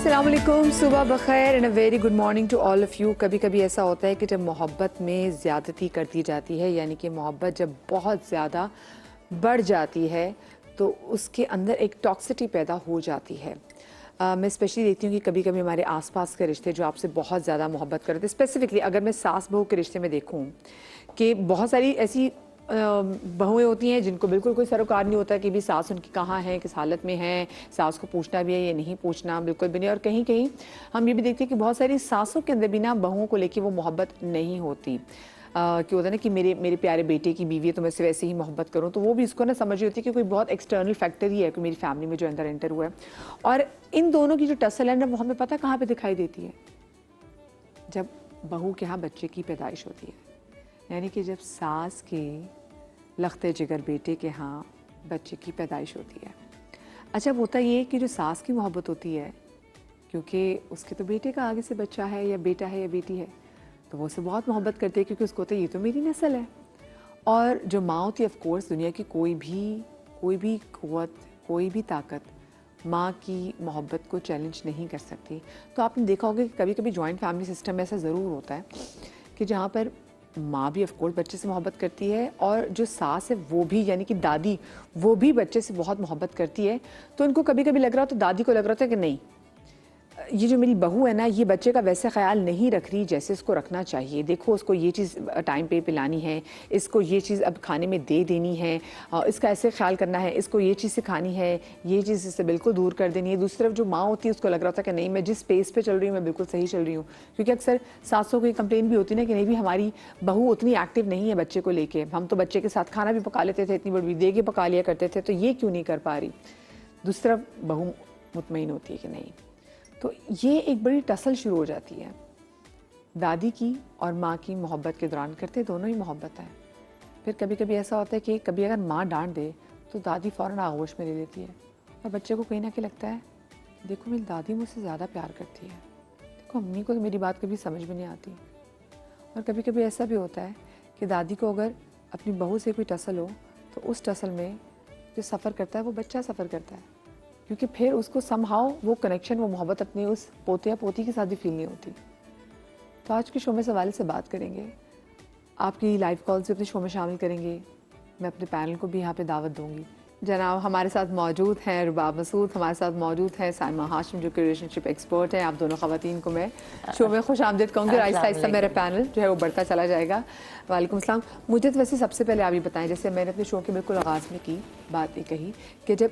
अस्सलाम वालेकुम, सुबह बखैर and a very good morning to all of you. कभी कभी ऐसा होता है कि जब मोहब्बत में ज़्यादती कर दी जाती है, यानी कि मोहब्बत जब बहुत ज़्यादा बढ़ जाती है तो उसके अंदर एक टॉक्सिटी पैदा हो जाती है। मैं स्पेशली देखती हूँ कि कभी कभी हमारे आसपास के रिश्ते जो आपसे बहुत ज़्यादा मोहब्बत करते हैं, स्पेसिफिकली अगर मैं सास बहू के रिश्ते में देखूँ कि बहुत सारी ऐसी बहुएं होती हैं जिनको बिल्कुल कोई सरोकार नहीं होता कि भी सास उनकी कहाँ है, किस हालत में है, सास को पूछना भी है या नहीं पूछना, बिल्कुल भी नहीं। और कहीं कहीं हम ये भी देखते हैं कि बहुत सारी सासों के अंदर भी ना बहुओं को लेके वो मोहब्बत नहीं होती। कि होता है ना कि मेरे प्यारे बेटे की बीवी है तो मैं से वैसे ही मोहब्बत करूँ, तो वो भी इसको ना समझ रही होती है कि कोई बहुत एक्सटर्नल फैक्टर ही है कि मेरी फैमिली में जो अंदर एंटर हुआ है। और इन दोनों की जो टसल है ना, वो हमें पता कहाँ पर दिखाई देती है, जब बहू के यहाँ बच्चे की पैदाइश होती है। यानी कि जब सास के लख्ते जिगर बेटे के यहाँ बच्चे की पैदाइश होती है। अच्छा, होता ये है कि जो सास की मोहब्बत होती है, क्योंकि उसके तो बेटे का आगे से बच्चा है या बेटा है या बेटी है, तो वो उससे बहुत मोहब्बत करती है क्योंकि उसको होता है ये तो मेरी नस्ल है। और जो माँ होती है, ऑफ कोर्स दुनिया की कोई भी क़ुव्वत, कोई भी ताकत माँ की मोहब्बत को चैलेंज नहीं कर सकती। तो आपने देखा होगा कि कभी कभी जॉइंट फैमिली सिस्टम में ऐसा ज़रूर होता है कि जहाँ पर माँ भी ऑफ कोर्स बच्चे से मोहब्बत करती है और जो सास है वो भी, यानी कि दादी, वो भी बच्चे से बहुत मोहब्बत करती है। तो उनको कभी कभी लग रहा हो, तो दादी को लग रहा था कि नहीं, ये जो मेरी बहू है ना, ये बच्चे का वैसे ख्याल नहीं रख रही जैसे इसको रखना चाहिए। देखो, उसको ये चीज़ टाइम पे पिलानी है, इसको ये चीज़ अब खाने में दे देनी है, इसका ऐसे ख्याल करना है, इसको ये चीज़ सिखानी है, ये चीज़ इससे बिल्कुल दूर कर देनी है। दूसरी तरफ जो माँ होती है उसको लग रहा था कि नहीं, मैं जिस पेस पे चल रही हूँ मैं बिल्कुल सही चल रही हूँ। क्योंकि अक्सर सासों की कंप्लेन भी होती है ना कि नहीं भी हमारी बहू उतनी एक्टिव नहीं है बच्चे को लेके, हम तो बच्चे के साथ खाना भी पका लेते थे, इतनी बड़ी देगे पका लिया करते थे, तो ये क्यों नहीं कर पा रही। दूसरी तरफ बहू मुतमईन होती है कि नहीं। तो ये एक बड़ी टसल शुरू हो जाती है दादी की और माँ की मोहब्बत के दौरान। करते दोनों ही मोहब्बत है। फिर कभी कभी ऐसा होता है कि कभी अगर माँ डांट दे तो दादी फ़ौरन आगोश में ले लेती है और बच्चे को कहीं ना कहीं लगता है देखो मेरी दादी मुझसे ज़्यादा प्यार करती है, देखो अम्मी को तो मेरी बात कभी समझ में नहीं आती। और कभी कभी ऐसा भी होता है कि दादी को अगर अपनी बहू से कोई टसल हो तो उस टसल में जो सफ़र करता है वो बच्चा सफ़र करता है, क्योंकि फिर उसको समहाउ वो कनेक्शन, वो मोहब्बत अपनी उस पोते या पोती के साथ भी फील नहीं होती। तो आज के शो में इस हवाले से बात करेंगे, आपकी लाइव कॉल्स भी अपने शो में शामिल करेंगे। मैं अपने पैनल को भी यहाँ पे दावत दूंगी। जनाब हमारे साथ मौजूद हैं रुबाब मसूद, हमारे साथ मौजूद हैं साइमा हाशिम जो कि रिलेशनशिप एक्सपर्ट हैं। आप दोनों ख़वातीन को मैं शो में खुश आमदीद कहूँगी। आहिस्ता आहिस्ता मेरा पैनल जो है वो बढ़ता चला जाएगा। वालेकुम अस्सलाम। मुझे तो वैसे सबसे पहले आप ये बताएं, जैसे मैंने अपने शो के बिल्कुल आगाज़ में की बात ये कही कि जब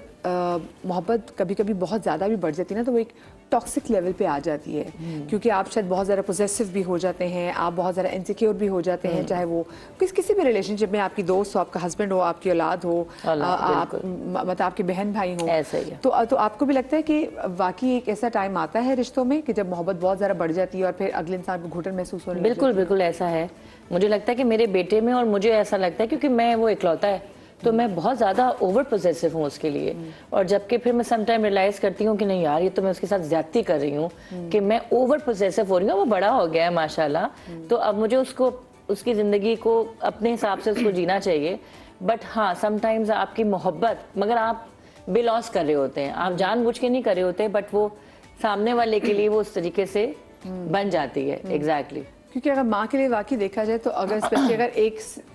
मोहब्बत कभी कभी बहुत ज़्यादा भी बढ़ जाती है ना, तो वो एक टॉक्सिक लेवल पे आ जाती है। क्योंकि आप शायद बहुत ज़्यादा पोजेसिव भी हो जाते हैं, आप बहुत ज़्यादा इनसिक्योर भी हो जाते हैं, चाहे वो किसी भी रिलेशनशिप में, आपकी दोस्त हो, आपका हस्बैंड हो, आपकी औलाद हो, आप मतलब आपके बहन भाई हो। ऐसा ही है। तो आपको भी लगता है कि वाकई एक ऐसा टाइम आता है रिश्तों में कि जब मोहब्बत बहुत ज़्यादा बढ़ जाती है और फिर अगले इंसान को घुटन महसूस होने बिल्कुल बिल्कुल ऐसा है। मुझे लगता है कि मेरे बेटे में, और मुझे ऐसा लगता है क्योंकि मैं वो इकलौता है तो मैं बहुत ज़्यादा ओवर पोजेसिव हूँ उसके लिए। और जबकि फिर मैं सम टाइम रियलाइज़ करती हूँ कि नहीं यार, ये तो मैं उसके साथ ज्यादती कर रही हूँ कि मैं ओवर पोजेसिव हो रही हूँ। वो बड़ा हो गया है माशाल्लाह, तो अब मुझे उसको, उसकी ज़िंदगी को अपने हिसाब से उसको जीना चाहिए। बट हाँ, समटाइम्स आपकी मोहब्बत, मगर आप बेलॉस कर रहे होते हैं, आप जानबूझ के नहीं कर रहे होते, बट वो सामने वाले के लिए वो उस तरीके से बन जाती है। एग्जैक्टली क्योंकि अगर माँ के लिए वाकई देखा जाए तो अगर स्पेशली अगर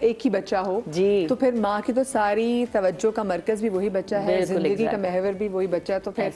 एक ही बच्चा हो जी, तो फिर माँ की तो सारी तवज्जो का मरकज़ भी वही बच्चा है, ज़िंदगी का महवर भी वही बच्चा है। तो फिर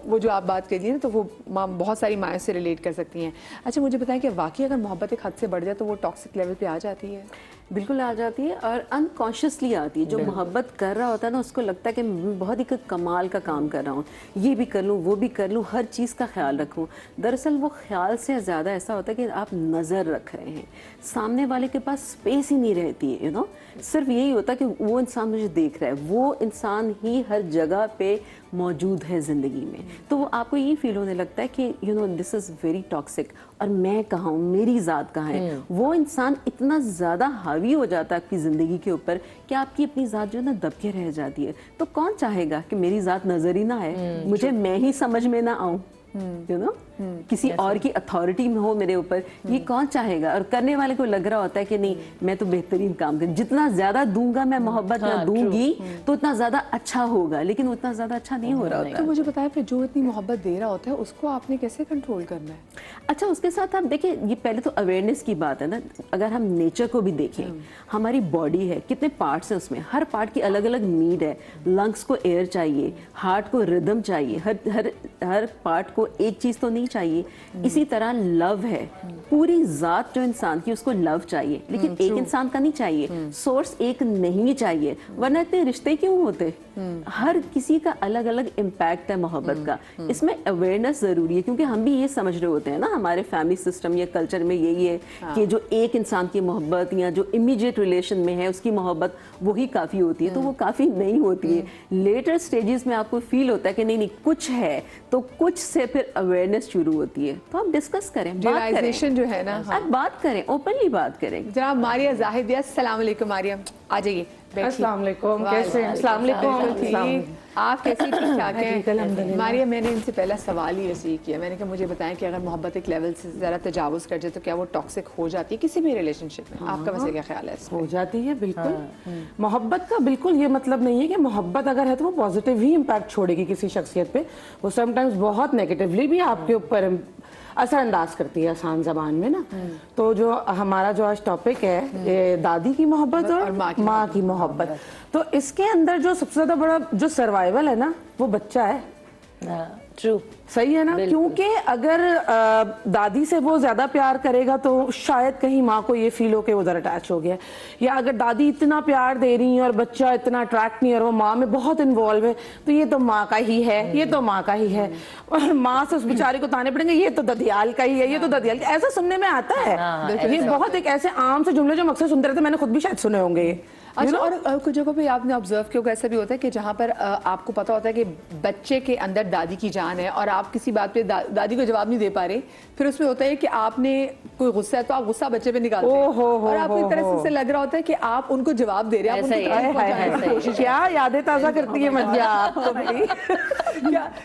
वो जो आप बात करिए ना, तो वो माँ बहुत सारी माएँ से रिलेट कर सकती हैं। अच्छा, मुझे बताएं कि वाकई अगर मोहब्बत एक हद से बढ़ जाए तो वो टॉक्सिक लेवल पे आ जाती है? बिल्कुल आ जाती है, और अनकॉन्शियसली आती है। जो मोहब्बत कर रहा होता है ना, उसको लगता है कि मैं बहुत ही कमाल का काम कर रहा हूँ, ये भी कर लूँ, वो भी कर लूँ, हर चीज़ का ख्याल रखूँ। दरअसल वो ख्याल से ज़्यादा ऐसा होता है कि आप नज़र रख रहे हैं, सामने वाले के पास स्पेस ही नहीं रहती है। सिर्फ यही होता है कि वो इंसान मुझे देख रहा है, वो इंसान ही हर जगह पे मौजूद है ज़िंदगी में। तो वो आपको ये फील होने लगता है कि दिस इज़ वेरी टॉक्सिक, और मैं कहाँ हूँ, मेरी ज़ात कहाँ है। वो इंसान इतना ज़्यादा हावी हो जाता है आपकी ज़िंदगी के ऊपर कि आपकी अपनी ज़ात जो है ना दबके रह जाती है। तो कौन चाहेगा कि मेरी ज़ात नज़र ही ना आए, मुझे मैं ही समझ में ना आऊँ। यू नो, किसी और की अथॉरिटी में हो मेरे ऊपर, ये कौन चाहेगा? और करने वाले को लग रहा होता है कि नहीं मैं तो बेहतरीन काम कर, जितना ज्यादा दूंगा मैं मोहब्बत या दूंगी तो उतना ज्यादा अच्छा होगा, लेकिन उतना ज्यादा अच्छा नहीं हो रहा होता। तो मुझे बताया फिर जो इतनी मोहब्बत दे रहा होता है उसको आपने कैसे कंट्रोल करना है? अच्छा, उसके साथ आप देखिए, ये पहले तो अवेयरनेस की बात है ना। अगर हम नेचर को भी देखें, हमारी बॉडी है, कितने पार्ट्स हैं उसमें, हर पार्ट की अलग अलग नीड है। लंग्स को एयर चाहिए, हार्ट को रिदम चाहिए, हर पार्ट को एक चीज तो नहीं चाहिए। इसी तरह लव है, पूरी जात जो इंसान की उसको लव चाहिए, लेकिन एक इंसान का नहीं चाहिए, सोर्स एक नहीं चाहिए, वरना इतने रिश्ते क्यों होते? हर किसी का अलग अलग इम्पैक्ट है मोहब्बत का। इसमें अवेयरनेस जरूरी है, क्योंकि हम भी ये समझ रहे होते हैं ना, हमारे फैमिली सिस्टम या कल्चर में यही है कि जो एक इंसान की मोहब्बत या जो इमीडिएट रिलेशन में है उसकी मोहब्बत वही काफी होती है, तो वो काफी नहीं होती है। लेटर स्टेजेस में आपको फील होता है कि नहीं नहीं कुछ है, तो कुछ से फिर अवेयरनेस शुरू होती है। तो आप डिस्कस करें, बात रियलाइजेशन जो है ना, आप बात करें, ओपनली बात करें। जनाब मारिया जाहिद, अस्सलाम वालेकुम मारिया, आ जाइए। अस्सलाम वालेकुम, कैसे हैं? अस्सलाम वालेकुम। आप कैसी ठीक ठाक हैं? मारिया, मैंने इनसे पहला सवाल ही ऐसे ही किया, मैंने कहा मुझे बताएं कि अगर मोहब्बत एक लेवल से ज़्यादा तजावुज कर जाए तो क्या वो टॉक्सिक हो जाती है किसी भी रिलेशनशिप में? आपका वैसे क्या ख्याल है इस हो जाती है बिल्कुल। मोहब्बत का बिल्कुल ये मतलब नहीं है कि मोहब्बत अगर है तो वो पॉजिटिव ही इम्पैक्ट छोड़ेगी किसी शख्सियत पे, वो समटाइम्स बहुत नेगेटिवली भी आपके ऊपर असरअंदाज करती है आसान जबान में ना। तो जो हमारा जो आज टॉपिक है ये दादी की मोहब्बत और माँ की मोहब्बत, तो इसके अंदर जो सबसे ज्यादा बड़ा जो सर्वाइवल है ना वो बच्चा है। ट्रू, सही है ना, क्योंकि अगर दादी से वो ज्यादा प्यार करेगा तो शायद कहीं माँ को ये फील हो के उधर अटैच हो गया, या अगर दादी इतना प्यार दे रही है और बच्चा इतना अट्रैक्ट नहीं है और वो माँ में बहुत इन्वॉल्व है तो ये तो माँ का ही है, ये तो माँ का ही है, और माँ से उस बेचारे को ताने पड़ेंगे ये तो ददियाल का ही है, ये तो ददियाल का, ऐसा सुनने में आता है। ये बहुत एक ऐसे आम से जुमले जो अक्सर सुनते रहते, मैंने खुद भी शायद सुने होंगे ये। अच्छा, और कुछ जगहों पे आपने ऑब्जर्व किया होगा, ऐसा भी होता है कि जहाँ पर आपको पता होता है कि बच्चे के अंदर दादी की जान है और आप किसी बात पे दादी को जवाब नहीं दे पा रहे, फिर उसमें होता है कि आपने कोई गुस्सा है तो आप गुस्सा बच्चे पे निकालते हैं और आपको एक तरह से लग रहा होता है कि आप उनको जवाब दे रहे हैं, आप उनको तकलीफ पहुंचाने की कोशिश। क्या यादें ताजा करती है मध्या आपको।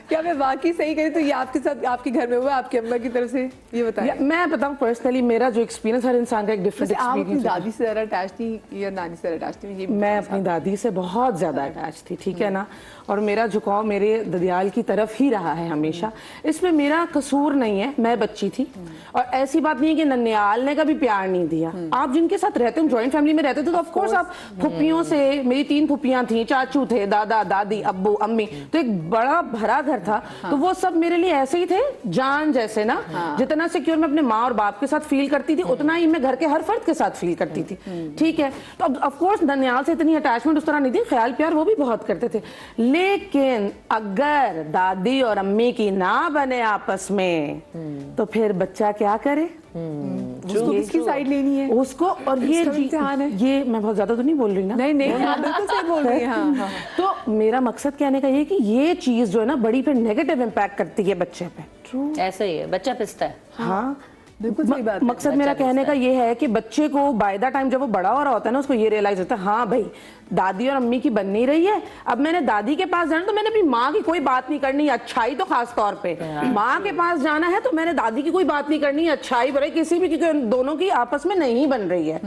क्या मैं वाकई सही करी? तो ये आपके साथ आपके घर में हुआ, आपकी अम्मा की तरफ से? ये बताइए। मैं बताऊं पर्सनली मेरा जो एक्सपीरियंस, हर इंसान का एक डिफरेंट आप अपनी एक्सपीरियंस। दादी से ज्यादा अटैच थी या नानी से अटैच थी? ये मैं अपनी दादी से बहुत ज्यादा अटैच थी, ठीक है ना, और मेरा झुकाव मेरे ददियाल की तरफ ही रहा है हमेशा। इसमें मेरा कसूर नहीं है, मैं बच्ची थी, और ऐसी बात नहीं है कि ननियाल ने कभी प्यार नहीं दिया। आप जिनके साथ रहते हो, जॉइंट फैमिली में रहते थे, तो ऑफ कोर्स आप फुप्पियों से, मेरी 3 फुप्पियां थी, चाचू थे, दादा दादी अब्बू अम्मी, तो एक बड़ा भरा घर था। तो वो सब मेरे लिए ऐसे ही थे, जान जैसे ना। जितना सिक्योर मैं अपने माँ और बाप के साथ फील करती थी उतना ही मैं घर के हर फर्द के साथ फील करती थी, ठीक है। तो अब ऑफ कोर्स ननियाल से इतनी अटैचमेंट उस तरह नहीं थी, ख्याल प्यार वो भी बहुत करते थे, लेकिन अगर दादी और अम्मी की ना बने आपस में तो फिर बच्चा क्या करे? उसको किसकी साइड लेनी है उसको। और ये ये मैं बहुत ज्यादा तो नहीं बोल रही ना? नहीं नहीं, हाँ, बिल्कुल सही बोल रही हैं। हाँ। तो मेरा मकसद कहने का ये कि ये चीज जो है ना बड़ी पे नेगेटिव इम्पैक्ट करती है बच्चे पे। ट्रू, ऐसा ही है, बच्चा पिसता है। हाँ बिल्कुल सही बात है। मकसद मेरा कहने का ये है कि बच्चे को बाय द टाइम जब वो बड़ा हो रहा होता है ना, उसको ये रियलाइज होता है हाँ भाई दादी और अम्मी की बन नहीं रही है, अब मैंने दादी के पास जाना तो मैंने अपनी माँ की कोई बात नहीं करनी, अच्छाई तो खास तौर पे माँ के पास जाना है तो मैंने दादी की कोई बात नहीं करनी, अच्छाई बुराई किसी भी, क्योंकि दोनों की आपस में नहीं बन रही है।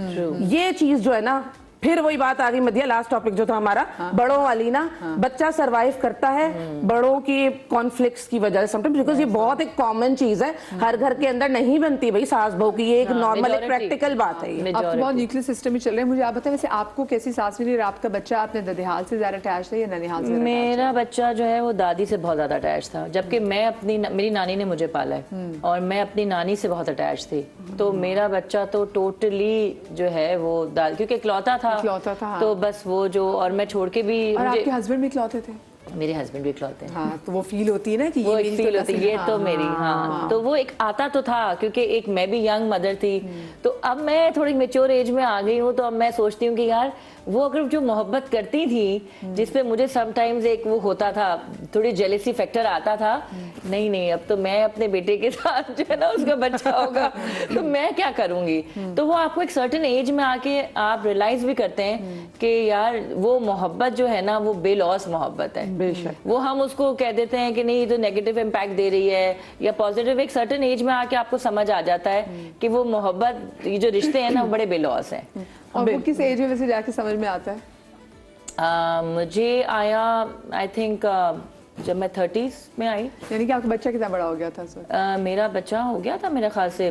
ये चीज जो है ना, फिर वही बात आ गई मध्य, लास्ट टॉपिक जो था हमारा बड़ों वाली ना। बच्चा सरवाइव करता है बड़ों की कॉन्फ्लिक्ट्स की वजह से समटाइम्स, बिकॉज ये बहुत एक कॉमन चीज है, हर घर के अंदर नहीं बनती भाई सास बहू की, ये एक नॉर्मल एक प्रैक्टिकल बात है ये। अब तो बहुत न्यूक्लियर सिस्टम ही चल रहे हैं। मुझे आप बताएं वैसे आपको कैसी सास मिली? आपका बच्चा अपने ददिहाल से ज्यादा अटैच था या ननिहाल से? मेरा बच्चा जो है वो दादी से बहुत ज्यादा अटैच था, जबकि मैं मेरी नानी ने मुझे पाला है और मैं अपनी नानी से बहुत अटैच थी। तो मेरा बच्चा तो टोटली जो है वो क्योंकि इकलौता था, तो बस वो जो, और मैं छोड़ के भी। और आपके हस्बैंड भी इकलौते थे? मेरे हस्बैंड भी इकलौते हैं। हाँ, तो वो फील होती है ना कि वो ये एक फील होती है, ये तो मेरी, हाँ। तो वो एक आता तो था, क्योंकि एक मैं भी यंग मदर थी, तो अब मैं थोड़ी मेच्योर एज में आ गई हूँ, तो अब मैं सोचती हूँ कि यार वो अगर जो मोहब्बत करती थी, जिसपे मुझे समटाइम्स एक वो होता था, थोड़ी जेलेसी फैक्टर आता था, नहीं अब तो मैं अपने बेटे के साथ जो है ना उसका बच्चा होगा तो मैं क्या करूंगी। तो वो आपको एक सर्टेन एज में आके आप रियलाइज भी करते हैं कि यार वो मोहब्बत जो है ना वो बेलॉस मोहब्बत है, بے شک وہ ہم اس کو کہہ دیتے ہیں کہ نہیں یہ تو نیگیٹو امپیکٹ دے رہی ہے یا پازیٹیو. ایک سرٹن ایج میں آ کے آپ کو سمجھ آ جاتا ہے کہ وہ محبت, یہ جو رشتے ہیں نا وہ بڑے بے لوس ہیں. اور وہ کس ایج میں ویسے جا کے سمجھ میں آتا ہے؟ مجھے آیا آئی تھنک جب میں 30s میں آئی. یعنی کہ آپ کا بچہ کتنا بڑا ہو گیا تھا اس وقت؟ میرا بچہ ہو گیا تھا میرے خیال سے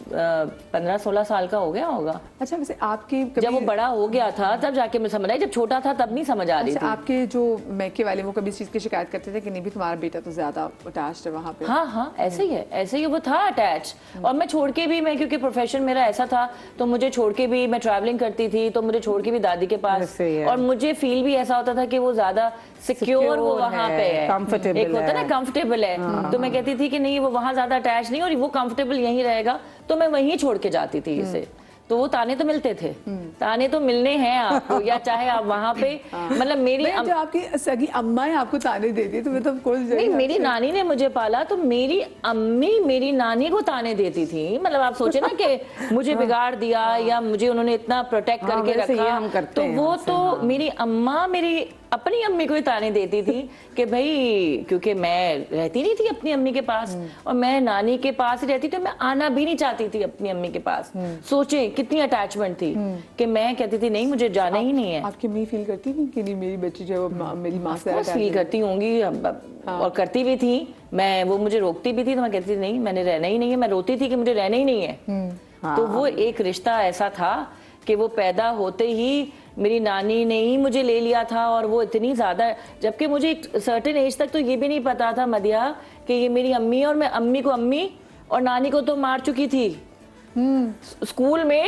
15-16 سال کا ہو گیا ہوگا. اچھا ویسے آپ کی جب وہ بڑا ہو گیا تھا تب جا کے میں سمجھ آئی, جب چھوٹا تھا تب نہیں سمجھ آ رہی تھی. آپ کے جو میکے والے وہ کبھی اس چیز کی شکایت کرتے تھے کہ نہیں بھی تمہارا بیٹا تو زیادہ اٹیچڈ ہے وہاں پہ؟ ہاں ایسے ہی ہے, ایسے ہی وہ تھا اٹیچ. اور میں چھوڑ کے بھی, میں کیونکہ پروفیشن میرا ایسا تھا تو مجھے چھوڑ کے بھی, میں ٹریولنگ کرتی تھی تو مجھے چھوڑ کے بھی دادی کے پاس, اور مجھے فیل بھی ایسا ہوتا تھا کہ وہ زیادہ سیکیور وہ وہاں پہ ہے, ایک ہوتا ہے نا کمفرٹیبل ہے. تو میں کہتی تھی کہ نہیں وہ وہاں زیادہ اٹیچ نہیں اور وہ کمفرٹیبل یہیں رہے گا, تو میں وہیں چھوڑ کے جاتی تھی اسے. تو وہ تانے تو ملتے تھے, تانے تو ملنے ہیں آپ کو, یا چاہے آپ وہاں پہ مطلب میری جو آپ کی سگی اماں ہیں آپ کو تانے دیتی تو میں تو نہیں, میری نانی نے مجھے پالا تو میری امی میری نانی کو تانے دیتی تھی. مطلب آپ سوچیں نا کہ مجھے بگاڑ دیا یا مجھے انہوں نے اتنا پروٹیکٹ کر کے رکھا, تو وہ تو میری اماں میری اپنی امی کو ہی تانے دیتی تھی کہ بھائی کیونکہ میں رہتی نہیں تھی اپنی امی کے پاس اور میں نانی کے پاس ہی رہتی, تو میں آنا بھی نہیں چاہتی تھی اپنی امی کے پاس. سوچیں کتنی اٹیچمنٹ تھی کہ میں کہتی تھی نہیں مجھے جانا ہی نہیں ہے. آپ کی امی فیل کرتی تھی کہ نہیں میری بچی جو ہے میری ماں سے فیل کرتی ہوں گی اور کرتی بھی تھی. میں وہ مجھے روکتی بھی تھی تو میں کہتی تھی نہیں میں نے رہنا ہی نہیں ہے, میں روتی تھی کہ مجھے رہنا ہی نہیں ہے. تو وہ ایک رشتہ ایسا تھا کہ وہ پیدا ہوتے ہی میری نانی نے ہی مجھے لے لیا تھا, اور وہ اتنی زیادہ, جبکہ مجھے ایک سرٹن ایج تک تو یہ بھی نہیں پتا تھا مدیہ کہ یہ میری امی, اور میں امی کو امی اور نانی کو تو مار چکی تھی اسکول میں.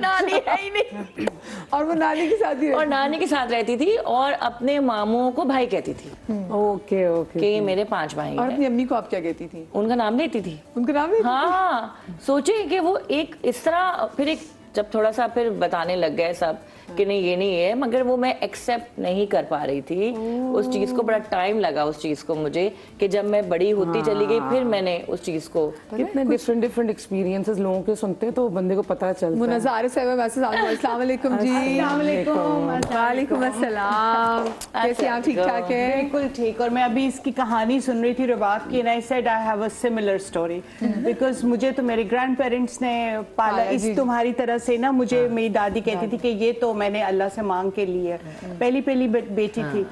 نانی ہے ہی نہیں, اور وہ نانی کے ساتھ ہی اور نانی کے ساتھ رہتی تھی اور اپنے ماموں کو بھائی کہتی تھی. اوکے کہ یہ میرے 5 بھائی اور ہیں. اپنی امی کو آپ کیا کہتی تھی؟ ان کا نام لیتی تھی. ان کا نام لیتی تھی؟ ہاں سوچیں کہ وہ ایک اس طرح, پھر ایک جب تھوڑا سا پھر بتانے لگ گئے سب کہ نہیں یہ نہیں ہے, مگر وہ میں ایکسیپٹ نہیں کر پا رہی تھی اس چیز کو. بڑا ٹائم لگا اس چیز کو مجھے, کہ جب میں بڑی ہوتی چلی گئی پھر میں نے اس چیز کو. کتنے ڈفرینٹ ایکسپیرینسز لوگوں کے سنتے تو بندے کو پتہ چلتا ہے. منظر صاحب السلام علیکم جی. السلام علیکم. وعلیکم السلام. کیسی آپ؟ ٹھیک ٹھاک ہیں؟ بالکل ٹھیک. اور میں ابھی اس کی کہانی سن رہی تھی رباب کی, and I said I have a similar story because مجھے تو میرے گرینڈ پیرنٹس نے پالا اس تمہاری طرح سے نا. مجھے میری دادی کہتی تھی کہ یہ تو میں نے اللہ سے مانگ کے لی ہے. پہلی بیٹی تھی,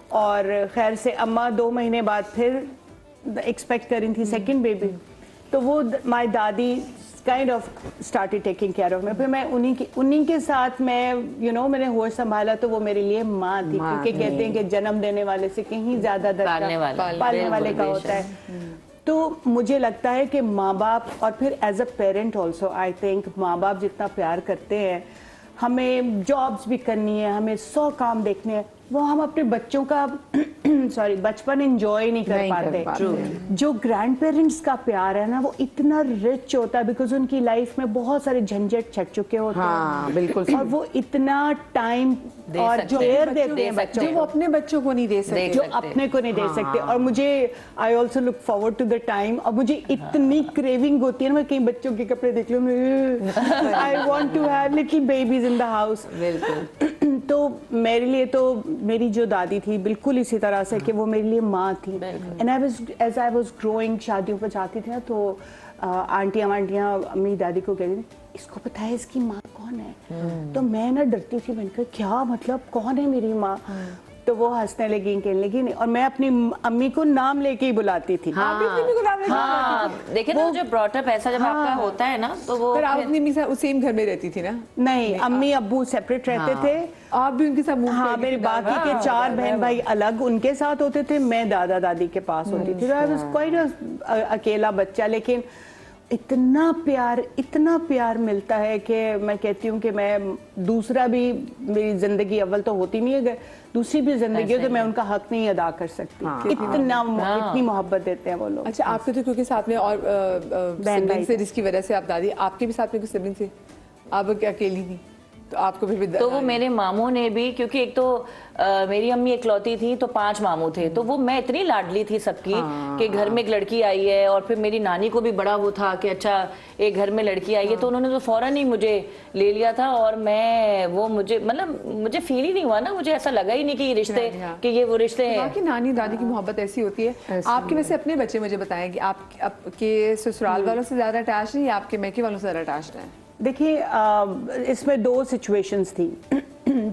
اور خیر سے اماں 2 مہینے بعد پھر ایکسپیکٹ کر رہی تھی سیکنڈ بیبی. تو وہ مائی دادی kind of started taking care of me. پھر میں انہیں کے ساتھ میں میں نے ہوش سنبھالا تو وہ میرے لیے ماں تھی, کیونکہ کہتے ہیں کہ جنم دینے والے سے کہیں زیادہ پالنے والے کا ہوتا ہے. تو مجھے لگتا ہے کہ ماں باپ, اور پھر as a parent also I think ماں باپ جتنا پیار کرتے ہیں, ہمیں جابس بھی کرنی ہے, ہمیں 100 کام دیکھنے ہیں, وہ ہم اپنے بچوں کا بچپن انجوائے نہیں کر پاتے. جو گرینڈ پیرنٹس کا پیار ہے نا وہ اتنا رچ ہوتا ہے, بیکاز ان کی لائف میں بہت سارے جھنجٹ چھٹ چکے ہوتے ہیں. بالکل. اور وہ اتنا ٹائم اور کیئر دیتے ہیں بچوں جو وہ اپنے بچوں کو نہیں دے سکتے, جو اپنے کو نہیں دے سکتے. اور مجھے I also look forward to the time, اور مجھے اتنی کریونگ ہوتی ہے نا, میں کہیں بچوں کے کپڑے دیکھ لوں, I want to have little babies in the house. تو میرے لیے تو میری جو دادی تھی بالکل اسی طرح سے کہ وہ میرے لیے ماں تھی. And as I was growing, شادیوں پہ جاتی تھی نا تو آنٹیاں امی دادی کو کہتی تھی اس کو پتا ہے اس کی ماں کون ہے. تو میں نا ڈرتی تھی, میں نے کہا کیا مطلب کون ہے میری ماں. تو وہ ہنسنے لگی, کہنے لگی نہیں. اور میں اپنی امی کو نام لے کے ہی بلاتی تھی. دیکھیں نا جو براٹ اپ ایسا جب آپ کا ہوتا ہے نا تو وہ. پر آپ اپنی امی سے سیم گھر میں رہتی تھی نا؟ نہیں, امی ابو سیپریٹ رہتے تھے. آپ بھی ان کے ساتھ؟ ہاں, میرے باقی کے 4 بہن بھائی الگ ان کے ساتھ ہوتے تھے, میں دادا دادی کے پاس ہوتی تھی. کوئی اکیلا بچہ, لیکن اتنا پیار ملتا ہے کہ میں کہتی ہوں کہ میں دوسرا بھی, میری زندگی اول تو ہوتی نہیں ہے, دوسری بھی زندگی ہو تو میں ان کا حق نہیں ادا کر سکتی. اتنی محبت دیتے ہیں وہ لوگ. اچھا, آپ کے تو کیونکہ ساتھ میں اور سبلنگ سے, جس کی وجہ سے آپ دادی, آپ کے بھی ساتھ میں کچھ سبلنگ سے, آپ اکیلی تھی؟ تو آپ کو بھی تو وہ میرے ماموں نے بھی, کیونکہ ایک تو میری امی اکلوتی تھی تو 5 ماموں تھے, تو وہ میں اتنی لاڈلی تھی سب کی کہ گھر میں ایک لڑکی آئی ہے, اور پھر میری نانی کو بھی بڑا وہ تھا کہ اچھا ایک گھر میں لڑکی آئی ہے, تو انہوں نے تو فوراً ہی مجھے لے لیا تھا, اور میں وہ مجھے مجھے فیل ہی نہیں ہوا نا, مجھے ایسا لگا ہی نہیں کہ یہ رشتے کہ یہ وہ رشتے ہیں. باقی نانی دادی کی محبت ایسی ہوتی ہے. آپ کے ویسے اپنے بچے مجھے بتائیں کہ آپ کے سسرال والوں سے زیادہ اٹیچ ہیں یا آپ کے میکے والوں سے زیادہ اٹیچ ہیں؟ دیکھیے اس میں 2 سچویشنز تھی.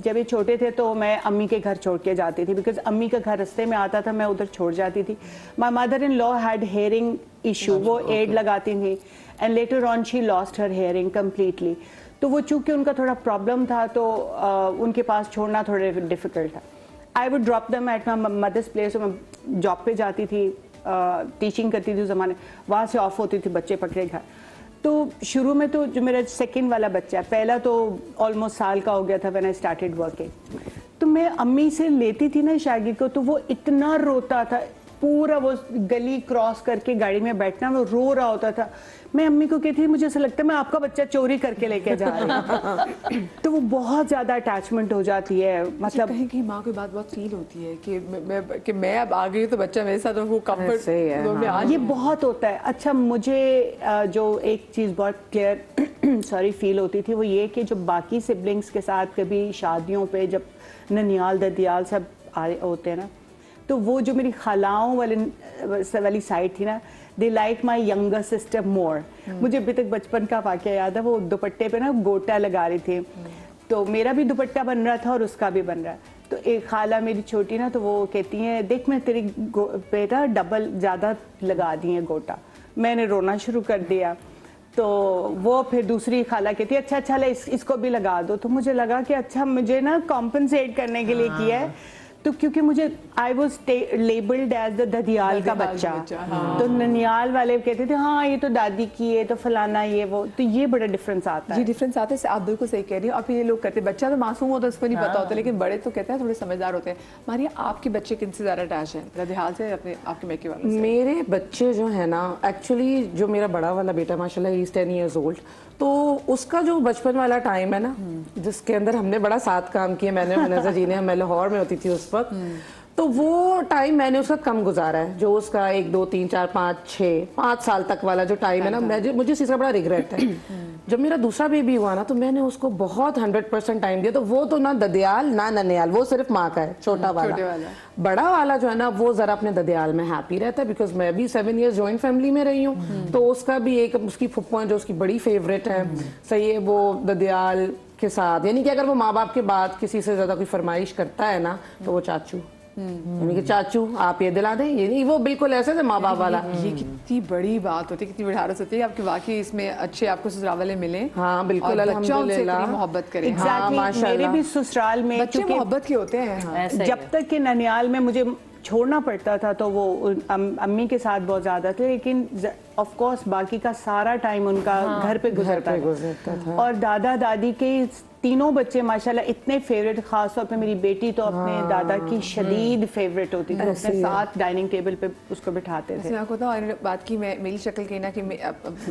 جب یہ چھوٹے تھے تو میں امی کے گھر چھوڑ کے جاتی تھی, بیکاز امی کا گھر رستے میں آتا تھا, میں ادھر چھوڑ جاتی تھی. My mother in law had hearing issue, وہ ایڈ لگاتی تھی, and later on she lost her hearing completely. تو وہ چونکہ ان کا تھوڑا پرابلم تھا تو ان کے پاس چھوڑنا تھوڑا ڈیفیکلٹ تھا. I would drop them at my mother's place. میں جاب پہ جاتی تھی, ٹیچنگ کرتی تھی اس زمانے, وہاں سے آف ہوتی تھی, بچے پکڑے گھر. تو شروع میں تو جو میرا سیکنڈ والا بچہ ہے, پہلا تو آلموسٹ سال کا ہو گیا تھا وین آئی اسٹارٹیڈ ورکنگ, تو میں امی سے لیتی تھی نا شاگرد کو, تو وہ اتنا روتا تھا, پورا وہ گلی کراس کر کے گاڑی میں بیٹھنا, وہ رو رہا ہوتا تھا. میں امی کو کہتی تھی مجھے ایسا لگتا ہے میں آپ کا بچہ چوری کر کے لے کے جا رہی ہوں. تو وہ بہت زیادہ اٹیچمنٹ ہو جاتی ہے, مطلب کہیں کہیں ماں کو بات بہت فیل ہوتی ہے کہ میں اب آ گئی ہوں تو بچہ میرے ساتھ, وہ کمفرٹ یہ بہت ہوتا ہے. اچھا مجھے جو ایک چیز بہت کلیئر فیل ہوتی تھی وہ یہ کہ جو باقی سبلنگس کے ساتھ کبھی شادیوں پہ جب ننیال ددیال سب آئے ہوتے ہیں نا, تو وہ جو میری خالاؤں والی سائڈ تھی نا, they like my younger sister more. مجھے ابھی تک بچپن کا واقعہ یاد ہے, وہ دوپٹے پہ نا گوٹا لگا رہی تھی, تو میرا بھی دوپٹہ بن رہا تھا اور اس کا بھی بن رہا. تو ایک خالہ میری چھوٹی نا, تو وہ کہتی ہیں دیکھ میں تیری بیٹا ڈبل زیادہ لگا دی ہیں گوٹا. میں نے رونا شروع کر دیا, تو وہ پھر دوسری خالہ کہتی ہے اچھا لے اس کو بھی لگا دو. تو مجھے لگا کہ اچھا مجھے نا کمپنسیٹ کرنے کے لیے کیا ہے, تو کیونکہ مجھے I was labelled as the ددیال کا بچہ, تو ننیال والے کہتے تھے ہاں یہ تو دادی کی ہے, تو فلانا یہ وہ, تو یہ بڑا ڈفرینس آتا ہے. جی ڈفرینس آتا ہے, آپ بالکل صحیح کہہ رہی ہیں. اور پھر یہ لوگ کرتے, بچہ تو معصوم ہوتا ہے اس کو نہیں پتا ہوتا, لیکن بڑے تو کہتے ہیں تھوڑے سمجھدار ہوتے ہیں. ماریا آپ کے بچے کن سے زیادہ اٹیچ ہیں, ددیال سے اپنے آپ کے میکے والوں سے؟ میرے بچے جو ہے نا, ایکچولی جو میرا بڑا والا بیٹا ماشاء اللہ از 10 years old, تو اس کا جو بچپن والا ٹائم ہے نا, جس کے اندر ہم نے بڑا ساتھ کام کیا, میں نے منازہ جی نے, میں لاہور میں ہوتی تھی اس وقت, تو وہ ٹائم میں نے اس کا کم گزارا ہے. جو اس کا 1 2 3 4 5 6 5 سال تک والا جو ٹائم ہے نا, مجھے اس کا بڑا ریگریٹ ہے. جب میرا دوسرا بیبی ہوا نا, تو میں نے اس کو بہت 100% ٹائم دیا. تو وہ تو نہ ددیال نہ ننیال, وہ صرف ماں کا ہے, چھوٹا والا. بڑا والا جو ہے نا, وہ ذرا اپنے ددیال میں ہیپی رہتا ہے, بیکاز میں بھی 7 years جوائنٹ فیملی میں رہی ہوں. تو اس کا بھی ایک اس کی پھپھو ہیں جو اس کی بڑی فیوریٹ ہے, صحیح ہے, وہ ددیال کے ساتھ, یعنی کہ اگر وہ ماں باپ کے بعد کسی سے زیادہ کوئی فرمائش کرتا ہے نا, تو وہ چاچو, یعنی کہ چاچو آپ یہ دلا دیں, یعنی وہ بالکل ایسے تھے ماں باپ والا. یہ کتنی بڑی بات ہوتی ہے, کتنی بڑی حالت ہوتی ہے آپ کے واقعی اس میں اچھے آپ کو سسرال والے ملیں. ہاں بالکل, الحمدللہ محبت کریں. میرے بھی سسرال میں بچے محبت کے ہوتے ہیں. جب تک کہ ننیال میں مجھے چھوڑنا پڑتا تھا تو وہ امی کے ساتھ بہت زیادہ تھے, لیکن آف کورس باقی کا سارا ٹائم ان کا گھر پہ گزرتا تھا. اور دادا دادی کے تینوں بچے ماشاءاللہ اتنے فیوریٹ, خاص طور پہ میری بیٹی تو اپنے دادا کی شدید فیوریٹ ہوتی تھی, اپنے ساتھ ڈائننگ ٹیبل پہ اس کو بٹھاتے تھے. کو تو بات کی, میری شکل کہیں نہ کہ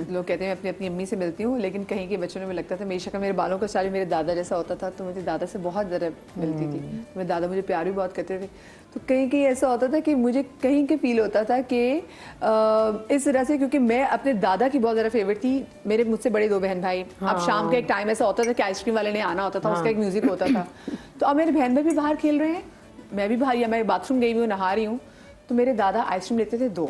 لوگ کہتے ہیں میں اپنی امی سے ملتی ہوں, لیکن کہیں کے بچوں نے میں لگتا تھا میری شکل, میرے بالوں کا اسٹائل میرے دادا جیسا ہوتا تھا, تو مجھے دادا سے بہت زیادہ ملتی تھی. میرے دادا مجھے پیار بھی بہت کرتے تھے. تو کہیں کہیں ایسا ہوتا تھا کہ مجھے کہیں کے فیل ہوتا تھا کہ اس طرح سے, کیونکہ میں اپنے دادا کی بہت زیادہ فیوریٹ تھی. میرے مجھ سے بڑے 2 بہن بھائی. اب شام کا ایک ٹائم ایسا ہوتا تھا کہ آئس کریم والے نے آنا ہوتا تھا, اس کا ایک میوزک ہوتا تھا. تو اب میرے بہن بھائی بھی باہر کھیل رہے ہیں, میں بھی باہر, یا میں باتھ روم گئی ہوئی ہوں, نہا رہی ہوں, تو میرے دادا آئس کریم لیتے تھے 2.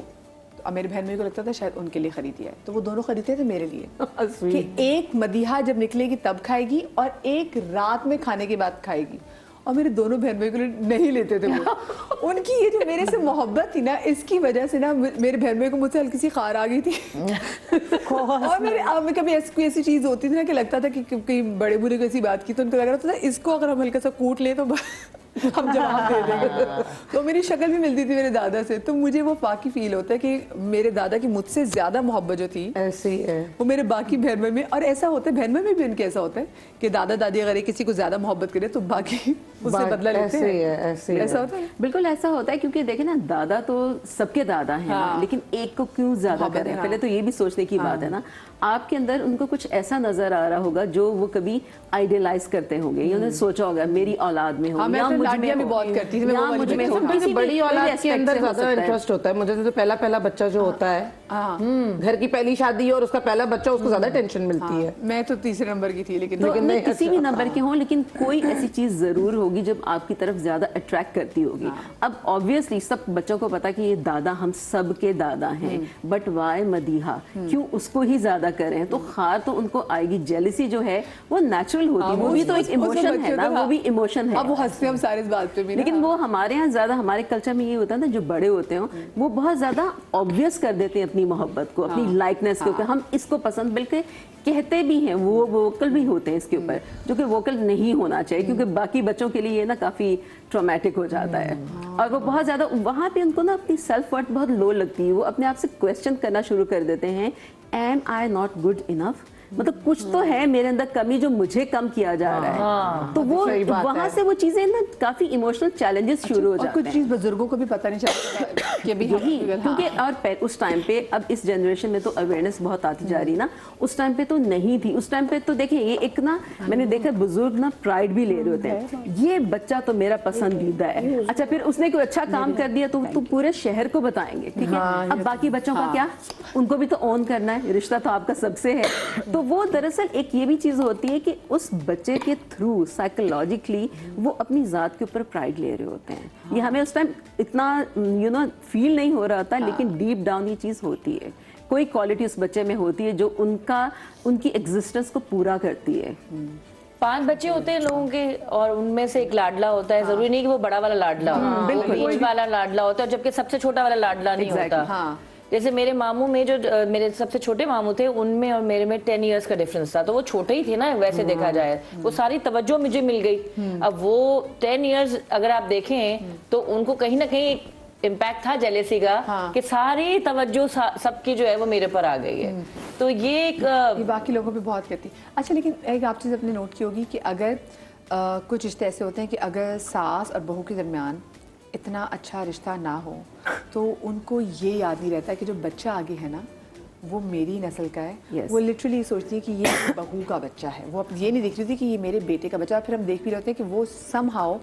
اب میرے بہن بھائی کو لگتا تھا شاید ان کے لیے خریدی ہے, تو وہ دونوں خریدتے تھے میرے لیے کہ ایک مدیحہ جب نکلے گی تب کھائے گی, اور ایک رات میں کھانے کے بعد کھائے گی. اور میرے دونوں بہن بھائی کو نہیں لیتے تھے وہ. ان کی یہ جو میرے سے محبت تھی نا, اس کی وجہ سے نا میرے بہن بھائی کو مجھ سے ہلکی سی خار آ گئی تھی. اور میں کبھی ایسی چیز ہوتی تھی نا کہ لگتا تھا کہ کہیں بڑے بوڑھے کو ایسی بات کی, تو ان کو لگ رہا تھا اس کو اگر ہم ہلکا سا کوٹ لیں تو ہم جواب دے دیں. تو میری شکل بھی ملتی تھی میرے دادا سے, تو مجھے وہ واقعی فیل ہوتا ہے کہ میرے دادا کی مجھ سے زیادہ محبت جو تھی ایسے ہی ہے. وہ میرے باقی بہن بھائی میں, اور ایسا ہوتا ہے بہن بھائی میں بھی ان کے ایسا ہوتا ہے کہ دادا دادی اگر کسی کو زیادہ محبت کرے تو باقی اس سے بدلہ لیتے ایسے ہی ہے, ہیں. ایسے ہی ایسا ہے. ہوتا ہے. بالکل ایسا ہوتا ہے, کیونکہ دیکھیں نا دادا تو سب کے دادا ہیں نا, لیکن ایک کو کیوں زیادہ کریں, پہلے تو یہ بھی سوچنے کی بات ہے نا. آپ کے اندر ان کو کچھ ایسا نظر آ رہا ہوگا جو وہ کبھی آئیڈیلائز کرتے ہوں گے, یا انہوں نے سوچا ہوگا میری اولاد میں ہو, میں یا تو مجھ لاڈلیاں میں بھی بہت کرتی تھی, ہو, میں وہ یا والی مجھ میں بچی ہو. ہوں. کسی بھی بڑی اولاد کے aspect اندر سے ہو زیادہ سکتا ہے. انٹرسٹ ہوتا ہے. مجھے تو پہلا بچہ جو ہوتا ہے, گھر کی پہلی شادی اور اس کا پہلا بچہ, اس کو زیادہ ٹینشن ملتی ہے. میں تو تیسرے نمبر کی تھی, لیکن تو میں کسی بھی نمبر کے ہوں, لیکن کوئی ایسی چیز ضرور ہوگی جب آپ کی طرف زیادہ اٹریکٹ کرتی ہوگی. اب آبویسلی سب بچوں کو پتا کہ یہ دادا ہم سب کے دادا ہیں, بٹ وائی مدیحہ, کیوں اس کو ہی زیادہ کریں, تو خار تو ان کو آئے گی. جیلسی جو ہے وہ نیچرل ہوتی ہے, وہ بھی تو ایک ایموشن ہے نا, وہ بھی ایموشن ہے. اب وہ ہنستے ہم سارے اس بات پہ بھی, لیکن وہ ہمارے یہاں زیادہ, ہمارے کلچر میں یہ ہوتا ہے نا, جو بڑے ہوتے ہیں وہ بہت زیادہ آبویس کر دیتے ہیں اپنی محبت کو, اپنی لائکنیس کے اوپر. ہم اس کو پسند بلکہ کہتے بھی ہیں, وہ ووکل بھی ہوتے ہیں اس کے اوپر, جو کہ ووکل نہیں ہونا چاہیے, کیونکہ باقی بچوں کے لیے یہ نا کافی ٹرامیٹک ہو جاتا ہے. اور وہ بہت زیادہ وہاں پہ ان کو نا اپنی سیلف ورتھ بہت لو لگتی ہے. وہ اپنے آپ سے کویسچن کرنا شروع کر دیتے ہیں, am I not good enough, مطلب کچھ تو ہے میرے اندر کمی جو مجھے کم کیا جا رہا ہے. تو وہ وہاں سے وہ چیزیں نا کافی ایموشنل چیلنجز شروع ہو اور جاتے کچھ ہیں. چیز بزرگوں کو بھی پتہ نہیں چلتا کہ ابھی یہی کیونکہ اور اس ٹائم پہ, اب اس جنریشن میں تو اویئرنیس بہت آتی جا رہی نا, اس ٹائم پہ تو نہیں تھی. اس ٹائم پہ تو دیکھیں یہ ایک نا, میں نے دیکھا بزرگ نا پرائڈ بھی لے رہے ہوتے ہیں, یہ بچہ تو میرا پسندیدہ ہے. اچھا پھر اس نے کوئی اچھا کام کر دیا تو پورے شہر کو بتائیں گے, ٹھیک ہے. اب باقی بچوں کا کیا, ان کو بھی تو اون کرنا ہے, رشتہ تو آپ کا سب سے ہے. تو وہ دراصل ایک یہ بھی چیز ہوتی ہے کہ اس بچے کے تھرو سائیکولوجیکلی وہ اپنی ذات کے اوپر پرائڈ لے رہے ہوتے ہیں. یہ ہمیں اس ٹائم اتنا فیل نہیں ہو رہا تھا, لیکن ڈیپ ڈاؤن یہ چیز ہوتی ہے. کوئی کوالٹی اس بچے میں ہوتی ہے جو ان کی ایگزسٹنس کو پورا کرتی ہے. 5 بچے ہوتے ہیں لوگوں کے, اور ان میں سے ایک لاڈلا ہوتا ہے. ضروری نہیں کہ وہ بڑا والا لاڈلا ہو, بیچ والا لاڈلا ہوتا ہے, جبکہ سب سے چھوٹا والا لاڈلا نہیں ہوتا. جیسے میرے ماموں میں, جو میرے سب سے چھوٹے ماموں تھے, ان میں اور میرے میں 10 ایئرس کا ڈفرنس تھا. تو وہ چھوٹے ہی تھے نا ویسے دیکھا جائے, وہ ساری توجہ مجھے مل گئی. اب وہ 10 ایئرس اگر آپ دیکھیں تو ان کو کہیں نہ کہیں امپیکٹ تھا جیلیسی کا, کہ ساری توجہ سب کی جو ہے وہ میرے پر آ گئی ہے. تو یہ ایک باقی لوگوں پہ بہت کرتی. اچھا لیکن ایک آپ چیز اپنے نوٹ کی ہوگی کہ اگر کچھ رشتے ایسے ہوتے ہیں کہ اگر ساس اور بہو کے درمیان اتنا اچھا رشتہ نہ ہو تو ان کو یہ یاد نہیں رہتا کہ جو بچہ آگے ہے نا وہ میری نسل کا ہے. وہ لٹرلی سوچتی ہے کہ یہ بہو کا بچہ ہے, وہ یہ نہیں دیکھ رہی تھی کہ یہ میرے بیٹے کا بچہ ہے. پھر ہم دیکھ بھی رہے ہوتے ہیں کہ وہ سم ہاؤ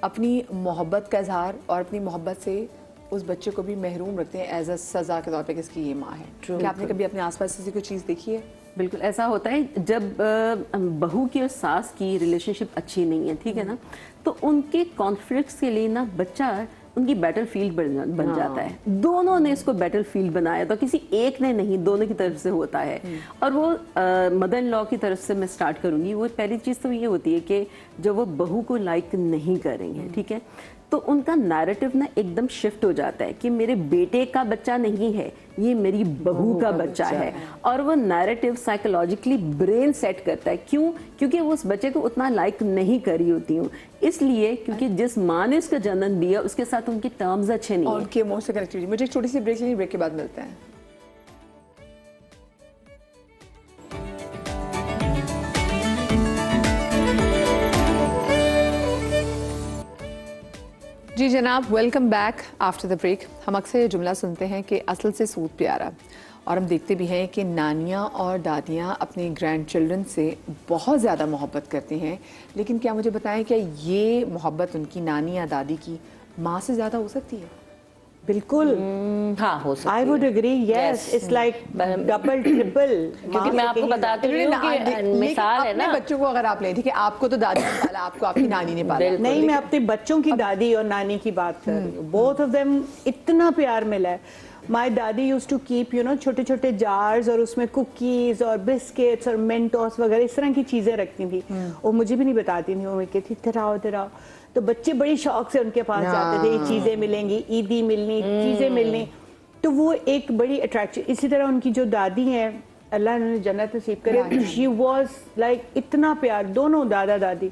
اپنی محبت کا اظہار اور اپنی محبت سے اس بچے کو بھی محروم رکھتے ہیں ایز اے سزا کے طور پہ کہ اس کی یہ ماں ہے. کیا آپ نے کبھی اپنے آس پاس کسی کوئی چیز دیکھی ہے؟ بالکل ایسا ہوتا ہے جب بہو کی اور ساس کی ریلیشن شپ اچھی نہیں ہے, ٹھیک ہے نا, تو ان کے کانفلکٹس کے لیے نا بچہ ان کی بیٹل فیلڈ بن جاتا ہے. دونوں نے اس کو بیٹل فیلڈ بنایا, تو کسی ایک نے نہیں, دونوں کی طرف سے ہوتا ہے. اور وہ مدر ان لا کی طرف سے میں سٹارٹ کروں گی. وہ پہلی چیز تو یہ ہوتی ہے کہ جب وہ بہو کو لائک نہیں کریں گے, ٹھیک ہے, تو ان کا نیریٹو نا ایک دم شفٹ ہو جاتا ہے کہ میرے بیٹے کا بچہ نہیں ہے, یہ میری بہو کا بچہ ہے. اور وہ نیریٹو سائیکولوجیکلی برین سیٹ کرتا ہے. کیوں؟ کیونکہ وہ اس بچے کو اتنا لائک نہیں کری ہوتی ہوں, اس لیے کیونکہ جس ماں نے اس کا جنم دیا اس کے ساتھ ان کے ٹرمز اچھے نہیں ہیں. اور ان کے ایموشنل کنیکٹیوٹی. مجھے ایک چھوٹی سی بریک لینی, بریک کے بعد ملتے ہیں. جی جناب, welcome back after the break. ہم اکثر یہ جملہ سنتے ہیں کہ اصل سے سود پیارا, اور ہم دیکھتے بھی ہیں کہ نانیاں اور دادیاں اپنے گرینڈ چلڈرن سے بہت زیادہ محبت کرتی ہیں. لیکن کیا مجھے بتائیں کہ یہ محبت ان کی نانی یا دادی کی ماں سے زیادہ ہو سکتی ہے؟ بالکل ہاں ہو سکتا I would agree, yes, it's like double triple. کیونکہ میں آپ کو بتاتی ہوں کہ مثال ہے نا, اپنے بچوں کو اگر آپ لیں, ٹھیک ہے, آپ کو تو دادی نے پالا, آپ کو آپ کی نانی نے پالا. نہیں, میں اپنے بچوں کی دادی اور نانی کی بات کر رہی ہوں. both of them اتنا پیار ملا ہے. My daddy used to keep, چھوٹے چھوٹے جارز, اور اس میں کوکیز اور بسکٹس اور مینٹوس وغیرہ اس طرح کی چیزیں رکھتی تھی. وہ مجھے بھی نہیں بتاتی تھی, وہ کہتی تراؤ. تو بچے بڑی شوق سے ان کے پاس جاتے تھے, یہ چیزیں ملیں گی, عیدی ملنی, چیزیں ملنی. تو وہ ایک بڑی اٹریکشن. اسی طرح ان کی جو دادی ہیں, اللہ انہوں نے جنت نصیب کرے, شی واز لائک اتنا پیار. دونوں دادا دادی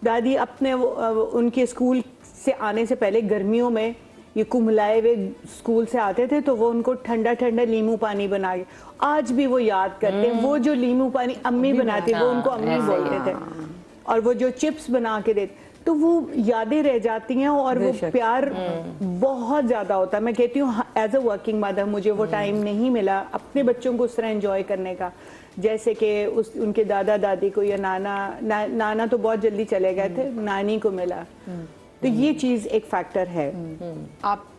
दादी अपने उनके स्कूल से आने से पहले गर्मियों में ये कुम्हलाए हुए स्कूल से आते थे तो वो उनको ठंडा ठंडा नींबू पानी बना के, आज भी वो याद करते हैं वो जो नींबू पानी अम्मी बनाती, वो उनको अम्मी बोलते थे, और वो जो चिप्स बना के देते, तो वो यादें रह जाती हैं और वो प्यार बहुत ज़्यादा होता है। मैं कहती हूँ एज अ वर्किंग मदर मुझे वो टाइम नहीं मिला अपने बच्चों को उस तरह एंजॉय करने का, जैसे कि उनके दादा दादी को या नाना तो बहुत जल्दी चले गए थे, नानी को मिला, तो ये चीज़ एक फैक्टर है। आप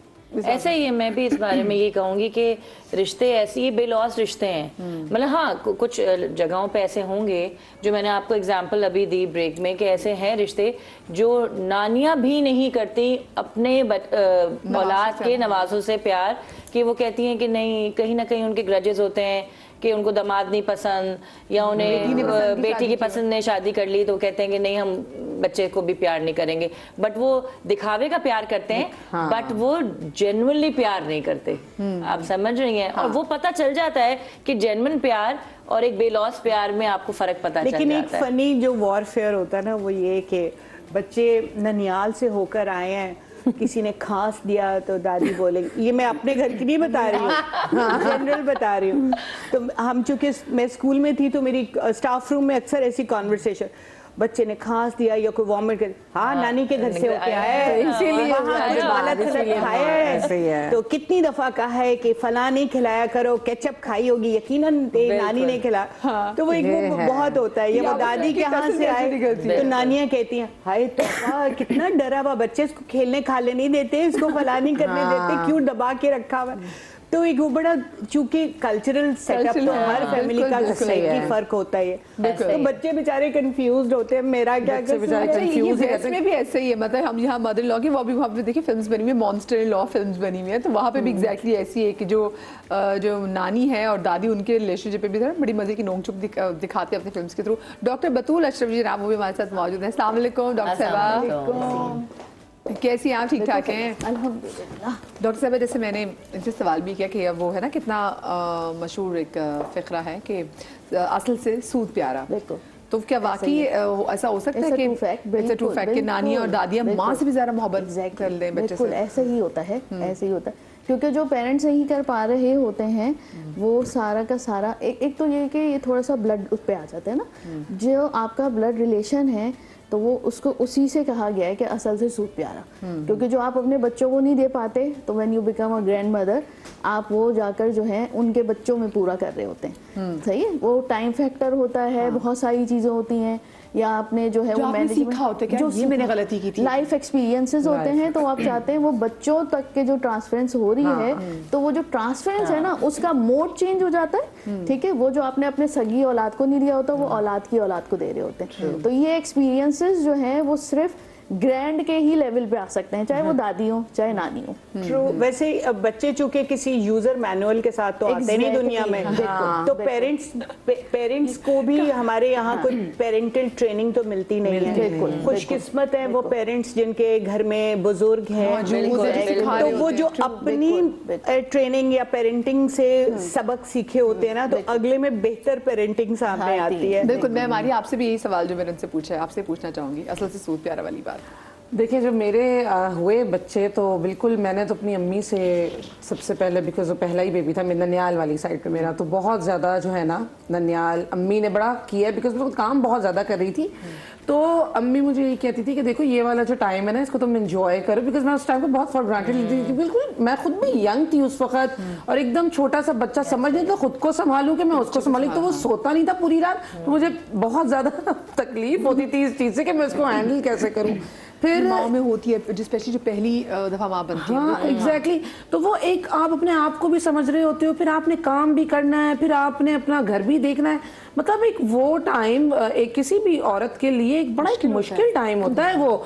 ऐसा ही है, मैं भी इस बारे में ये कहूंगी कि रिश्ते ऐसे ही बेलॉस रिश्ते हैं। मतलब हाँ कुछ जगहों पे ऐसे होंगे जो मैंने आपको एग्जांपल अभी दी ब्रेक में कि ऐसे हैं रिश्ते जो नानियां भी नहीं करती अपने औलाद के नवाजों से प्यार, कि वो कहती हैं कि नहीं, कहीं ना कहीं उनके ग्रजेस होते हैं कि उनको दामाद नहीं पसंद या उन्हें बेटी की पसंद ने शादी कर ली तो कहते हैं कि नहीं हम बच्चे को भी प्यार नहीं करेंगे, बट वो दिखावे का प्यार करते हैं, बट वो जेन्युइनली प्यार नहीं करते। आप समझ रही हैं? और वो पता चल जाता है कि जेन्युइन प्यार और एक बेलॉस प्यार में आपको फर्क पता चल जाता है। लेकिन एक फनी जो वॉरफेयर होता है ना वो ये कि बच्चे ननियाल से होकर आए हैं, किसी ने खांस दिया तो दादी बोलेगी, ये मैं अपने घर की नहीं बता रही हूँ, जनरल बता रही हूँ। तो हम चूंकि मैं स्कूल में थी तो मेरी स्टाफ रूम में अक्सर ऐसी कॉन्वर्सेशन, बच्चे ने खांस दिया या कोई वॉमिट कर, हाँ नानी के घर से होके आया है, इसीलिए कुछ गलत खाया है, तो कितनी दफा कहा है कि फला नहीं खिलाया करो, केचप खाई होगी, यकीनन नानी ने खिलाया। तो वो एक वो बहुत होता है, ये वो दादी के यहाँ से आए तो नानियां कहती हैं हाय तोफा कितना डरा हुआ बच्चे, इसको खेलने खाने नहीं देते, इसको फला नहीं करने देते, क्यों दबा के रखा हुआ। तो एक वो बड़ा चूंकि कल्चरल सेटअप तो हर फैमिली का सही फर्क होता है, तो बच्चे बेचारे कंफ्यूज्ड होते हैं, मेरा क्या इसमें भी ऐसे ही है। मतलब हम यहाँ मदर लॉ की वो भी वहाँ पे देखिए फिल्म्स बनी हुई है, मॉन्स्टर लॉ फिल्म्स बनी हुई है, तो वहाँ पे भी एग्जैक्टली ऐसी है कि जो नानी है और दादी उनके रिलेशनशिप पे भी बड़ी मजे की नोक चुप दिखाते हैं अपनी फिल्म्स के थ्रू। डॉक्टर बतूल अशरफ जी वो भी हमारे साथ मौजूद हैं। अस्सलाम वालेकुम डॉक्टर साहबा, कैसी हैं आप? ठीक ठाक हैं अल्हम्दुलिल्लाह। डॉक्टर साहब जैसे मैंने इनसे सवाल भी किया कि वो है ना कितना मशहूर एक फ़िक्रा है कि असल से सूद प्यारा, तो क्या वाकई ऐसा हो सकता है कि ट्रू फैक्ट कि नानी और दादियाँ माँ से भी ज़्यादा मोहब्बत कर लें बच्चे से? ऐसा ही होता है, ऐसे ही होता है, क्योंकि जो पेरेंट्स नहीं कर पा रहे होते हैं वो सारा का सारा एक तो ये कि ये थोड़ा सा ब्लड उस पे आ जाता है ना, जो आपका ब्लड रिलेशन है तो वो उसको उसी से कहा गया है कि असल से सूद प्यारा, क्योंकि जो आप अपने बच्चों को नहीं दे पाते तो when you become a grand mother आप वो जाकर जो है उनके बच्चों में पूरा कर रहे होते हैं। सही है, वो टाइम फैक्टर होता है, बहुत सारी चीजें होती हैं, या आपने जो है वो मैनेजमेंट जो ये मैंने गलती की थी, लाइफ एक्सपीरियंसेस होते हैं, तो आप चाहते हैं वो बच्चों तक के जो ट्रांसफरेंस हो रही है तो वो जो ट्रांसफरेंस है ना उसका मोड चेंज हो जाता है। ठीक है, वो जो आपने अपने सगी औलाद को नहीं दिया होता वो औलाद की औलाद को दे रहे होते हैं। तो ये एक्सपीरियंसेस जो है वो सिर्फ ग्रैंड के ही लेवल पे आ सकते हैं, चाहे वो दादी हो चाहे नानी हो। ट्रू, वैसे बच्चे चूंकि किसी यूजर मैनुअल के साथ तो आते नहीं दुनिया में, तो पेरेंट्स को भी हमारे यहाँ कोई पेरेंटल ट्रेनिंग तो मिलती नहीं है। खुशकिस्मत है वो पेरेंट्स जिनके घर में बुजुर्ग हैं, तो वो जो अपनी ट्रेनिंग या पेरेंटिंग से सबक सीखे होते हैं ना, तो अगले में बेहतर पेरेंटिंग सामने आती है। बिल्कुल, मैं हमारी आपसे भी यही सवाल जो मैंने उनसे पूछा है आपसे पूछना चाहूंगी, असल से सूद प्यारा वाली बात। देखिए जो मेरे हुए बच्चे तो बिल्कुल मैंने तो अपनी अम्मी से सबसे पहले, बिकॉज वो पहला ही बेबी था मेरे ननियाल वाली साइड पे मेरा, तो बहुत ज़्यादा जो है ना ननियाल अम्मी ने बड़ा किया, बिकॉज मैं काम बहुत ज़्यादा कर रही थी। तो अम्मी मुझे यही कहती थी कि देखो ये वाला जो टाइम है ना इसको तुम एंजॉय करो, बिकॉज मैं उस टाइम को बहुत फॉर ग्रांटेड लेती थी। बिल्कुल मैं खुद भी यंग थी उस वक्त और एकदम छोटा सा बच्चा, समझ नहीं था खुद को संभालूं कि मैं उसको संभालूं, तो वो सोता नहीं था पूरी रात, तो मुझे बहुत ज़्यादा तकलीफ होती थी इस चीज़ से कि मैं उसको हैंडल कैसे करूँ। फिर माँ में होती है स्पेशली जो पहली दफा माँ बनती है। हाँ एग्जैक्टली, तो वो एक आप अपने आप को भी समझ रहे होते हो, फिर आपने काम भी करना है, फिर आपने अपना घर भी देखना है, मतलब एक वो टाइम एक किसी भी औरत के लिए एक बड़ा एक मुश्किल टाइम होता है वो।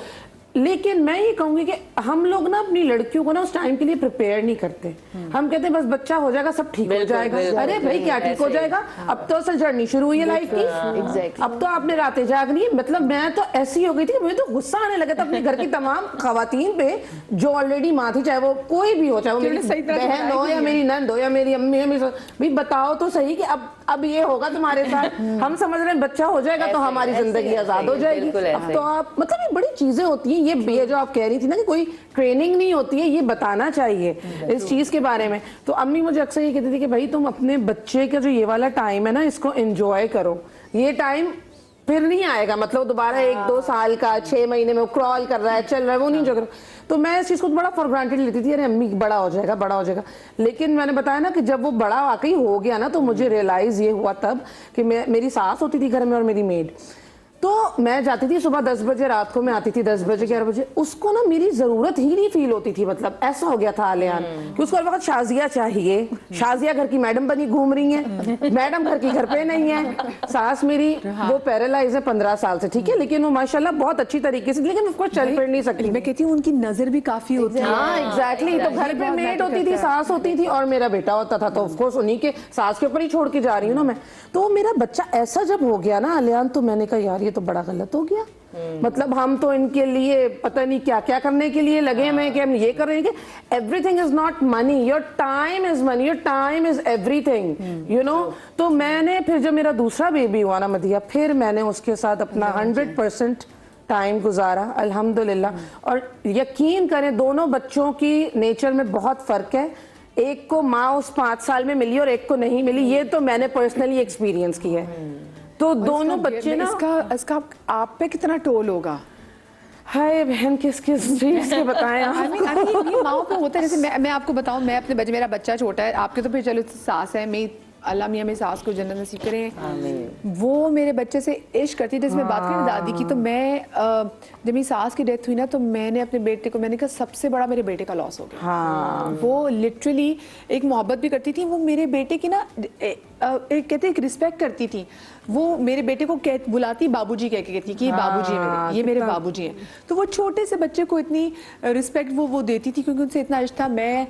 लेकिन मैं ये कहूंगी कि हम लोग ना अपनी लड़कियों को ना उस टाइम के लिए प्रिपेयर नहीं करते। हम कहते हैं बस बच्चा हो जाएगा सब ठीक हो जाएगा। अरे भाई क्या ठीक हो जाएगा, अब तो असल जर्नी शुरू हुई है लाइफ की, अब तो आपने रातें जागनी है। मतलब मैं तो ऐसी हो गई थी कि मुझे तो गुस्सा आने लगा था अपने घर की तमाम खवातीन पे जो ऑलरेडी माँ थी, चाहे वो कोई भी हो, चाहे वो मेरी बहन हो या मेरी नंद हो या मेरी अम्मी हो, भाई बताओ तो सही कि अब اب یہ ہوگا تمہارے ساتھ, ہم سمجھ رہے ہیں بچہ ہو جائے گا تو ہماری زندگی آزاد ہو جائے گی. اب تو آپ مطلب یہ بڑی چیزیں ہوتی ہیں, یہ جو آپ کہہ رہی تھی نا کہ کوئی ٹریننگ نہیں ہوتی ہے, یہ بتانا چاہیے اس چیز کے بارے میں. تو امی مجھے اکثر یہ کہتی تھی کہ بھائی تم اپنے بچے کا جو یہ والا ٹائم ہے نا اس کو انجوائے کرو, یہ ٹائم پھر نہیں آئے گا, مطلب دوبارہ 1-2 سال کا 6 مہینے میں کرال کر رہا ہے, چل رہا ہے, وہ نہیں جو کر. تو میں اس چیز کو بڑا فار گرانٹیڈ لیتی تھی, ارے امی بڑا ہو جائے گا بڑا ہو جائے گا. لیکن میں نے بتایا نا کہ جب وہ بڑا واقعی ہو گیا نا تو مجھے ریئلائز یہ ہوا تب کہ میری ساس ہوتی تھی گھر میں اور میری میڈ, تو میں جاتی تھی صبح 10 بجے, رات کو میں آتی تھی 10 بجے 11 بجے. اس کو نا میری ضرورت ہی نہیں فیل ہوتی تھی, مطلب ایسا ہو گیا تھا علیان کہ اس کو ہر وقت شازیہ چاہیے. شازیہ گھر کی میڈم بنی گھوم رہی ہیں, میڈم گھر کی گھر پہ نہیں ہے. ساس میری وہ پیرالائز ہے 15 سال سے, ٹھیک ہے, لیکن وہ ماشاءاللہ بہت اچھی طریقے سے, لیکن اس کو چل پھر نہیں سکتی. میں کہتی ہوں ان کی نظر بھی کافی ہوتی ہے. ہاں ایگزیکٹلی, تو گھر پہ میڈ ہوتی تھی, ساس ہوتی تھی اور میرا بیٹا ہوتا تھا, تو آف کورس انہی کے ساس کے اوپر ہی چھوڑ کے جا رہی ہوں نا میں. تو میرا بچہ ایسا جب ہو گیا نا علیان, تو میں نے کہا یار یہ تو بڑا غلط ہو گیا. مطلب ہم تو ان کے لیے پتہ نہیں کیا کیا کرنے کے لیے لگے ہیں کہ ہم یہ کر رہے ہیں کہ everything is not money, your time is money, your time is everything, you know. تو میں نے پھر جب میرا دوسرا بیبی ہوا نا مدیہ, پھر میں نے اس کے ساتھ اپنا 100% ٹائم گزارا الحمدللہ. اور یقین کریں دونوں بچوں کی نیچر میں بہت فرق ہے, ایک کو ماں اس 5 سال میں ملی اور ایک کو نہیں ملی, یہ تو میں نے پرسنلی ایکسپیرینس کی ہے. تو دونوں بچے نا اس کا آپ پہ کتنا ٹول ہوگا. ہائے بہن کس چیز کے بتائیں ماؤں پہ ہوتا ہے. جیسے میں آپ کو بتاؤں, میں اپنے بچے, میرا بچہ چھوٹا ہے, آپ کے تو پھر چلو ساس ہے, میں اللہ میاں میری ساس کو جنت نصیب کریں, وہ میرے بچے سے عشق کرتی تھی. جیسے میں بات کریں دادی کی, تو میں جب میری ساس کی ڈیتھ ہوئی نا, تو میں نے اپنے بیٹے کو, میں نے کہا سب سے بڑا میرے بیٹے کا لاس ہو گیا. وہ لٹرلی ایک محبت بھی کرتی تھی, وہ میرے بیٹے کی نا کہتے ایک رسپیکٹ کرتی تھی. وہ میرے بیٹے کو بلاتی بابو جی کہہ کے کہتی کہ یہ بابو جی ہیں, یہ میرے بابو جی ہیں. تو وہ چھوٹے سے بچے کو اتنی رسپیکٹ وہ دیتی تھی, کیونکہ ان سے اتنا عشق تھا. میں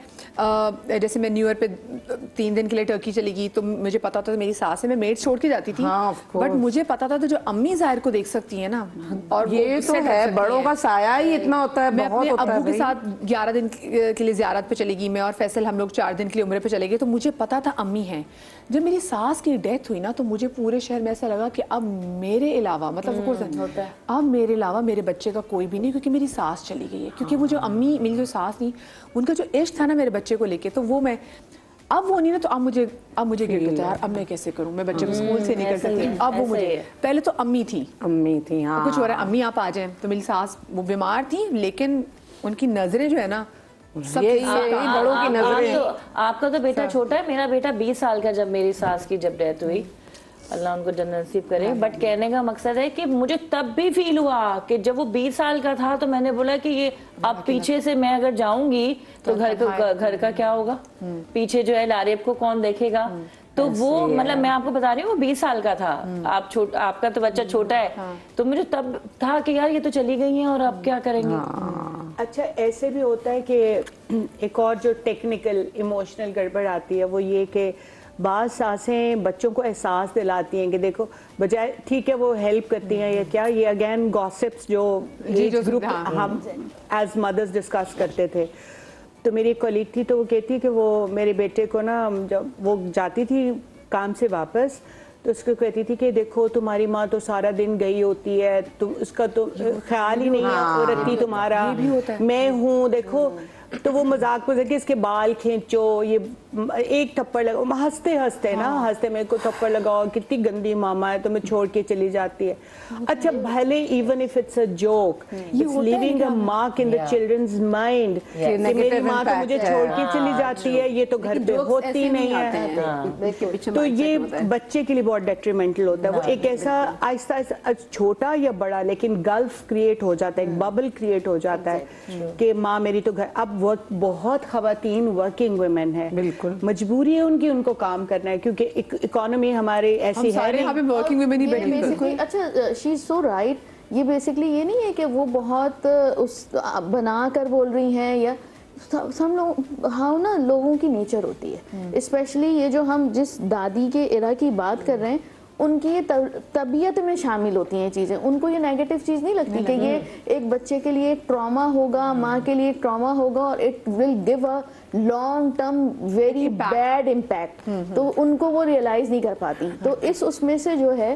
جیسے میں نیو ایئر پہ 3 دن کے لیے ٹرکی چلی گئی, تو مجھے پتا تھا میری ساس ہے, میں میڈ چھوڑ کے جاتی تھی, بٹ مجھے پتا تھا تو جو امی ظاہر کو دیکھ سکتی ہیں نا, اور یہ تو ہے بڑوں کا سایہ ہی اتنا ہوتا ہے. میں اپنے ابو کے ساتھ 11 دن کے لیے زیارت پہ چلی گئی, میں اور فیصل ہم لوگ 4 دن کے لیے عمرے پہ چلے گئے. تو مجھے پتا تھا امی ہیں. جب میری ساس کی ڈیتھ ہوئی نا, تو مجھے پورے شہر میں ایسا لگا کہ اب میرے علاوہ, مطلب اب میرے علاوہ میرے بچے کا کوئی بھی نہیں, کیونکہ میری ساس چلی گئی ہے. کیونکہ وہ جو امی, میری جو ساس تھی, ان کا جو عشق تھا نا میرے بچے کو لے کے, تو وہ میں اب وہ نہیں نا, تو اب مجھے گرٹ ہوتا ہے یار, اب میں کیسے کروں, میں بچے کو اسکول سے نہیں کر سکتی. اب وہ مجھے, پہلے تو امی تھی, کچھ ہو رہا ہے, امی آپ آ جائیں. تو میری ساس وہ بیمار تھی, لیکن ان کی نظریں جو ہے نا, بڑوں کی نظریں. آپ کا تو بیٹا چھوٹا ہے, میرا بیٹا 20 سال کا جب میری ساس کی جب ڈیتھ ہوئی, اللہ ان کو جنت نصیب کرے. بٹ کہنے کا مقصد ہے کہ مجھے تب بھی فیل ہوا کہ جب وہ 20 سال کا تھا, تو میں نے بولا کہ یہ اب پیچھے سے میں اگر جاؤں گی تو گھر کا کیا ہوگا, پیچھے جو ہے لاریب کو کون دیکھے گا. تو وہ مطلب میں آپ کو بتا رہی ہوں, وہ 20 سال کا تھا, آپ کا تو بچہ چھوٹا ہے, تو مجھے تب تھا کہ یار یہ تو چلی گئی ہیں اور اب کیا کریں گے. اچھا ایسے بھی ہوتا ہے کہ ایک اور جو ٹیکنیکل ایموشنل گڑبڑ آتی ہے, وہ یہ کہ بعض ساسیں بچوں کو احساس دلاتی ہیں کہ دیکھو, بجائے ٹھیک ہے وہ ہیلپ کرتی ہیں یا کیا, یہ اگین گاسپس جو گروپ ہم ایز مدرز ڈسکس کرتے تھے. تو میری ایک کولیگ تھی, تو وہ کہتی کہ وہ میرے بیٹے کو نا, جب وہ جاتی تھی کام سے واپس, تو اس کو کہتی تھی کہ دیکھو تمہاری ماں تو سارا دن گئی ہوتی ہے, تو اس کا تو خیال ہی نہیں ہے عورت ہی تمہارا, میں ہوں دیکھو. تو وہ مذاق پہ کہ اس کے بال کھینچو, یہ ایک تھپڑ لگاؤ, ہنستے ہنستے میرے کو تھپڑ لگاؤ, کتنی گندی ماما ہے, تو میں چھوڑ کے چلی جاتی ہے. اچھا بھلے even if it's a joke, it's leaving a mark in the children's mind کہ میری ماں تو مجھے چھوڑ کے چلی جاتی ہے, یہ تو گھر پہ ہوتی نہیں ہے. تو یہ بچے کے لیے بہت ڈیٹریمنٹل ہوتا ہے. وہ ایک ایسا آہستہ آہستہ چھوٹا یا بڑا, لیکن گلف کریٹ ہو جاتا ہے, ایک ببل کریٹ ہو جاتا ہے کہ ماں میری تو گھر. اب بہت خواتین ورکنگ ویمن ہے, مجبوری ہے ان کی, ان کو کام کرنا ہے, کیونکہ اکانومی ہمارے ایسی ہے. اچھا شی از سو رائٹ. یہ بیسکلی یہ نہیں ہے کہ وہ بہت بنا کر بول رہی ہیں, یا ہم لوگ ہاں نا, لوگوں کی نیچر ہوتی ہے, اسپیشلی یہ جو ہم جس دادی کے ایرا کی بات کر رہے ہیں, ان کی یہ طبیعت میں شامل ہوتی ہیں چیزیں. ان کو یہ نیگیٹو چیز نہیں لگتی کہ یہ ایک بچے کے لیے ایک ٹراما ہوگا, ماں کے لیے ایک ٹراما ہوگا, اور it will give a long term very bad impact. تو ان کو وہ ریئلائز نہیں کر پاتی. تو اس میں سے جو ہے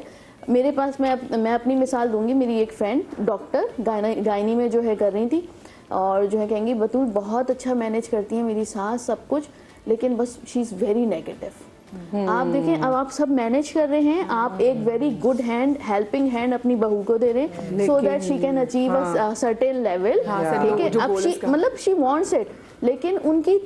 میرے پاس, میں اپنی مثال دوں گی. میری ایک فرینڈ ڈاکٹر گائنی میں جو ہے کر رہی تھی, اور جو ہے کہیں گی بطول بہت اچھا مینیج کرتی ہیں میری ساس سب کچھ, لیکن بس شی از ویری نیگیٹو. آپ دیکھیں اب آپ سب مینیج کر رہے ہیں, آپ ایک very good hand, helping hand اپنی بہو کو دے رہے ہیں so that she can achieve a certain level. ٹھیک ہے, اب مطلب شی وانٹس اٹ, لیکن ان کی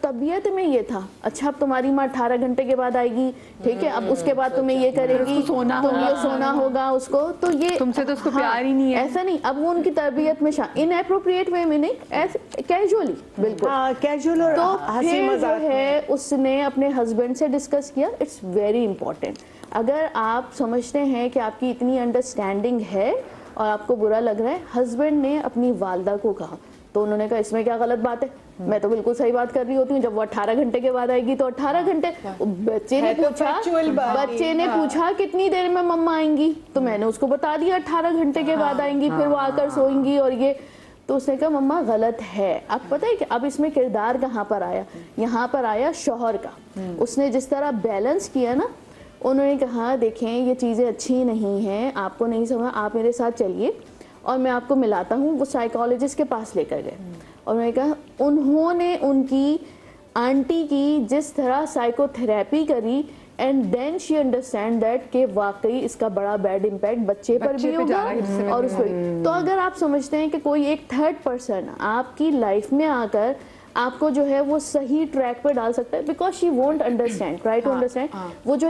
طبیعت میں یہ تھا اچھا اب تمہاری ماں 18 گھنٹے کے بعد آئے گی, ٹھیک ہے, اب اس کے بعد تمہیں یہ کرے گی, تم یہ سونا ہوگا اس کو, تو یہ تم سے تو اس کو پیار ہی نہیں ہے. ایسا نہیں, اب وہ ان کی تربیت میں ان اپروپریٹ وے میں نہیں, کیجولی بالکل کیجول. اور تو ہنسی پھر جو مذاق ہے اس نے اپنے ہسبینڈ سے ڈسکس کیا. It's very important. اگر آپ سمجھتے ہیں کہ آپ کی اتنی انڈرسٹینڈنگ ہے اور آپ کو برا لگ رہا ہے, ہسبینڈ نے اپنی والدہ کو کہا, تو انہوں نے کہا اس میں کیا غلط بات ہے, میں تو بالکل صحیح بات کر رہی ہوتی ہوں. جب وہ 18 گھنٹے کے بعد آئے گی تو 18 گھنٹے. بچے نے پوچھا کتنی دیر میں مما آئیں گی, تو میں نے اس کو بتا دیا 18 گھنٹے کے بعد آئیں گی, پھر وہ آ کر سوئیں گی, اور یہ. تو اس نے کہا مما غلط ہے. اب پتہ ہے کہ اب اس میں کردار کہاں پر آیا, یہاں پر آیا شوہر کا. اس نے جس طرح بیلنس کیا نا, انہوں نے کہا دیکھیں یہ چیزیں اچھی نہیں ہیں, آپ کو نہیں سمجھ, آپ میرے ساتھ چلیے اور میں آپ کو ملاتا ہوں. وہ سائیکالوجسٹ کے پاس لے کر گئے, اور انہوں نے کہا انہوں نے ان کی آنٹی کی جس طرح سائیکو تھراپی کری, and then she understand that کہ واقعی اس کا بڑا بیڈ امپیکٹ بچے پر بھی ہوگا اور اس پر. تو اگر آپ سمجھتے ہیں کہ کوئی ایک تھرڈ پرسن آپ کی لائف میں آ کر آپ کو جو ہے وہ صحیح ٹریک پہ ڈال سکتا ہے, because she won't understand, try to understand. وہ جو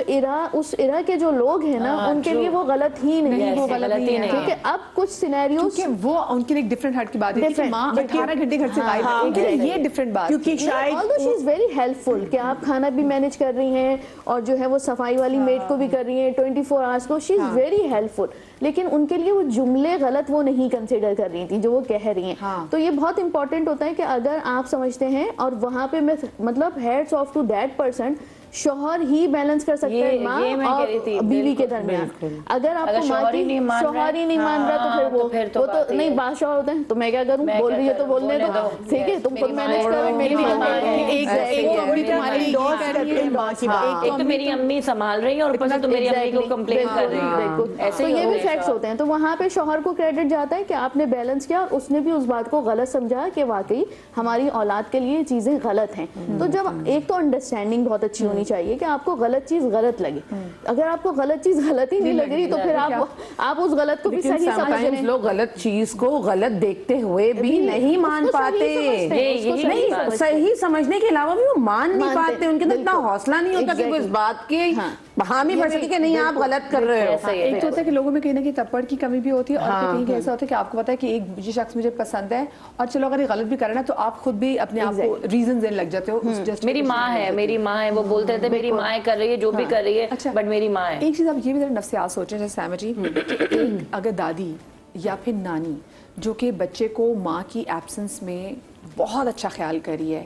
اس ایرا کے جو لوگ ہیں نا, ان کے لیے وہ غلط ہی نہیں ہے, وہ غلط ہی نہیں ہے. کیونکہ اب کچھ سینیریوز کہ وہ ان کے لیے ایک ڈفرنٹ ہٹ کی بات ہے کہ ماں 18 گھنٹے گھر سے غائب ہے, ان کے لیے یہ ڈفرنٹ بات. کیونکہ شاید although she is very helpful کہ آپ کھانا بھی مینیج کر رہی ہیں, اور جو ہے وہ صفائی والی میڈ کو بھی کر رہی ہیں 24 hours کو, she is very helpful, لیکن ان کے لیے وہ جملے غلط وہ نہیں کنسیڈر کر رہی تھی جو وہ کہہ رہی ہیں. تو یہ بہت امپورٹنٹ ہوتا ہے کہ اگر آپ سمجھتے ہیں, اور وہاں پہ میں مطلب heads of two that person, شوہر ہی بیلنس کر سکتا ہے ماں اور بیوی کے درمیان. اگر آپ کو شوہر ہی نہیں مان رہا تو پھر وہ تو نہیں, بادشاہ ہوتے ہیں, تو میں کیا کروں, بول رہی ہے تو بولنے دو, ٹھیک ہے, تم خود مینیج کرو, میری ایک تو میری امی سنبھال رہی ہیں اور اوپر سے تو میری امی کو کمپلین کر رہی ہیں. تو یہ بھی فیکٹس ہوتے ہیں. تو وہاں پہ شوہر کو کریڈٹ جاتا ہے کہ آپ نے بیلنس کیا, اور اس نے بھی اس بات کو غلط سمجھا کہ واقعی ہماری اولاد کے لیے چیزیں غلط ہیں. تو جب ایک تو انڈرسٹینڈنگ بہت اچھی ہونی چاہیے کہ آپ کو غلط چیز غلط لگے. اگر آپ کو غلط چیز غلط ہی نہیں لگ رہی تو پھر آپ اس غلط کو بھی صحیح سمجھ رہے ہیں. لوگ غلط چیز کو غلط دیکتے ہوئے بھی نہیں مان پاتے, نہیں صحیح سمجھنے کے علاوہ بھی وہ مان نہیں پاتے, ان کے اندر اتنا حوصلہ نہیں ہوتا کہ وہ اس بات کے حامی بن سکے کہ نہیں آپ غلط کر رہے ہو. ایک تو ہوتا ہے کہ لوگوں میں کہیں نہ کہیں تپڑ کی کمی بھی ہوتی ہے, اور کہیں ایسا ہوتا ہے کہ آپ کو پتا ہے کہ ایک یہ شخص مجھے پسند ہے, اور چلو اگر یہ غلط بھی کر رہا ہے تو آپ خود بھی اپنے آپ کو ریزن دینے لگ جاتے ہو. میری ماں ہے, وہ بولتے تھے میری ماں کر رہی ہے جو بھی کر رہی ہے, بٹ میری ماں ہے. ایک چیز آپ یہ بھی ذرا نفسیات سوچیں جیسے سیما جی, اگر دادی یا پھر نانی جو کہ بچے کو ماں کی ایبسنس میں بہت اچھا خیال کری ہے,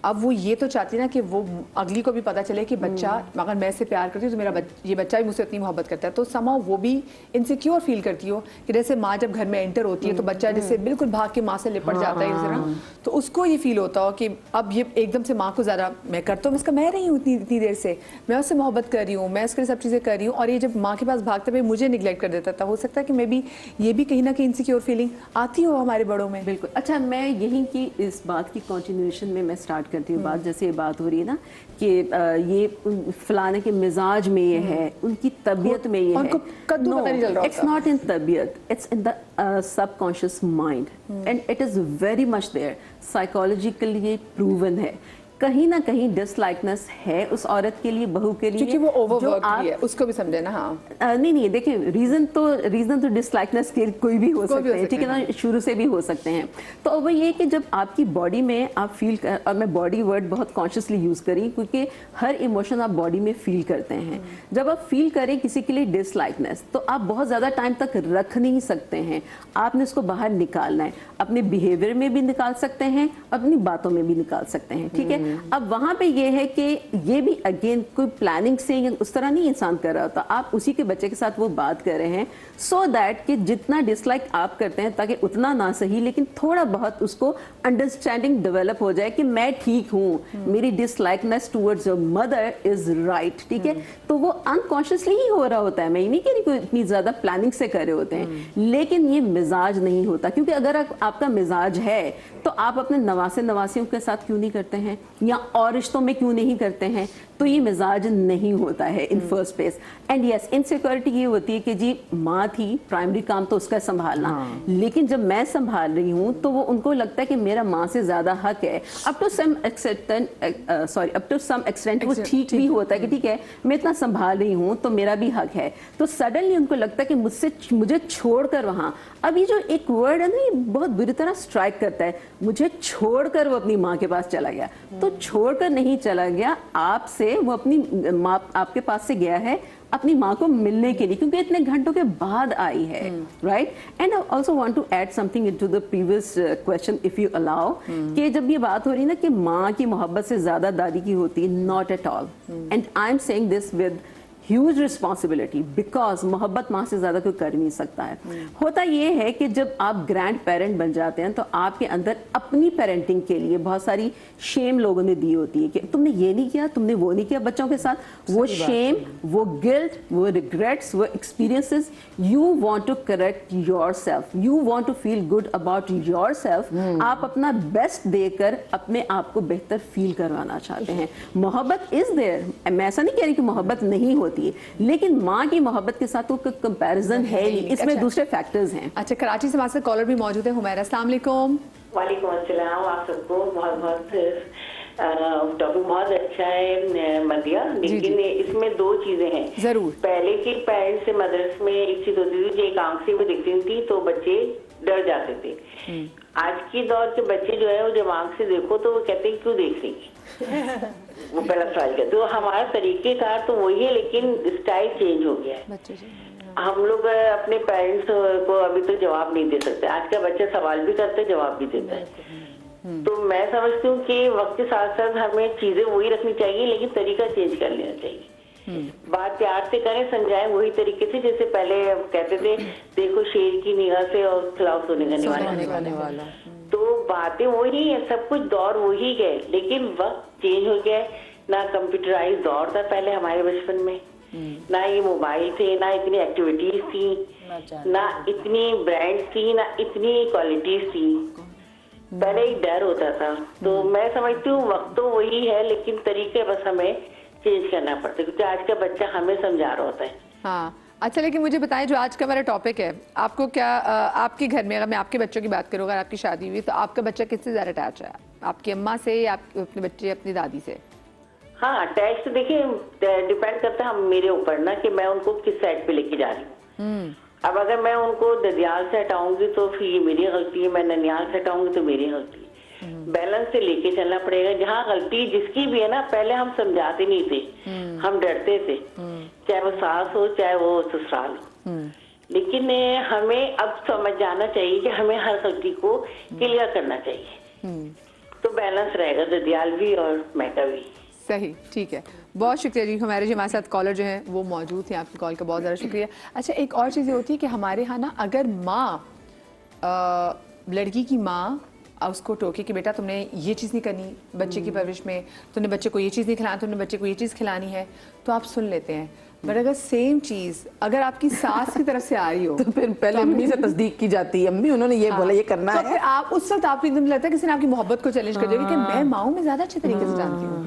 اب وہ یہ تو چاہتی نا کہ وہ اگلی کو بھی پتا چلے کہ بچہ اگر میں سے پیار کرتی ہوں تو میرا یہ بچہ بھی مجھ سے اتنی محبت کرتا ہے, تو somehow وہ بھی انسیکیور فیل کرتی ہو کہ جیسے ماں جب گھر میں انٹر ہوتی ہے تو بچہ جیسے بالکل بھاگ کے ماں سے لپٹ جاتا ہے اس طرح, تو اس کو یہ فیل ہوتا ہو کہ اب یہ ایک دم سے ماں کو زیادہ میں کرتا ہوں, اس کا میں رہی ہوں اتنی دیر سے, میں اس سے محبت کر رہی ہوں, میں اس کے لیے سب چیزیں کر رہی ہوں, اور یہ جب ماں کے پاس بھاگتے ہوئے مجھے نگلیکٹ کر دیتا تھا. ہو سکتا ہے کہ میں بھی یہ بھی کہیں نہ کہیں انسیکیور فیلنگ آتی ہو ہمارے بڑوں میں. بالکل. اچھا, میں یہیں کی اس بات کی کنٹینیوشن میں اسٹارٹ کرتی ہوں بات. جیسے بات ہو رہی ہے نا کہ یہ فلانے کے مزاج میں یہ ہے, ان کی طبیعت میں یہ ہے. No, it's not in طبیعت, it's in the subconscious mind and it is very much there. Psychologically یہ proven ہے. کہیں نہ کہیں ڈس لائکنس ہے اس عورت کے لیے, بہو کے لیے, کیونکہ وہ اوور ورک بھی ہے, اس کو بھی سمجھے نا. ہاں نہیں دیکھیں, ریزن تو ڈس لائکنس کے کوئی بھی ہو سکتے ہیں, ٹھیک ہے نا, شروع سے بھی ہو سکتے ہیں. تو وہ یہ کہ جب آپ کی باڈی میں آپ فیل کر, اور میں باڈی ورڈ بہت کانشیسلی یوز کری کیونکہ ہر ایموشن آپ باڈی میں فیل کرتے ہیں. جب آپ فیل کریں کسی کے لیے ڈس لائکنس, تو آپ بہت زیادہ ٹائم تک رکھ نہیں سکتے ہیں, آپ نے اس کو باہر نکالنا ہے. اپنے بیہیویئر میں بھی نکال سکتے ہیں, اپنی باتوں میں بھی نکال سکتے ہیں, ٹھیک ہے. अब वहाँ पे ये है कि ये भी अगेन कोई प्लानिंग से या उस तरह नहीं इंसान कर रहा होता, आप उसी के बच्चे के साथ वो बात कर रहे हैं सो दैट कि जितना डिसलाइक आप करते हैं ताकि उतना ना सही लेकिन थोड़ा बहुत उसको अंडरस्टैंडिंग डेवलप हो जाए कि मैं ठीक हूँ, मेरी dislikeness towards your mother is right, ठीक है। तो वो अनकॉन्शियसली ही हो रहा होता है, मैं ये नहीं कह रही कोई इतनी ज्यादा प्लानिंग से कर रहे होते हैं, लेकिन ये मिजाज नहीं होता, क्योंकि अगर आपका मिजाज है तो आप अपने नवासियों के साथ क्यों नहीं करते हैं या और रिश्तों में क्यों नहीं करते हैं, तो ये मिजाज नहीं होता है in first place. And yes, insecurity ये होती है कि जी माँ थी, प्राइमरी काम तो उसका संभालना, लेकिन जब मैं संभाल रही हूँ तो वो उनको लगता है कि मेरा माँ से ज्यादा हक है। अप टू सम एक्सटेंट वो ठीक भी होता है कि ठीक है मैं इतना संभाल रही हूँ तो मेरा भी हक है, तो सडनली उनको लगता है कि मुझे छोड़कर वहाँ, अब ये जो एक वर्ड है ना ये बहुत बुरी तरह स्ट्राइक करता है, मुझे छोड़कर वो अपनी माँ के पास चला गया, तो छोड़कर नहीं चला गया आपसे, वो अपनी माँ आपके पास से गया है अपनी माँ को मिलने के लिए, क्योंकि इतने घंटों के बाद आई है, right. And I also want to add something into the previous question if you allow, कि जब ये बात हो रही है ना कि माँ की मोहब्बत से ज्यादा दादी की होती है, not at all, and I am saying this with huge responsibility, because मोहब्बत माँ से ज्यादा कोई कर नहीं सकता है। होता ये है कि जब आप ग्रैंड पेरेंट बन जाते हैं तो आपके अंदर अपनी पेरेंटिंग के लिए बहुत सारी शेम लोगों ने दी होती है कि तुमने ये नहीं किया, तुमने वो नहीं किया बच्चों के साथ, वो शेम, वो गिल्ट, वो रिग्रेट्स, वो experiences, you want to correct yourself, you want to feel good about yourself, आप अपना बेस्ट देकर अपने आप को बेहतर फील करवाना चाहते हैं। मोहब्बत इज देयर, मैं ऐसा नहीं कह रही कि मोहब्बत नहीं होती है, लेकिन माँ की मोहब्बत के साथ तो कोई कंपैरिजन है नहीं, इसमें दूसरे फैक्टर्स हैं। अच्छा, कराची से हमारे साथ कॉलर भी मौजूद है, हुमैरा, अस्सलाम वालेकुम। वालेकुम अस्सलाम, आप सबको बहुत बहुत टॉपिक बहुत अच्छा है मदिया, लेकिन इसमें दो चीजें हैं। जरूर। पहले के पेरेंट्स से मदरस में एक चीज होती थी, जो एक आंख से वो दिखती थी तो बच्चे डर जाते थे। आज के दौर के बच्चे जो है वो जब आंख से देखो तो वो कहते हैं क्यों देख रही वो पहला सवाल कहते। तो हमारा तरीके का तो वही है, लेकिन स्टाइल चेंज हो गया है। हम लोग अपने पेरेंट्स को अभी तक जवाब नहीं दे सकते। आज का बच्चा सवाल भी करते जवाब भी देता है। तो मैं समझती हूँ कि वक्त के साथ साथ हमें चीजें वही रखनी चाहिए, लेकिन तरीका चेंज कर लेना चाहिए। बात प्यार से करें, समझाएं वही तरीके से, जैसे पहले कहते थे देखो शेर की निगाह से और खिलाफ सोने का वाला। तो बातें वही है, सब कुछ दौर वही है, लेकिन वक्त चेंज हो गया है। ना कंप्यूटराइज दौर था पहले हमारे बचपन में, ना ये मोबाइल थे, ना इतनी एक्टिविटीज थी, ना इतनी ब्रांड्स थी, ना इतनी क्वालिटीज थी। पहले ही डर होता था। तो मैं समझती हूँ वक्त तो वही है, लेकिन तरीके बस हमें चेंज करना पड़ता है, क्योंकि आज का बच्चा हमें समझा रहा होता है। हाँ, अच्छा, लेकिन मुझे बताएं जो आज का हमारा टॉपिक है, आपको क्या आपके घर में, अगर मैं आपके बच्चों की बात करूँ, अगर आपकी शादी हुई तो आपका बच्चा किससे ज्यादा अटैच है, आपकी अम्मा से या अपने बच्चे अपनी दादी से? हाँ, अटैच तो देखिए डिपेंड करता है मेरे ऊपर ना, कि मैं उनको किस साइड पे लेके जा रही हूँ। अब अगर मैं उनको ददियाल से हटाऊंगी तो फिर ये मेरी गलती है, मैं ननियाल से हटाऊंगी तो मेरी गलती है। बैलेंस से लेके चलना पड़ेगा। जहाँ गलती जिसकी भी है ना, पहले हम समझाते नहीं थे, हम डरते थे, चाहे वो सास हो चाहे वो ससुराल हो। लेकिन हमें अब समझ जाना चाहिए कि हमें हर गलती को क्लियर करना चाहिए, तो बैलेंस रहेगा ददियाल भी और मैका भी। सही, ठीक है, बहुत शुक्रिया जी। हमारे जो हमारे साथ कॉलर जो हैं वो मौजूद थे, आपकी कॉल का बहुत ज़्यादा शुक्रिया। अच्छा, एक और चीज़ होती है कि हमारे यहाँ ना, अगर माँ लड़की की माँ उसको टोके कि बेटा तुमने ये चीज़ नहीं करनी बच्चे की परवरिश में, तुमने बच्चे को ये चीज़ नहीं खिलाना, तुमने बच्चे को ये चीज़ खिलानी है, तो आप सुन लेते हैं। बट अगर सेम चीज़ अगर आपकी सास की तरफ से आ रही हो तो फिर पहले अम्मी से तस्दीक की जाती है, अम्मी उन्होंने ये बोला, ये करना तो है। फिर आप उस वक्त आपको एकदम लगता है किसी ने आपकी मोहब्बत को चैलेंज कर दिया कि मैं माँओं में ज़्यादा अच्छे तरीके से जानती हूँ।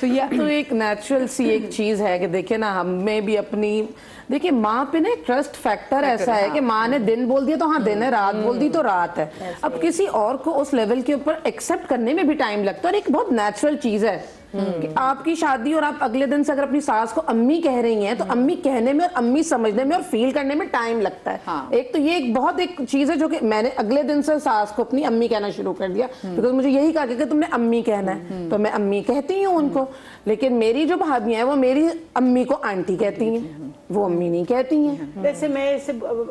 तो यह तो एक नेचुरल सी एक चीज है कि देखिए ना, हमें भी अपनी, देखिए माँ पे ना ट्रस्ट फैक्टर ऐसा है कि माँ ने दिन बोल दिया तो हाँ दिन है, रात बोल दी तो रात है। अब किसी और को उस लेवल के ऊपर एक्सेप्ट करने में भी टाइम लगता है, और एक बहुत नेचुरल चीज है कि आपकी शादी और आप अगले दिन से अगर अपनी सास को अम्मी कह रही हैं तो अम्मी कहने में और अम्मी समझने में और फील करने में टाइम लगता है। हाँ। एक तो ये एक बहुत एक चीज है जो कि मैंने अगले दिन से सास को अपनी अम्मी कहना शुरू कर दिया, बिकॉज मुझे यही कहा कि तुमने अम्मी कहना है, तो मैं अम्मी कहती हूँ उनको। लेकिन मेरी जो भाभियां हैं वो मेरी अम्मी को आंटी कहती हैं, वो अम्मी नहीं कहती हैं। जैसे मैं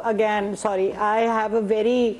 again sorry, I have a very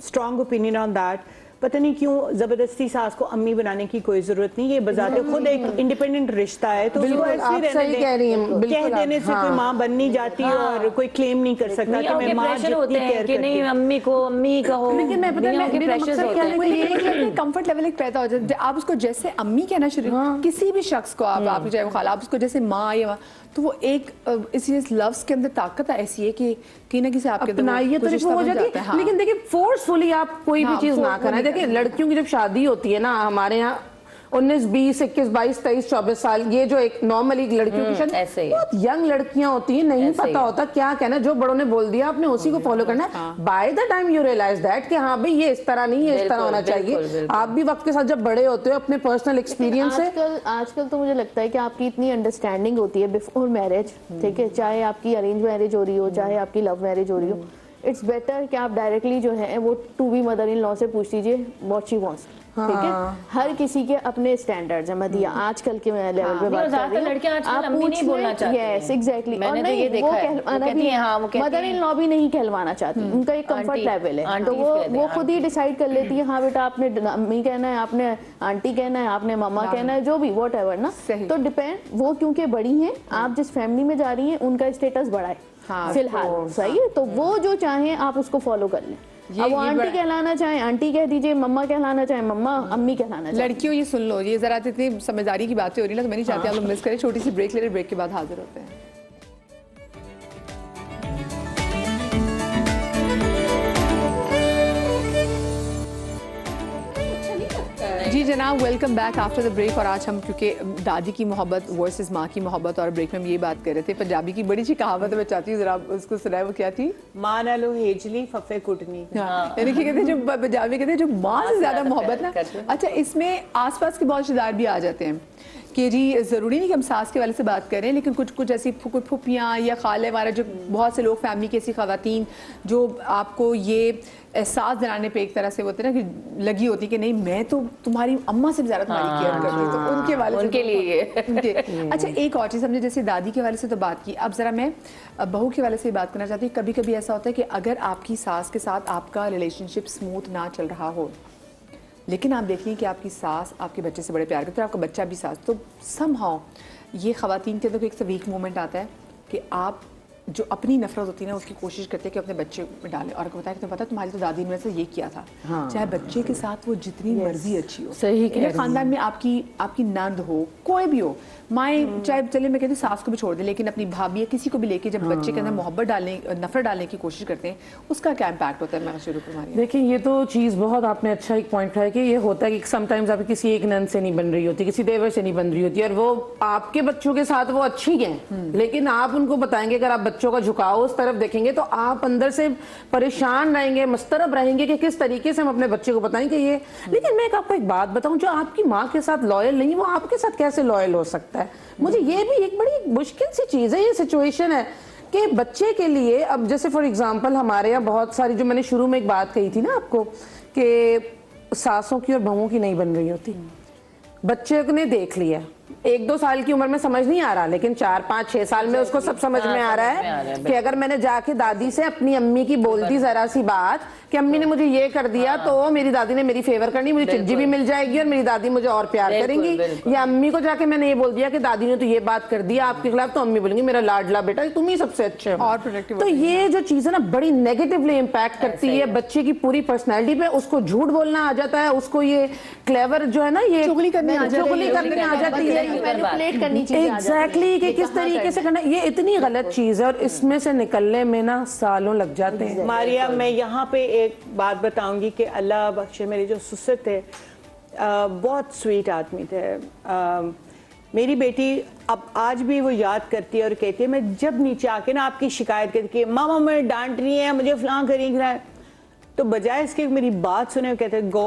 strong opinion on that. पता नहीं क्यों जबरदस्ती सास को अम्मी बनाने की कोई जरूरत नहीं, ये बजाते खुद एक इंडिपेंडेंट रिश्ता है, तो उसको ऐसे ही रहने सही कह रही हैं, दें। बिल्कुल कह देने से कोई माँ बन नहीं जाती और कोई क्लेम नहीं कर सकता कि मैं माँ प्रेशर होते जितनी हैं केयर कि नहीं करती अम्मी को अम्मी कहो, लेकिन मैं पता दुनिया के मेरा प्रेशर्स मकसद होते क्या हैं। है मुझे ये लगता है कंफर्ट लेवल एक पैदा हो जाता है। आप उसको जैसे अम्मी कहना शुरू किसी भी शख्स को आप चाहे वो खाला, आप उसको जैसे माँ या तो वो एक इसी लव्स के अंदर ताकत ऐसी है कि कहीं ना किसी आपके अपनाइए तो रिश्ता हो बन जाती जाता है। है। हाँ। लेकिन देखिए फोर्सफुली आप कोई भी हाँ, चीज ना forcefully कराएं। देखिए लड़कियों की जब शादी होती है ना, हमारे यहाँ 19, 20, 21, 22, 23, 24 साल, ये जो एक नॉर्मली लड़कियों की शादी ऐसे ही है। बहुत यंग लड़कियां होती हैं, नहीं ऐसे ही पता है। होता क्या कहना, जो बड़ों ने बोल दिया आपने उसी को फॉलो करना है। By the time you realise that कि हाँ भाई ये इस तरह नहीं है, इस तरह होना चाहिए। आप भी वक्त के साथ जब बड़े होते हो अपने पर्सनल एक्सपीरियंस से, आजकल तो मुझे लगता है कि आपकी इतनी अंडरस्टैंडिंग होती है बिफोर मैरिज, ठीक है, चाहे आपकी अरेंज मैरिज हो रही हो चाहे आपकी लव मैरिज हो रही हो, इट्स बेटर कि आप डायरेक्टली जो है वो to be mother in law से पूछ लीजिए व्हाट शी वांट्स, ठीक है। हर किसी के अपने स्टैंडर्ड्स हैं, मदिया आजकल के लेवल पे बात कर रही हूं। लड़कियां आजकल अम्मी नहीं बोलना चाहती हैं। यस एग्जैक्टली, मैंने और तो ये नहीं देखा वो है। वो कहलाना कहती भी हैं, हाँ, वो कहती मदर इन हैं। लॉ भी नहीं कहलवाना चाहती, उनका एक कंफर्ट आंटी- लेवल है, आंटी तो कहते हैं, वो खुद ही डिसाइड कर लेती है, हाँ बेटा आपने अम्मी कहना है, आपने आंटी कहना है, आपने मम्मा कहना है, जो भी वॉट एवर ना, सही। तो डिपेंड, वो क्योंकि बड़ी हैं, आप जिस फैमिली में जा रही हैं उनका स्टेटस बड़ा है हाँ, फिलहाल, सही है, तो वो जो चाहें आप उसको फॉलो कर लें। अब वो आंटी कहलाना चाहे आंटी कह दीजिए, मम्मा कहलाना चाहे मम्मा, अम्मी कहलाना चाहे। लड़कियों ये सुन लो, ये जरा इतनी समझदारी की बातें हो रही है ना, तो मैं नहीं चाहती आप लोग मिस करें। छोटी सी ब्रेक ले रहे, ब्रेक के बाद हाजिर होते हैं। जी जनाब, welcome back after the break. और आज हम क्योंकि दादी की मोहब्बत वर्सेस माँ की मोहब्त, और ब्रेक में हम ये बात कर रहे थे, पंजाबी की बड़ी सी कहावत है, मैं चाहती हूँ जरा आप उसको सुनाए। वो क्या थी? माँ ना लो हेजली फफे कुटनी। यानी कि कहते हैं जो पंजाबी कहते हैं जो माँ से ज्यादा मोहब्बत ना। करते हैं। अच्छा, इसमें आसपास के बहुत रिश्तेदार भी आ जाते हैं कि जी ज़रूरी नहीं कि हम सास के वाले से बात करें, लेकिन कुछ कुछ ऐसी कुछ फुफियाँ या खाले वाला, जो बहुत से लोग फैमिली की ऐसी खवातीन जो आपको ये एहसास दिलाने पे एक तरह से होते हैं ना कि लगी होती कि नहीं मैं तो तुम्हारी अम्मा से भी ज़्यादा तुम्हारी केयर करती हूँ, तो उनके वाले से उनके तो- लिए ये। उनके। अच्छा, एक और चीज़, हमने जैसे दादी के वाले से तो बात की, अब ज़रा मैं बहू के वाले से भी बात करना चाहती हूँ। कभी कभी ऐसा होता है कि अगर आपकी सास के साथ आपका रिलेशनशिप स्मूथ ना चल रहा हो, लेकिन आप देख लें कि आपकी सास आपके बच्चे से बड़े प्यार करते हैं, आपका बच्चा भी सास, तो समहाउ ये खवातीन के अंदर एक वीक मोमेंट आता है कि आप जो अपनी नफरत होती है ना उसकी कोशिश करते हैं कि अपने बच्चे में डालें, और बताया कि तुम्हें पता तुम्हारी तो दादी ने से ये किया था। चाहे बच्चे के साथ वो जितनी मर्जी अच्छी हो, सही कह रही हैं। खानदान में आपकी नंद हो, कोई भी हो, माए चाहे चले मैं कहती हूँ सास को भी छोड़ दे, लेकिन अपनी भाभी या किसी को भी लेके जब बच्चे के अंदर मोहब्बत डालने नफरत डालने की कोशिश करते हैं, उसका क्या इम्पैक्ट होता है? मैं शुरू करूँ। देखिए ये तो चीज़ बहुत आपने अच्छा एक पॉइंट उठाया कि ये होता है कि समटाइम्स आप किसी एक नंद से नहीं बन रही होती, किसी देवर से नहीं बन रही होती, और वो आपके बच्चों के साथ वो अच्छी हैं, लेकिन आप उनको बताएंगे, अगर आप बच्चों का झुकाव उस तरफ देखेंगे तो आप अंदर से परेशान रहेंगे, मुस्तरब रहेंगे कि किस तरीके से हम अपने बच्चे को बताएंगे ये। लेकिन मैं आपको एक बात बताऊं, जो आपकी माँ के साथ लॉयल नहीं, वो आपके साथ कैसे लॉयल हो सकता है? मुझे ये भी एक बड़ी मुश्किल सी चीज़ है, ये सिचुएशन है कि बच्चे के लिए, अब जैसे फॉर एग्जांपल हमारे यहाँ बहुत सारी, जो मैंने शुरू में एक बात कही थी ना आपको कि सासों की और बहुओं की नहीं बन रही होती, बच्चे ने देख लिया, 1-2 साल की उम्र में समझ नहीं आ रहा, लेकिन 4-5-6 साल में उसको सब समझ में आ रहा है कि अगर मैंने जाके दादी से अपनी अम्मी की बोलती जरा सी बात कि अम्मी ने मुझे ये कर दिया, तो मेरी दादी ने मेरी फेवर करनी, मुझे चिज्जी भी मिल जाएगी और मेरी दादी मुझे और प्यार करेंगी। या अम्मी को जाके मैंने ये बोल दिया कि दादी ने तो ये बात कर दिया आपके खिलाफ, तो अम्मी बोलेंगी मेरा लाडला बेटा तुम ही सबसे अच्छे हो। और प्रोटेक्टिव तो ये जो चीज है ना बड़ी नेगेटिवली इम्पैक्ट करती है बच्चे की पूरी पर्सनैलिटी पे। उसको झूठ बोलना आ जाता है, उसको ये क्लेवर जो है ना, ये चुगली करने आ जाती है, चुगली करने आ जाती है, मैनिपुलेट करनी चीजें आ जाती हैं। एग्जैक्टली कि किस तरीके से करना, ये इतनी गलत चीज है और इसमें से निकलने में ना सालों लग जाते हैं। मारिया, मैं यहाँ पे एक बात बताऊंगी कि अल्लाह बख्शे, मेरे जो ससुर थे बहुत स्वीट आदमी थे। मेरी बेटी अब आज भी वो याद करती है और कहती है, मैं जब नीचे आके ना आपकी शिकायत करती है, मामा मैं डांट रही है, मुझे फलां करेंगे, तो बजाय इसके मेरी बात सुने, कहते गो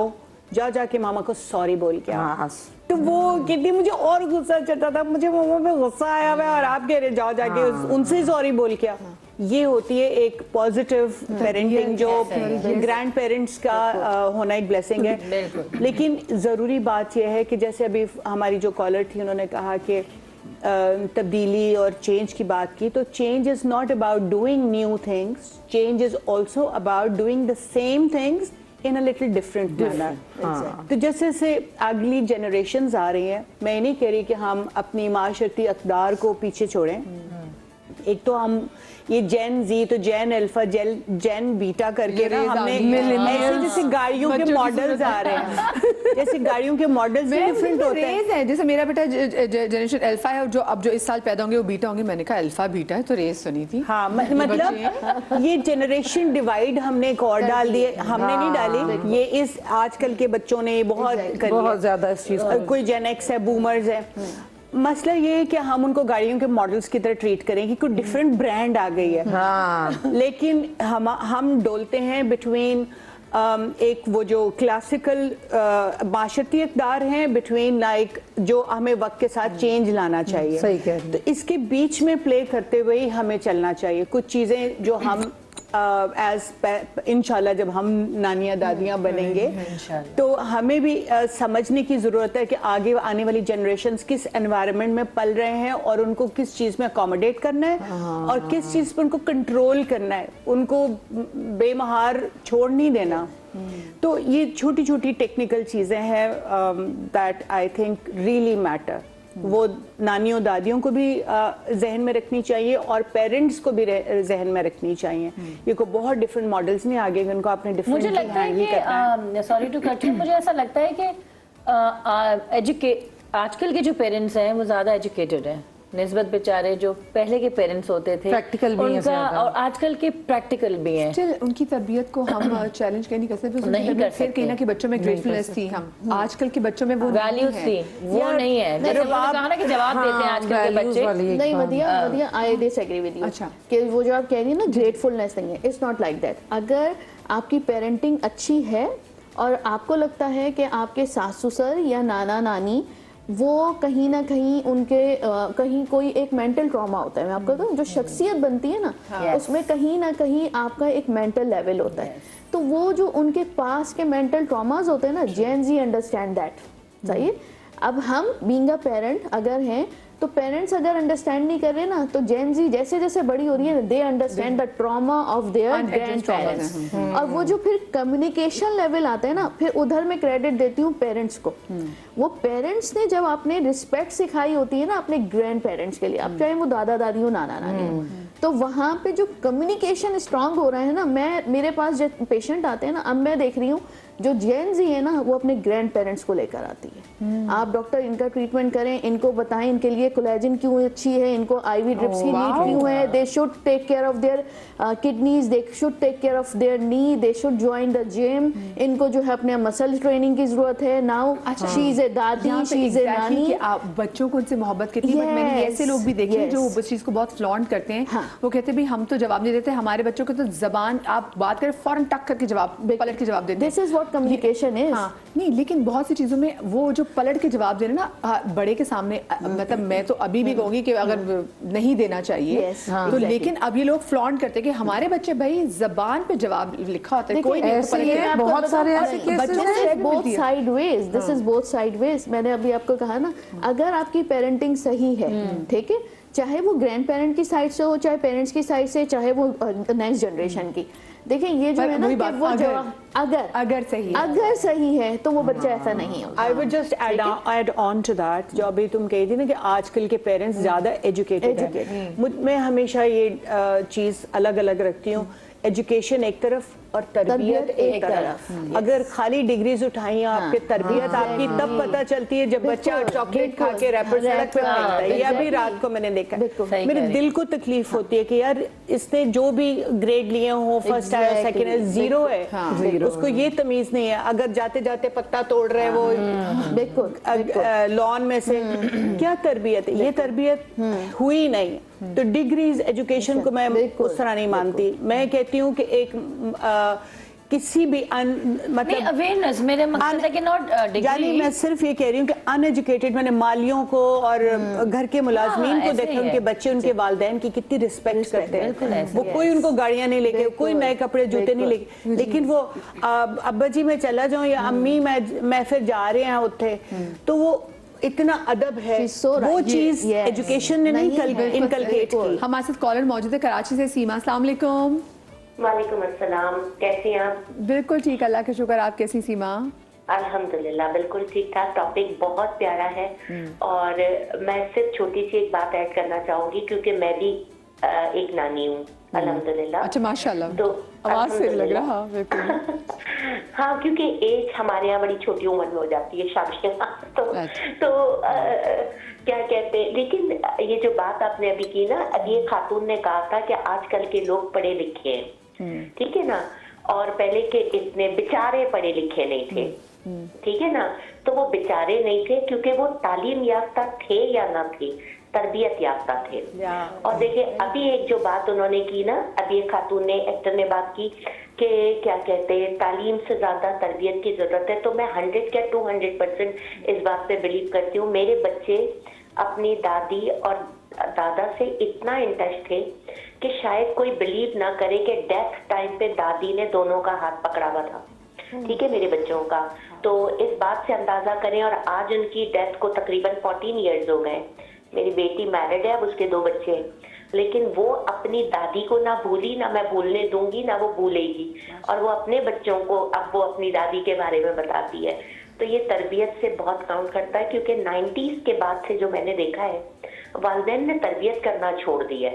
जाओ जाके मामा को सॉरी बोल के आओ। तो वो कहती मुझे और गुस्सा चढ़ता था, मुझे मामा पे गुस्सा आया हुआ और आप कह रहे जाओ जाके उनसे सॉरी बोल के आओ। ये होती है एक पॉजिटिव पेरेंटिंग, जो ग्रैंड पेरेंट्स का होना एक ब्लेसिंग है। लेकिन ज़रूरी बात यह है कि जैसे अभी हमारी जो कॉलर थी उन्होंने कहा कि तब्दीली और चेंज की बात की, तो change is not about doing new things, change is also about doing the same things in a little different manner. तो जैसे जैसे अगली जनरेशन्स आ रही हैं, मैं नहीं कह रही कि हम अपनी माशरती अक़दार को पीछे छोड़ें. एक तो हम ये जेन जी, तो जेन अल्फा, जेन बीटा करके ना हमने ऐसे जैसे गाड़ियों के मॉडल्स आ रहे हैं, जैसे गाड़ियों के मॉडल्स डिफरेंट होते हैं. जैसे मेरा बेटा जनरेशन अल्फा है, जो अब जो इस साल पैदा होंगे वो बीटा होंगे. मैंने कहा अल्फा बीटा है, तो रेस सुनी थी. हाँ, मतलब ये जनरेशन डिवाइड हमने एक और डाल दी है, हमने नहीं डाली, ये इस आजकल के बच्चों ने बहुत ज्यादा इस चीज को. कोई जेन एक्स है, बूमर्स है. मसला ये है कि हम उनको गाड़ियों के मॉडल्स की तरह ट्रीट करें कि कोई डिफरेंट ब्रांड आ गई है. हाँ. लेकिन हम डोलते हैं बिटवीन एक वो जो क्लासिकल माशरती इक़दार हैं, बिटवीन लाइक जो हमें वक्त के साथ चेंज लाना चाहिए. सही कह रही. तो इसके बीच में प्ले करते हुए ही हमें चलना चाहिए. कुछ चीज़ें जो हम इंशाल्लाह जब हम नानियाँ दादियाँ बनेंगे तो हमें भी समझने की ज़रूरत है कि आगे आने वाली जनरेशन्स किस एनवायरनमेंट में पल रहे हैं और उनको किस चीज़ में अकोमोडेट करना है और किस चीज़ पर उनको कंट्रोल करना है, उनको बेमहार छोड़ नहीं देना. तो ये छोटी छोटी टेक्निकल चीज़ें हैं that I think really matter. वो नानियों दादियों को भी जहन में रखनी चाहिए और पेरेंट्स को भी जहन में रखनी चाहिए. ये को बहुत डिफरेंट मॉडल्स नहीं आगे, उनको अपने डिफरेंट. मुझे लगता है कि सॉरी टू कट यू, मुझे ऐसा लगता है कि आजकल के जो पेरेंट्स हैं वो ज्यादा एजुकेटेड हैं निस्बत बेचारे जो पहले के पेरेंट्स होते थे. प्रैक्टिकल भी हैं और आजकल के प्रैक्टिकल भी हैं. स्टिल उनकी तरबियत को हम चैलेंज नहीं कर सकते. नहीं कर सकते. कहीं ना कि बच्चों में ग्रेटफुलनेस थी. हम आजकल के बच्चों में वो वैल्यूज थी, वो नहीं है. जैसे कहा ना कि जवाब देते हैं आजकल के बच्चे. नहीं मदिया, आई डिसएग्री विद यू. अच्छा. कि वो जो आप कह रही है ना ग्रेटफुलनेस नहीं है, इट्स नॉट लाइक दैट. अगर आपकी पेरेंटिंग अच्छी है और आपको लगता है कि आपके सास ससुर या नाना नानी वो कहीं ना कहीं उनके कहीं कोई एक मेंटल ट्रॉमा होता है. मैं आपको कहूँ जो शख्सियत बनती है ना उसमें कहीं ना कहीं आपका एक मेंटल लेवल होता है. तो वो जो उनके पास के मेंटल ट्रॉमास होते हैं ना, जेन जी अंडरस्टैंड दैट. सही. अब हम बीइंग अ पेरेंट अगर हैं तो पेरेंट्स अगर अंडरस्टैंड नहीं कर रहे ना तो जेन जी जैसे जैसे बड़ी हो रही है they understand the trauma of their grand parents. और वो जो फिर कम्युनिकेशन लेवल आता है ना, फिर उधर मैं क्रेडिट देती हूँ पेरेंट्स को. वो पेरेंट्स ने जब आपने रिस्पेक्ट सिखाई होती है ना अपने ग्रैंड पेरेंट्स के लिए, अब चाहे वो दादा दादी हो नाना नानी हो, तो वहाँ पे जो कम्युनिकेशन स्ट्रांग हो रहा है ना. मेरे पास जो पेशेंट आते हैं ना, अब मैं देख रही हूँ जो जेन जी है ना वो अपने ग्रैंड पेरेंट्स को लेकर आती है. आप डॉक्टर इनका ट्रीटमेंट करें, इनको बताएं इनके लिए कोलेजन क्यों अच्छी है, इनको आईवी ड्रिप्स की नीड क्यों है, they should take care of their kidneys, they should take care of their knee, they should join the gym, इनको जो है अपने मसल ट्रेनिंग की जरूरत है. नाउ शी इज ए दादी, शी इज ए नानी. आप बच्चों को उनसे मोहब्बत करती है. मैंने ऐसे लोग भी देखे हैं जो उस चीज को बहुत फ्लॉन्ट करते हैं. वो कहते हैं भाई हम तो जवाब नहीं देते, हमारे बच्चों को तो जबान आप बात करें फौरन टक करके जवाब पलट के जवाब देते हैं. This is what communication is. हाँ, नहीं लेकिन बहुत सी चीजों में वो जो पलट के जवाब दे रहे ना बड़े के सामने, मतलब मैं तो अभी भी कहूंगी कि अगर नहीं देना चाहिए तो लेकिन अब ये लोग फ्लॉन्ट करते हैं कि हमारे बच्चे भाई जबान पे जवाब लिखा होता है. कोई ऐसे ही है, बहुत सारे ऐसे cases both side ways. This is both side ways. मैंने अभी आपको कहा ना, अगर आपकी पेरेंटिंग सही है, ठीक है, चाहे वो ग्रैंड पेरेंट की साइड से हो, चाहे पेरेंट्स की साइड से, चाहे वो नेक्स्ट जनरेशन की. देखिए ये जो है ना कि वो अगर सही है तो वो बच्चा ऐसा नहीं होता. I would just add on to that जो अभी तुम कही थी ना कि आजकल के पेरेंट्स ज्यादा एजुकेटेड हैं. मैं हमेशा ये चीज अलग अलग रखती हूँ. एजुकेशन एक तरफ और तरबियत एक तरफ. अगर खाली डिग्रीज उठाई आपके तरबियत आपकी तब पता चलती है जब बच्चा चॉकलेट खा के रैपर सड़क पे फेंकता है. या भी रात को मैंने देखा, मेरे दिल को तकलीफ होती है कि यार इसने जो भी ग्रेड लिए हो, फर्स्ट आया सेकंड है, जीरो है, उसको ये तमीज नहीं है. अगर जाते जाते पत्ता तोड़ रहे वो लॉन में से, क्या तरबियत है? ये तरबियत हुई नहीं. तो डिग्रीज एजुकेशन को मैं उस तरह नहीं मानती. मैं कहती हूँ कि एक किसी भी मतलब अवेयरनेस, मेरे मकसद है कि नॉट डिग्री. यानी मैं सिर्फ ये कह रही हूँ कि अनएजुकेटेड, मैंने मालियों को और घर के मुलाजमीन को देखा उनके बच्चे उनके वालदैन की कितनी रिस्पेक्ट करते हैं. वो कोई उनको गाड़ियाँ नहीं लेके, कोई नए कपड़े जूते नहीं लेके, लेकिन वो अब्बा जी मैं चला जाऊँ या अम्मी मैं फिर जा रहे हैं उत्थे, तो वो इतना अदब है. वो चीज एजुकेशन ने नहीं इनकलकेट की. हमारे साथ कॉलर मौजूद है कराची से. सीमा, अस्सलाम वालेकुम. वालेकुम अस्सलाम, कैसे हैं आप? बिल्कुल ठीक, अल्लाह का शुक्र। आप कैसी सीमा? अल्हम्दुलिल्लाह बिल्कुल ठीक ठाक। टॉपिक बहुत प्यारा है और मैं सिर्फ छोटी सी एक बात ऐड करना चाहूंगी क्योंकि मैं भी एक नानी हूँ अल्हम्दुलिल्लाह। अच्छा माशाल्लाह, तो आवाज से लग रहा बिल्कुल। हाँ, क्योंकि एज हमारे यहाँ बड़ी छोटी उम्र में हो जाती है शादियाँ तो क्या कहते हैं, लेकिन ये जो बात आपने अभी की ना, अभी ये खातून ने कहा था कि आजकल के लोग पढ़े लिखे हैं, ठीक है ना, और पहले के इतने बेचारे पढ़े लिखे नहीं थे, ठीक है ना। तो वो बेचारे नहीं थे क्योंकि वो तालीम याफ्ता थे या ना थे, तरबियत याफ्ता थे। और देखिए अभी एक जो बात उन्होंने की ना, अभी एक खातून ने, एक्टर ने बात की कि क्या कहते हैं, तालीम से ज्यादा तरबियत की जरूरत है। तो मैं 100 क्या 200% इस बात पे बिलीव करती हूँ। मेरे बच्चे अपनी दादी और दादा से इतना इन टच थे कि शायद कोई बिलीव ना करे कि डेथ टाइम पे दादी ने दोनों का हाथ पकड़ा हुआ था, ठीक है, मेरे बच्चों का। तो इस बात से अंदाजा करें, और आज उनकी डेथ को तकरीबन 14 इयर्स हो गए। मेरी बेटी मैरिड है, अब उसके 2 बच्चे हैं, लेकिन वो अपनी दादी को ना भूली, ना मैं भूलने दूंगी, ना वो भूलेगी। और वो अपने बच्चों को अब वो अपनी दादी के बारे में बताती है। तो ये तरबियत से बहुत काउंट करता है, क्योंकि 90s के बाद से जो मैंने देखा है, वालिदैन ने तरबियत करना छोड़ दी है।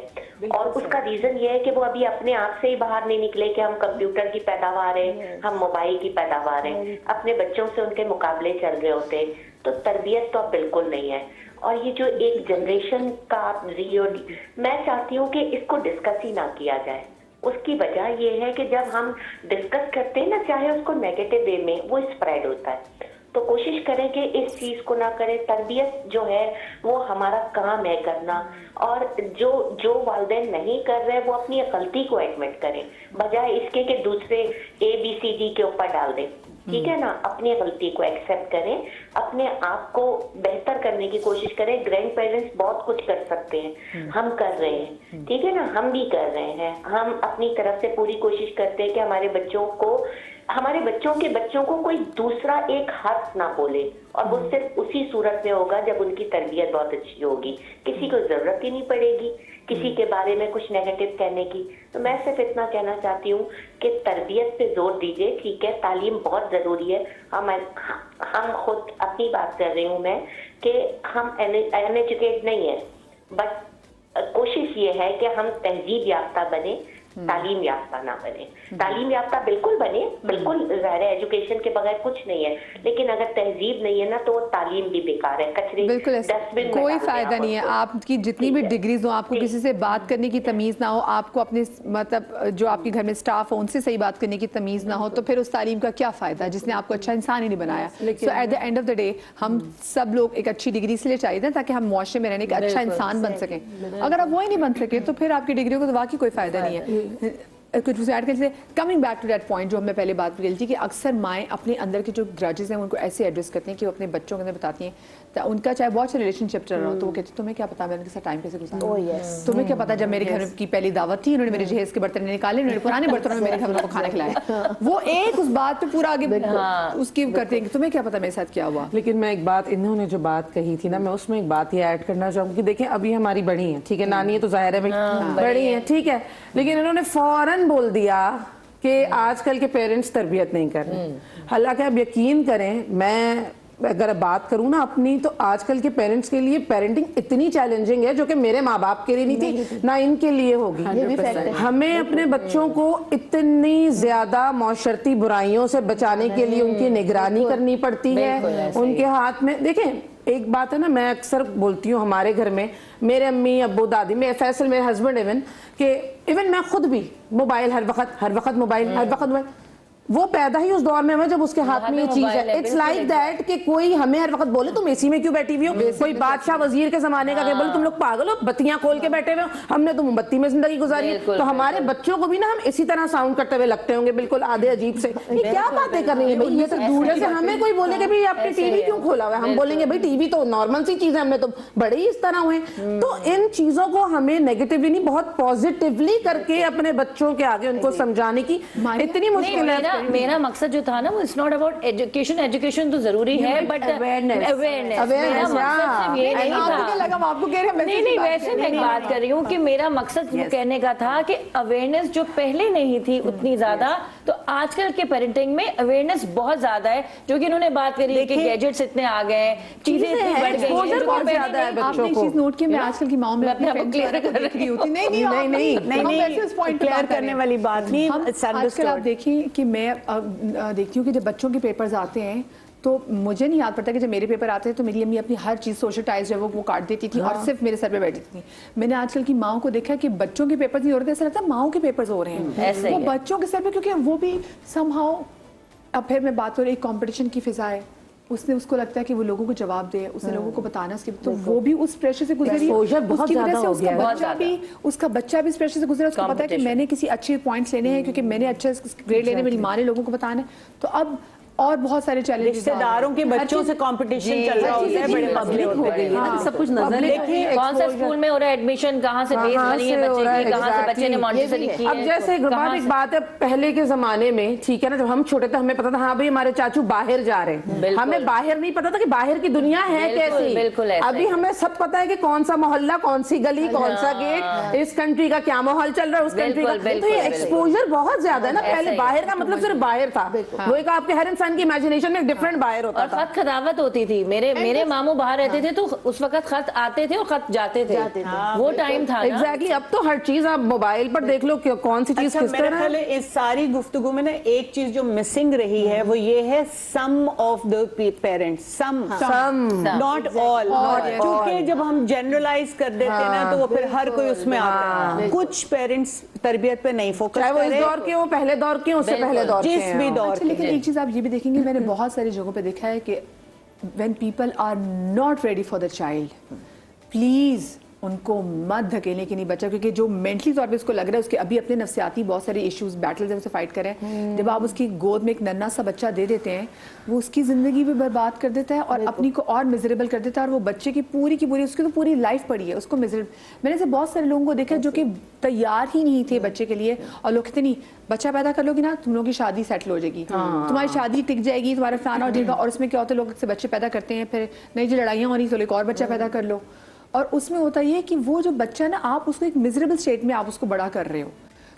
और उसका रीजन ये है कि वो अभी अपने आप से ही बाहर नहीं निकले कि हम कंप्यूटर की पैदावार है, हम मोबाइल की पैदावार है, अपने बच्चों से उनके मुकाबले चल रहे होते हैं। तो तरबियत तो अब बिल्कुल नहीं है। और ये जो एक जनरेशन का मैं चाहती हूँ कि इसको डिस्कस ही ना किया जाए। उसकी वजह ये है कि जब हम डिस्कस करते हैं ना, चाहे उसको नेगेटिव वे में, वो स्प्रेड होता है। तो कोशिश करें कि इस चीज को ना करें। तरबियत जो है वो हमारा काम है करना, और जो वालिदैन नहीं कर रहे वो अपनी गलती को एडमिट करें, बजाय इसके कि दूसरे ABCD के ऊपर डाल दें, ठीक है ना। अपनी गलती को एक्सेप्ट करें, अपने आप को बेहतर करने की कोशिश करें। ग्रैंड पेरेंट्स बहुत कुछ कर सकते हैं, हम कर रहे हैं, ठीक है ना, हम भी कर रहे हैं। हम अपनी तरफ से पूरी कोशिश करते हैं कि हमारे बच्चों के बच्चों को कोई दूसरा एक हर्फ ना बोले, और वो सिर्फ उसी सूरत में होगा जब उनकी तरबियत बहुत अच्छी होगी। किसी को जरूरत ही नहीं पड़ेगी किसी के बारे में कुछ नेगेटिव कहने की। तो मैं सिर्फ इतना कहना चाहती हूँ कि तरबियत पे जोर दीजिए, ठीक है, तालीम बहुत जरूरी है। हम खुद अपनी बात कर रही हूँ मैं कि हम अनएजुकेटेड नहीं है, बट कोशिश ये है कि हम तहजीब याफ्ता बने, तालीम याफ्ता ना बने। तालीम याफ्ता बिल्कुल बने, बिल्कुल ज़ाहिर है, एजुकेशन के बगैर कुछ नहीं है, लेकिन अगर तहजीब नहीं है ना तो वो तालीम भी बेकार है, कचरे बिल्कुल डस्टबिन में कोई डाल दें फायदा आप नहीं है। उसको। आपकी जितनी भी डिग्रीज हो, आपको किसी से बात करने की तमीज़ ना हो, आपको अपने मतलब जो आपके घर में स्टाफ हो उनसे सही बात करने की तमीज़ ना हो, तो फिर उस तालीम का क्या फ़ायदा जिसने आपको अच्छा इंसान ही नहीं बनाया। So at the end of the day हम सब लोग एक अच्छी डिग्री इसलिए चाहिए था ताकि हम मुआशरे में रहने का अच्छा इंसान बन सकें। अगर आप वो ही नहीं बन सके तो फिर आपकी डिग्रियों को तो वाकई कोई फ़ायदा नहीं है। कुछ ऐड कर, coming back to that point जो हमने पहले बात की थी कि अक्सर माएँ अपने अंदर के जो ग्रजेस हैं उनको ऐसे एड्रेस करती हैं कि वो अपने बच्चों के अंदर बताती हैं, तो उनका चाहे बहुत अच्छा रिलेशनशिप चल रहा हो तो वो कहती तुम्हें क्या पता मैंने उनके साथ टाइम कैसे गुजारा, तुम्हें क्या पता जब मेरे घर की पहली दावत थी उन्होंने मेरे जहेज के बर्तन निकाले, उन्होंने पुराने बर्तनों में मेरे घर वालों को खाना खिलाया। वो एक उस बात पे पूरा आगे उसकी करते हैं कि तुम्हें क्या पता मेरे साथ क्या हुआ। लेकिन मैं एक बात, इन्होंने जो बात कही थी ना, मैं उसमें एक बात ये ऐड करना चाहूंगी कि देखें अभी हमारी बड़ी है, ठीक है, नानी है तो जाहिर है भाई बड़ी है, ठीक है, लेकिन इन्होंने फौरन बोल दिया कि आजकल के पेरेंट्स तरबियत नहीं कर रहे। हालांकि आप यकीन करें, मैं अगर बात करूं ना अपनी, तो आजकल के पेरेंट्स के लिए पेरेंटिंग इतनी चैलेंजिंग है जो कि मेरे माँ बाप के लिए नहीं थी, ना इनके लिए होगी। हमें अपने बच्चों को इतनी ज्यादा मौशरती बुराइयों से बचाने के लिए उनकी निगरानी करनी पड़ती है। उनके हाथ में देखें, एक बात है ना, मैं अक्सर बोलती हूँ हमारे घर में मेरे अम्मी अब्बू दादी, मेरे फैसल, मेरे हस्बैंड, इवन मैं खुद भी मोबाइल हर वक्त मोबाइल, वो पैदा ही उस दौर में हुआ जब उसके हाथ में ये चीज है। इट्स लाइक दैट कि कोई हमें हर वक्त बोले तुम एसी में क्यों बैठी हुई हो, कोई बादशाह वजीर के जमाने का बोले तुम लोग पागल हो, बत्तियां खोल के बैठे हुए हो, हमने तो मोमबत्ती में जिंदगी गुजारी। तो हमारे बच्चों को भी ना हम इसी तरह साउंड करते हुए लगते होंगे, बिल्कुल आधे अजीब से, ये क्या बातें कर रही है भाई, ये तो दूर से हमें कोई बोले कि भाई आपने टीवी क्यों खोला हुआ है, हम बोलेंगे भाई टीवी तो नॉर्मल सी चीज है, हमने तो बड़े ही इस तरह हुए। तो इन चीजों को हमें नेगेटिवली नहीं, बहुत पॉजिटिवली करके अपने बच्चों के आगे उनको समझाने की इतनी मुश्किल है। मेरा मकसद जो था ना वो it's not about education, education तो जरूरी है बट awareness. मेरा मकसद सिर्फ ये नहीं आपको क्या था। लगा, आपको कह रहे हैं नहीं वैसे मैं बात कर रही हूँ कि मेरा मकसद कहने का था कि अवेयरनेस जो पहले नहीं थी उतनी ज्यादा, तो आजकल के पेरेंटिंग में अवेयरनेस बहुत ज्यादा है, जो कि इन्होंने बात करी कि गैजेट्स इतने आ गए, चीजें इतनी बढ़ गई हैं, जो कि पहले नहीं थी। आपने एक चीज नोट की, मैं आजकल की माओ में मैं अपने आप को clear कर रही होती नहीं क्लियर करने वाली बात नहीं। हम आजकल आप देखिए कि मैं देखती हूँ कि जब बच्चों के पेपर्स आते हैं तो मुझे नहीं याद पड़ता कि जब मेरे पेपर आते हैं तो मेरी अम्मी अपनी हर चीज़ सोशल टाइज है वो काट देती थी और सिर्फ मेरे सर पे बैठी थी। मैंने आजकल की माओ को देखा कि बच्चों के पेपर्स नहीं हो रहे थे, ऐसा लगता है माओ के पेपर्स हो रहे हैं वो बच्चों के सर पे, क्योंकि वो भी समहाउ, अब फिर मैं बात करूँ, एक कॉम्पिटिशन की फिजा है, उसने उसको लगता है कि वो लोगों को जवाब दे, उसने लोगों को बताना उसके, तो वो भी उस प्रेशर से गुजरी, उसकी वजह से उसका बच्चा भी इस प्रेशर से गुजरा, उसको पता है कि मैंने किसी अच्छे पॉइंट्स लेने हैं क्योंकि मैंने अच्छे ग्रेड लेने, मेरी माँ ने लोगों को बताना है, तो अब और बहुत सारे चैलेंजेस, रिश्तेदारों के बच्चों से कंपटीशन चल रहा होता है, बड़े पब्लिक हो गई है, सब कुछ नजर देखिए कौन सा स्कूल में हो रहा है एडमिशन, कहाँ से बेस बनी है बच्चे की, कहाँ से बच्चे ने मॉन्टेसरी की है। अब जैसे एक बात है, पहले के जमाने में ठीक है ना, जब हम छोटे थे हमें पता था हाँ भाई हमारे चाचू बाहर जा रहे हैं, हमें बाहर नहीं पता था कि बाहर की दुनिया है कैसी। अभी हमें सब पता है कि कौन सा मोहल्ला, कौन सी गली, कौन सा गेट, इस कंट्री का क्या माहौल चल रहा है, उस कंट्री का, तो ये एक्सपोजर बहुत ज्यादा है ना। पहले बाहर का मतलब सिर्फ बाहर था, वो एक आपके हर इंसान की इमेजिनेशन में डिफरेंट बाहर होता था, खत खदावत होती थी। मेरे मामू बाहर रहते थे तो उस वक्त खत आते थे और खत जाते थे, वो टाइम था। एग्जैक्टली, अब तो हर चीज आप मोबाइल पर देख लो कौन सी चीज किस तरह है। इस सारी गुफ्तगू में ना एक चीज जो मिसिंग रही है वो ये है some of the parents, some not all, क्योंकि जब हम जनरलाइज कर देते हैं ना तो वो फिर हर कोई उसमें आता है। कुछ पेरेंट्स तरबियत पे नहीं फोकस चाहे वो इस दौर के हो, पहले दौर के हो, उससे पहले दौर के, जिस भी दौर के। लेकिन एक चीज आप ये भी देखेंगे, मैंने बहुत सारी जगहों पे देखा है कि when people are not ready for the child, please उनको मत धकेलें कि नहीं बच्चा, क्योंकि जो मेंटली तौर पे उसको लग रहा है उसके अभी अपने नफ्सियाती बहुत सारे इश्यूज बैटल जब उसे फाइट करें, जब आप उसकी गोद में एक नन्हा सा बच्चा दे देते हैं वो उसकी ज़िंदगी भी बर्बाद कर देता है और अपनी को और मिजरेबल कर देता है, और वो बच्चे की पूरी उसकी तो पूरी लाइफ पड़ी है उसको मिजरेबल। मैंने ऐसे बहुत सारे लोगों को देखा जो कि तैयार ही नहीं थे बच्चे के लिए, और लोग कहते नहीं बच्चा पैदा कर लोगी ना तुम लोगों की शादी सेटल हो जाएगी, तुम्हारी शादी टिक जाएगी, तुम्हारा फलाना हो जाएगा। और उसमें क्या होता है, लोग से बच्चे पैदा करते हैं, फिर नई जो लड़ाइयाँ हो रही तो एक और बच्चा पैदा कर लो, और उसमें होता ये कि वो जो बच्चा ना आप उसको एक मिजरेबल स्टेट में आप उसको बड़ा कर रहे हो।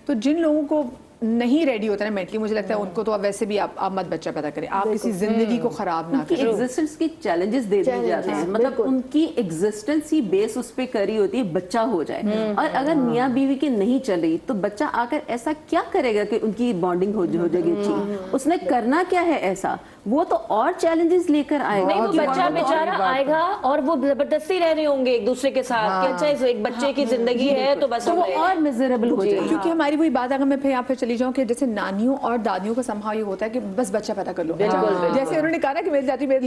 तो जिन लोगों को नहीं रेडी होता है मेंटली, मुझे लगता है उनको तो अब वैसे भी आप मत बच्चा पैदा करें, आप किसी जिंदगी को खराब ना करें। एग्जिस्टेंस की चैलेंजेस दे दिए जाते हैं, मतलब उनकी एग्जिस्टेंस ही बेस उस पे करी होती है बच्चा हो जाए, और अगर मियाँ बीवी की नहीं चल रही तो बच्चा आकर ऐसा क्या करेगा कि उनकी बॉन्डिंग हो जाएगी अच्छी, उसने करना क्या है ऐसा, वो तो और चैलेंजेस लेकर आएगा। नहीं, वो बच्चा बेचारा आएगा और वो जबरदस्ती रह रहे होंगे एक दूसरे के साथ कि अच्छा एक बच्चे की जिंदगी है तो बस वो और मिजरेबल हो जाएगा। क्योंकि हमारी वही बात, अगर मैं फिर यहाँ पे चली जाऊँ कि जैसे नानियों और दादियों का संभाव ये होता है कि बस बच्चा पैदा कर लो। जैसे उन्होंने कहा ना कि मेरी जाति में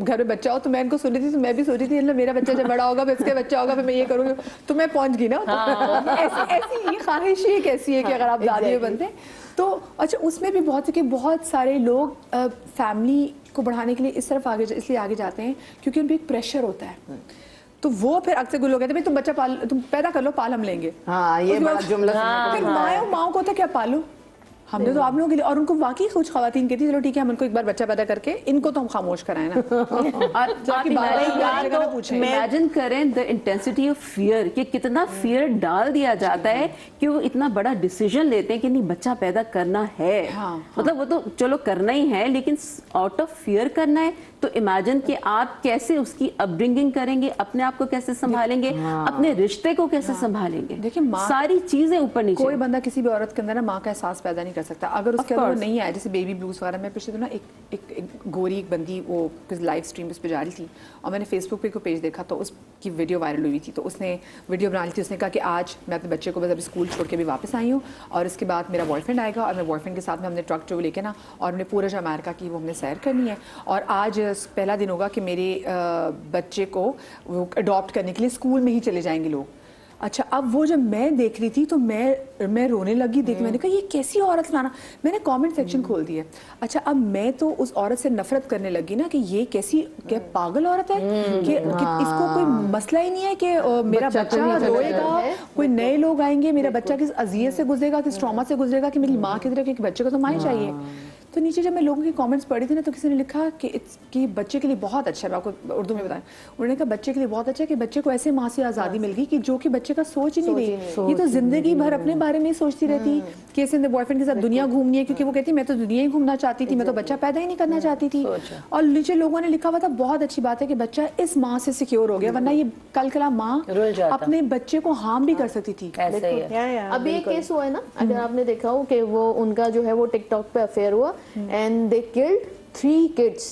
घर में बच्चा हो, तो मैं इनको सुन रही थी, तो मैं भी सोच रही थी मेरा बच्चा जब बड़ा होगा फिर इसका बच्चा होगा, फिर मैं ये करूँगी, तो मैं पहुंच गई ना। ऐसी ये ख्वाहिश ही कैसी है कि अगर आप दादी बनते तो अच्छा, उसमें भी बहुत सारे लोग फैमिली को बढ़ाने के लिए इस तरफ इसलिए आगे जाते हैं क्योंकि उन पर एक प्रेशर होता है, तो वो फिर अक्सर कुछ लोग कहते हैं तुम बच्चा तुम पैदा कर लो, पाल हम लेंगे। हाँ, ये बड़ा जुमला फिर माँ को होता है क्या पालो, हमने तो आप लोगों के लिए, और उनको वाकई कुछ खवातीन कहती चलो ठीक है हम इनको एक बार बच्चा पैदा करके इनको तो हम खामोश कराएं ना। इमेजिन करें द इंटेंसिटी ऑफ फियर, कि कितना फियर डाल दिया जाता है कि वो इतना बड़ा डिसीजन लेते हैं कि नहीं बच्चा पैदा करना है। मतलब वो तो चलो करना ही है, लेकिन आउट ऑफ फियर करना है, तो इमेजिन कि आप कैसे उसकी अपब्रिंगिंग करेंगे, अपने आप को कैसे संभालेंगे, अपने रिश्ते को कैसे संभालेंगे। देखिए सारी चीजें ऊपर नीचे। कोई बंदा किसी भी औरत के अंदर ना माँ का एहसास पैदा नहीं कर सकता अगर उसके अंदर नहीं आया। जैसे बेबी ब्लूज वगैरह, मैं पिछले दिनों एक गोरी एक बंदी वो लाइव स्ट्रीम पे जा रही थी और मैंने फेसबुक पे कोई पेज देखा तो उसकी वीडियो वायरल हुई थी, तो उसने वीडियो बना ली थी। उसने कहा कि आज मैं अपने बच्चे को बस अभी स्कूल छोड़ के भी वापस आई हूँ और इसके बाद मेरा बॉयफ्रेंड आएगा और मेरे बॉयफ्रेंड के साथ में हमने ट्रक जो लेके ना और हमने पूरा जो अमेरिका की वो हमने सैर करनी है, और आज पहला दिन होगा कि मेरे बच्चे को वो अडॉप्ट करने के लिए स्कूल में ही चले जाएंगे लोग। अच्छा, अब वो जब मैं देख रही थी तो मैं रोने लगी देख, मैंने कहा ये कैसी औरत लाना, मैंने कमेंट सेक्शन खोल दिया। अच्छा, अब मैं तो उस औरत से नफरत करने लगी ना कि ये कैसी, क्या पागल औरत है कि इसको कोई मसला ही नहीं है कि मेरा बच्चा रोएगा, कोई नए लोग आएंगे, मेरा बच्चा किस अजियत से गुजरेगा, किस ट्रॉमा से गुजरेगा कि मेरी माँ की तरह, क्योंकि बच्चे को तो माँ ही चाहिए। तो नीचे जब मैं लोगों की कमेंट्स पढ़ी थी ना, तो किसी ने लिखा कि बच्चे के लिए बहुत अच्छा है, मैं आपको उर्दू में बताएं, उन्होंने कहा बच्चे के लिए बहुत अच्छा है कि बच्चे को ऐसे माँ से आज़ादी मिल गई कि जो कि बच्चे का सोच ही नहीं रही। ये तो जिंदगी भर अपने बारे में ही सोचती रहती कि ऐसे बॉयफ्रेंड के साथ दुनिया घूमनी है, क्योंकि वो कहती मैं तो दुनिया ही घूमना चाहती थी, मैं तो बच्चा पैदा ही नहीं करना चाहती थी। और नीचे लोगों ने लिखा हुआ था बहुत अच्छी बात है कि बच्चा इस माँ से सिक्योर हो गया, वरना ये कल कला माँ अपने बच्चे को हार्म भी कर सकती थी। अभी एक केस हुआ है ना, अगर आपने देखा हो कि वो उनका जो है वो टिकटॉक पे अफेयर हुआ and they killed 3 kids।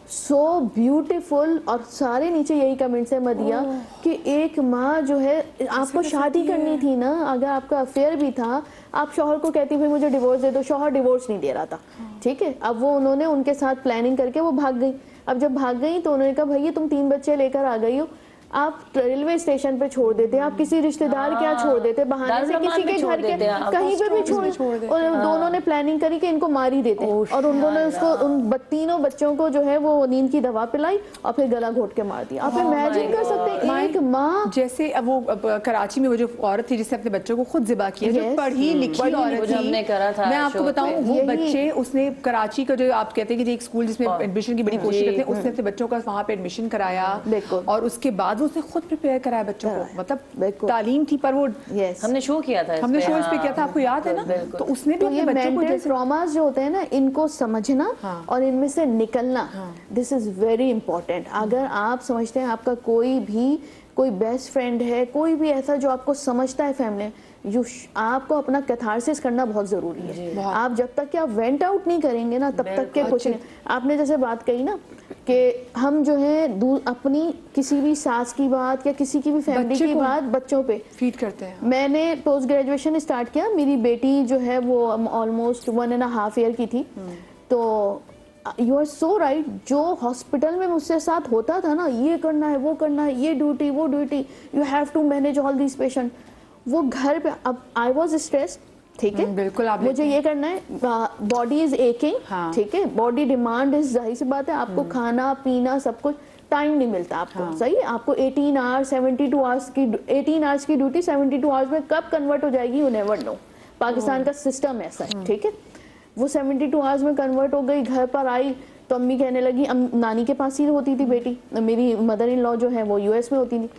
so beautiful। और सारे नीचे यही कमेंट्स है मदिया कि एक माँ जो है, आपको शादी करनी थी ना, अगर आपका अफेयर भी था, आप शौहर को कहती भाई मुझे डिवोर्स दे दो, शौहर डिवोर्स नहीं दे रहा था, ठीक है। अब वो उन्होंने उनके साथ प्लानिंग करके वो भाग गई। अब जब भाग गई तो उन्होंने कहा भैया तुम 3 बच्चे लेकर आ गई हो, आप रेलवे स्टेशन पे छोड़ देते, आप किसी रिश्तेदार के यहाँ छोड़ देते, बहाने से किसी के घर के कहीं पे भी छोड़। और दोनों ने प्लानिंग करी कि इनको मार ही देते, और उन्होंने उसको उन तीनों बच्चों को जो है वो नींद की दवा पिलाई और फिर गला घोट के मार दिया। आप इमेजिन कर सकते हैं एक माँ, जैसे अब वो कराची में वो जो औरत थी जिसने अपने बच्चों को खुद जिबा किया, जो पढ़ी लिखी औरत थी, मैं आपको बताऊं वो बच्चे, उसने कराची का जो आप कहते हैं कि एक स्कूल जिसमें एडमिशन की बड़ी कोशिश करते हैं, उसने अपने बच्चों का वहाँ पे एडमिशन कराया और उसके बाद उसने खुद प्रिपेयर कराया बच्चों को, मतलब तालीम थी पर वो हमने शो किया था, हमने शो इस पे किया था, आपको याद है ना। तो उसने भी अपने बच्चों को जैसे ट्रॉमास जो होते हैं ना, इनको समझना और इनमें से निकलना, दिस इज वेरी इंपॉर्टेंट। अगर आप समझते हैं आपका कोई बेस्ट फ्रेंड है, कोई भी ऐसा जो आपको समझता है फैमिली, आपको अपना कैथारसिस करना बहुत जरूरी है। आप जब तक कि आप वेंट आउट नहीं करेंगे ना, तब तक के कुछ नहीं। आपने जैसे बात कही ना कि हम जो है अपनी किसी भी सास की बात या किसी की भी फैमिली की बात बच्चों पे फीड करते हैं। मैंने पोस्ट ग्रेजुएशन स्टार्ट किया, मेरी बेटी जो है वो ऑलमोस्ट 1.5 ईयर की थी, तो यू आर सो राइट, जो हॉस्पिटल में मुझसे साथ होता था ना, ये करना है वो करना है, ये ड्यूटी वो duty, you have to manage all this patient, वो घर पे अब आई वॉज स्ट्रेस्ड, ठीक है, बिल्कुल आप मुझे ये करना है, बॉडी इज एकिंग, ठीक है, बॉडी डिमांड इज, जाहिर सी बात है आपको खाना पीना सब कुछ टाइम नहीं मिलता आपको, सही है, आपको 18 आवर्स 72 आवर्स की 18 आवर्स की ड्यूटी 72 आवर्स में कब कन्वर्ट हो जाएगी यू नेवर नो। पाकिस्तान का सिस्टम ऐसा है, ठीक है। वो 72 आवर्स में कन्वर्ट हो गई, घर पर आई तो अम्मी कहने लगी, नानी के पास ही होती थी बेटी, मेरी मदर इन लॉ जो है वो यूएस में होती थी,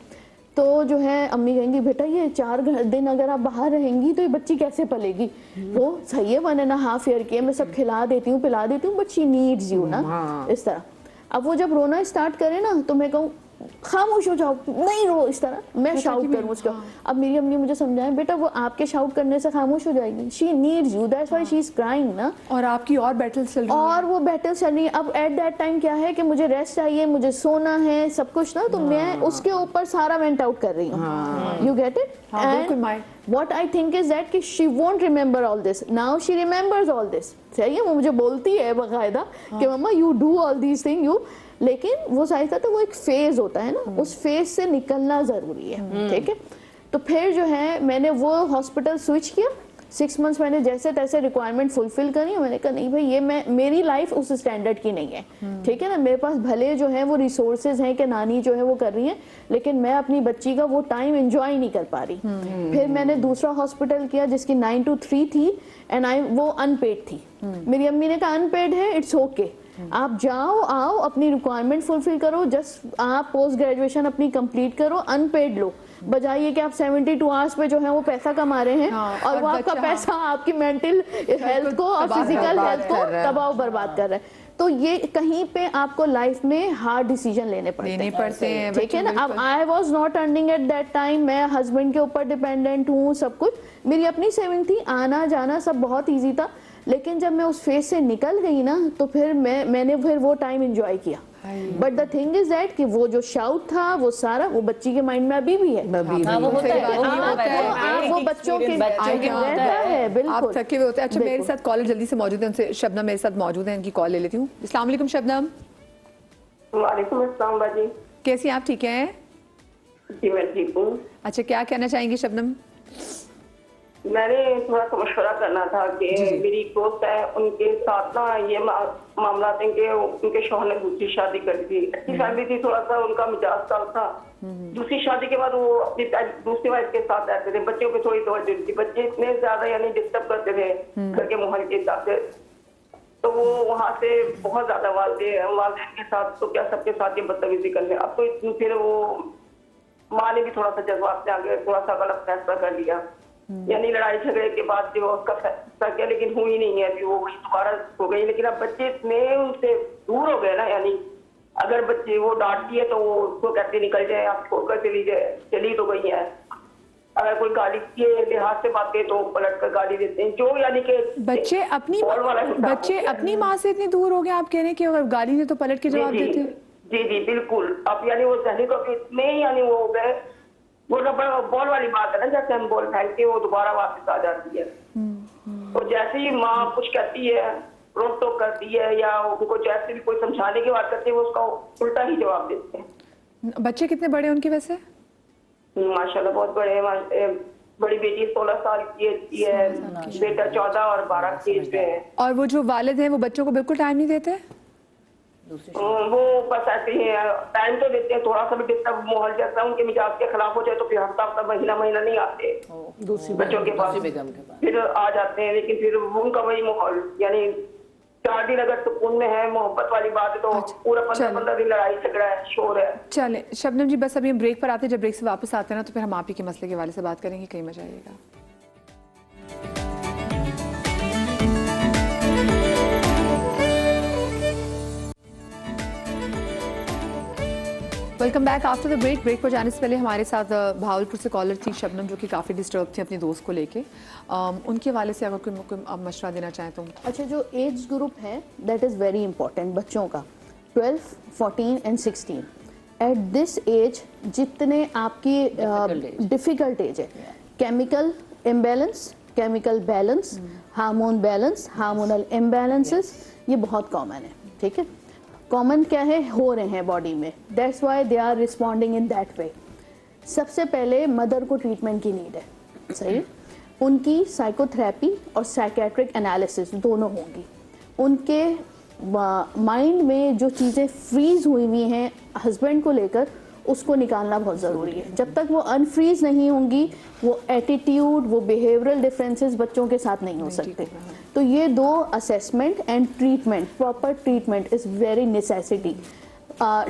तो जो है अम्मी कहेंगी बेटा ये 4 दिन अगर आप बाहर रहेंगी तो ये बच्ची कैसे पलेगी, वो सही है 1.5 ईयर की है, मैं सब खिला देती हूँ पिला देती हूँ, बट शी नीड्स यू ना, इस तरह। अब वो जब रोना स्टार्ट करे ना तो मैं कहूँ खामोश हो जाओ, नहीं रो, इस तरह मैं शाउट करूँ उसको। अब मेरी अम्मी मुझे समझाए बेटा वो आपके शाउट करने से खामोश हो जाएगी, she needs you, that's why she is crying ना, और आपकी और बैटल चल रही है, और वो बैटल चल रही है। अब एट दैट टाइम क्या है कि मुझे रेस्ट चाहिए, मुझे सोना है, सब कुछ ना, तो मैं उसके ऊपर सारा वेंट आउट कर रही हूँ, you get it. And what I think is that कि she won't remember all this, now she remembers all this, सही है, वो मुझे बोलती है बाकायदा कि मम्मा you do all these things you, लेकिन वो साइज था तो वो एक फेज होता है ना, उस फेज से निकलना जरूरी है, ठीक है। तो फिर जो है मैंने वो हॉस्पिटल स्विच किया, 6 मंथ्स मैंने जैसे तैसे रिक्वायरमेंट फुलफिल करी, मैंने कहा नहीं भाई ये मेरी लाइफ उस स्टैंडर्ड की नहीं है, ठीक है ना, मेरे पास भले जो है वो रिसोर्सेज हैं कि नानी जो है वो कर रही है, लेकिन मैं अपनी बच्ची का वो टाइम एंजॉय नहीं कर पा रही। फिर मैंने दूसरा हॉस्पिटल किया जिसकी 9 to 3 थी, एंड वो अनपेड थी। मेरी अम्मी ने कहा अनपेड है इट्स ओके, आप जाओ आओ अपनी रिक्वायरमेंट फुलफिल करो, जस्ट आप पोस्ट ग्रेजुएशन अपनी कंप्लीट करो, अनपेड लो, बजाय कि आप 72 आवर्स पे जो है वो पैसा कमा रहे हैं, और वो आपका पैसा आपकी मेंटल हेल्थ को और फिजिकल हेल्थ को तबाह बर्बाद कर रहा है। तो ये कहीं पे आपको लाइफ में हार्ड डिसीजन लेने पड़ते हैं, ठीक है ना। अब I was not earning at that time, मैं हस्बैंड के ऊपर डिपेंडेंट हूँ, सब कुछ मेरी अपनी सेविंग थी, आना जाना सब बहुत ईजी था, लेकिन जब मैं उस फेज से निकल गई ना तो फिर मैंने फिर वो टाइम एंजॉय किया। But the thing is that कि वो जो शाउट था वो सारा वो बच्ची के माइंड में अभी भी है, वो बच्चों के रहता है, बिल्कुल आप थके हुए होते हैं। अच्छा मेरे साथ कॉलर जल्दी से मौजूद है, उनसे शबनम मेरे साथ मौजूद है, इनकी कॉल ले लेती हूँ। अस्सलाम वालेकुम शबनम। वालेकुम अस्सलाम बाजी, कैसी हैं आप, ठीक हैं? जी मैं ठीक हूँ। अच्छा, क्या कहना चाहेंगी शबनम? मैंने थोड़ा सा मशवरा करना था कि मेरी एक दोस्त है, उनके साथ ना ये मामला है कि उनके शौहर ने दूसरी शादी कर दी। अच्छी फैमिली थी, थोड़ा सा उनका मिजाज साल था। दूसरी शादी के बाद वो अपनी दूसरी वाइफ के साथ रहते थे। बच्चों पे थोड़ी तवज्जो थी। बच्चे इतने ज्यादा यानी डिस्टर्ब करते थे घर के माहौल के हिसाब से, तो वो वहाँ से बहुत ज्यादा वालदेन के साथ तो क्या सबके साथ ये बदतमीजी करने। अब तो फिर वो माँ ने भी थोड़ा सा जज्बात से आगे थोड़ा सा गलत फैसला कर लिया, यानी लड़ाई झगड़े के बाद जो उसका फैसला किया, लेकिन हुई नहीं है। अभी वो वही दोबारा हो गई। लेकिन अब बच्चे इतने उनसे दूर हो गए ना, यानी अगर बच्चे वो डांटती है तो वो उसको कहते निकल जाए, आप छोड़कर चली तो गई है। अगर कोई गाली के लिहाज से बात करे तो पलट कर गाली देते हैं, जो यानी कि बच्चे अपनी माँ से इतने दूर हो गए, आप कह रहे हैं कि अगर गाली दे तो पलट के जवाब देते हैं? जी जी बिल्कुल। अब यानी वो जहनी को इतने यानी वो हो गए, वो बॉल वाली बात है ना, जैसे हम बॉल फेंकते हैं वो दोबारा वापस आ जाती है। तो जैसे ही माँ कुछ कहती है, रोक टोक करती है या उनको जैसे भी कोई समझाने की बात करती है, वो उसका उल्टा ही जवाब देते हैं। बच्चे कितने बड़े हैं उनके वैसे? माशाल्लाह बहुत बड़े हैं। बड़ी बेटी 16 साल की है, बेटा 14 और 12 की एज पे है। और वो जो वालिद हैं वो बच्चों को बिल्कुल टाइम नहीं देते? वो बस ऐसे ही टाइम तो देते हैं, थोड़ा सा भी डिस्टर्ब माहौल जैसा उनके मिजाज के खिलाफ हो जाए तो फिर हफ्ता महीना नहीं आते बच्चों के पास, फिर आ जाते हैं। लेकिन फिर उनका वही माहौल, यानी 4 दिन अगर सुकून में है, मोहब्बत वाली बात है, तो पूरा 15 दिन लड़ाई झगड़ा है, शोर है। चले शबनम जी, बस अभी हम ब्रेक पर आते हैं। जब ब्रेक से वापस आते हैं ना तो फिर हम आप ही के मसले के हवाले से बात करेंगे। कहीं मजा आएगा। Welcome back after the break पर जाने से पहले हमारे साथ भावलपुर से कॉलर थी शबनम, जो कि काफ़ी डिस्टर्ब थी अपनी दोस्त को लेके। उनके हवाले से अगर कोई आप मशवरा देना चाहें तो। अच्छा, जो एज ग्रुप है दैट इज़ वेरी इंपॉर्टेंट बच्चों का, 12, 14 एंड 16। एट दिस एज जितने आपकी डिफ़िकल्ट एज है, chemical imbalance, chemical balance, hormone balance, hormonal imbalances, ये बहुत कॉमन है। ठीक है, कॉमन क्या है, हो रहे हैं बॉडी में, that's why they are responding in that way. सबसे पहले मदर को ट्रीटमेंट की नीड है, सही। उनकी साइकोथेरेपी और साइकेट्रिक एनालिसिस दोनों होंगी। उनके माइंड में जो चीज़ें फ्रीज हुई हुई हैं हस्बैंड को लेकर, उसको निकालना बहुत ज़रूरी है। जब तक वो अनफ्रीज नहीं होंगी, वो एटीट्यूड, वो बिहेवियरल डिफरेंसेस बच्चों के साथ नहीं हो सकते। तो ये 2 assessment and treatment, proper treatment is very necessity.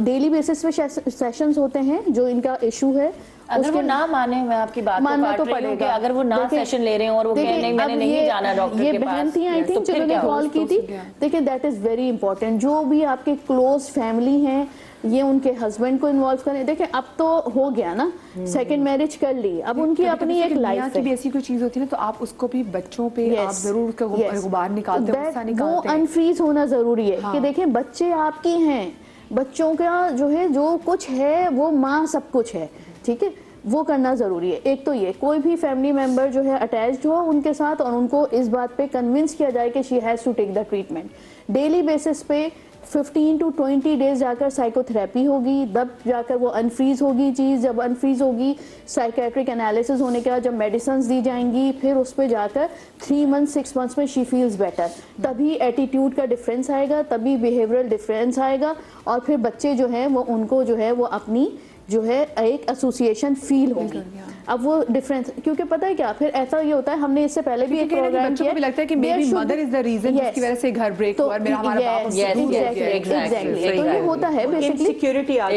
Daily basis पे सेशंस होते हैं जो इनका इशू है। अगर वो ना माने, मैं आपकी बात मानना को तो काट रही हूँ कि पड़ेगा। अगर वो ना सेशन ले रहे हैं और वो कहें नहीं मैंने नहीं जाना डॉक्टर के पास, ये बहन थी आई थिंक जिन्होंने कॉल की थी। देखिए दैट इज़ वेरी इंपॉर्टेंट। जो भी आपके क्लोज फैमिली हैं, ये उनके हस्बैंड को इन्वॉल्व करें। देखिए अब तो हो गया ना, सेकंड मैरिज कर ली, अब उनकी अपनी एक लाइफ की भी ऐसी कोई चीज होती है ना, तो आप उसको भी बच्चों पे आप जरूर गुबार निकालते हैं, वो अनफ्रीज होना जरूरी है। कि देखें बच्चे आपकी हैं, बच्चों का जो है जो कुछ है वो माँ सब कुछ है। ठीक है, वो करना ज़रूरी है। एक तो ये, कोई भी फैमिली मेम्बर जो है अटैच्ड हो उनके साथ और उनको इस बात पे कन्विंस किया जाए कि she has to take the treatment. Daily basis पे 15 to 20 डेज जाकर साइकोथेरेपी होगी, तब जाकर वो अनफ्रीज होगी चीज़। जब अनफ्रीज होगी, साइकेट्रिक एनालिसिस होने के बाद जब मेडिसिन दी जाएंगी, फिर उस पर जाकर 3 months 6 months में शी फील्स बेटर। तभी एटीट्यूड का डिफरेंस आएगा, तभी बिहेवियरल डिफरेंस आएगा, और फिर बच्चे जो हैं वो उनको जो है वो अपनी जो है एक एसोसिएशन फील होगी। अब वो डिफरेंस, क्योंकि पता है क्या, फिर ऐसा ये होता है, हमने इससे पहले भी एक प्रोग्राम किया, भी लगता है कि मेरी मदर इज द रीजन जिसकी वजह से घर ब्रेक हुआ और मेरा हमारा बाप एग्जैक्टली। तो ये होता है बेसिकली,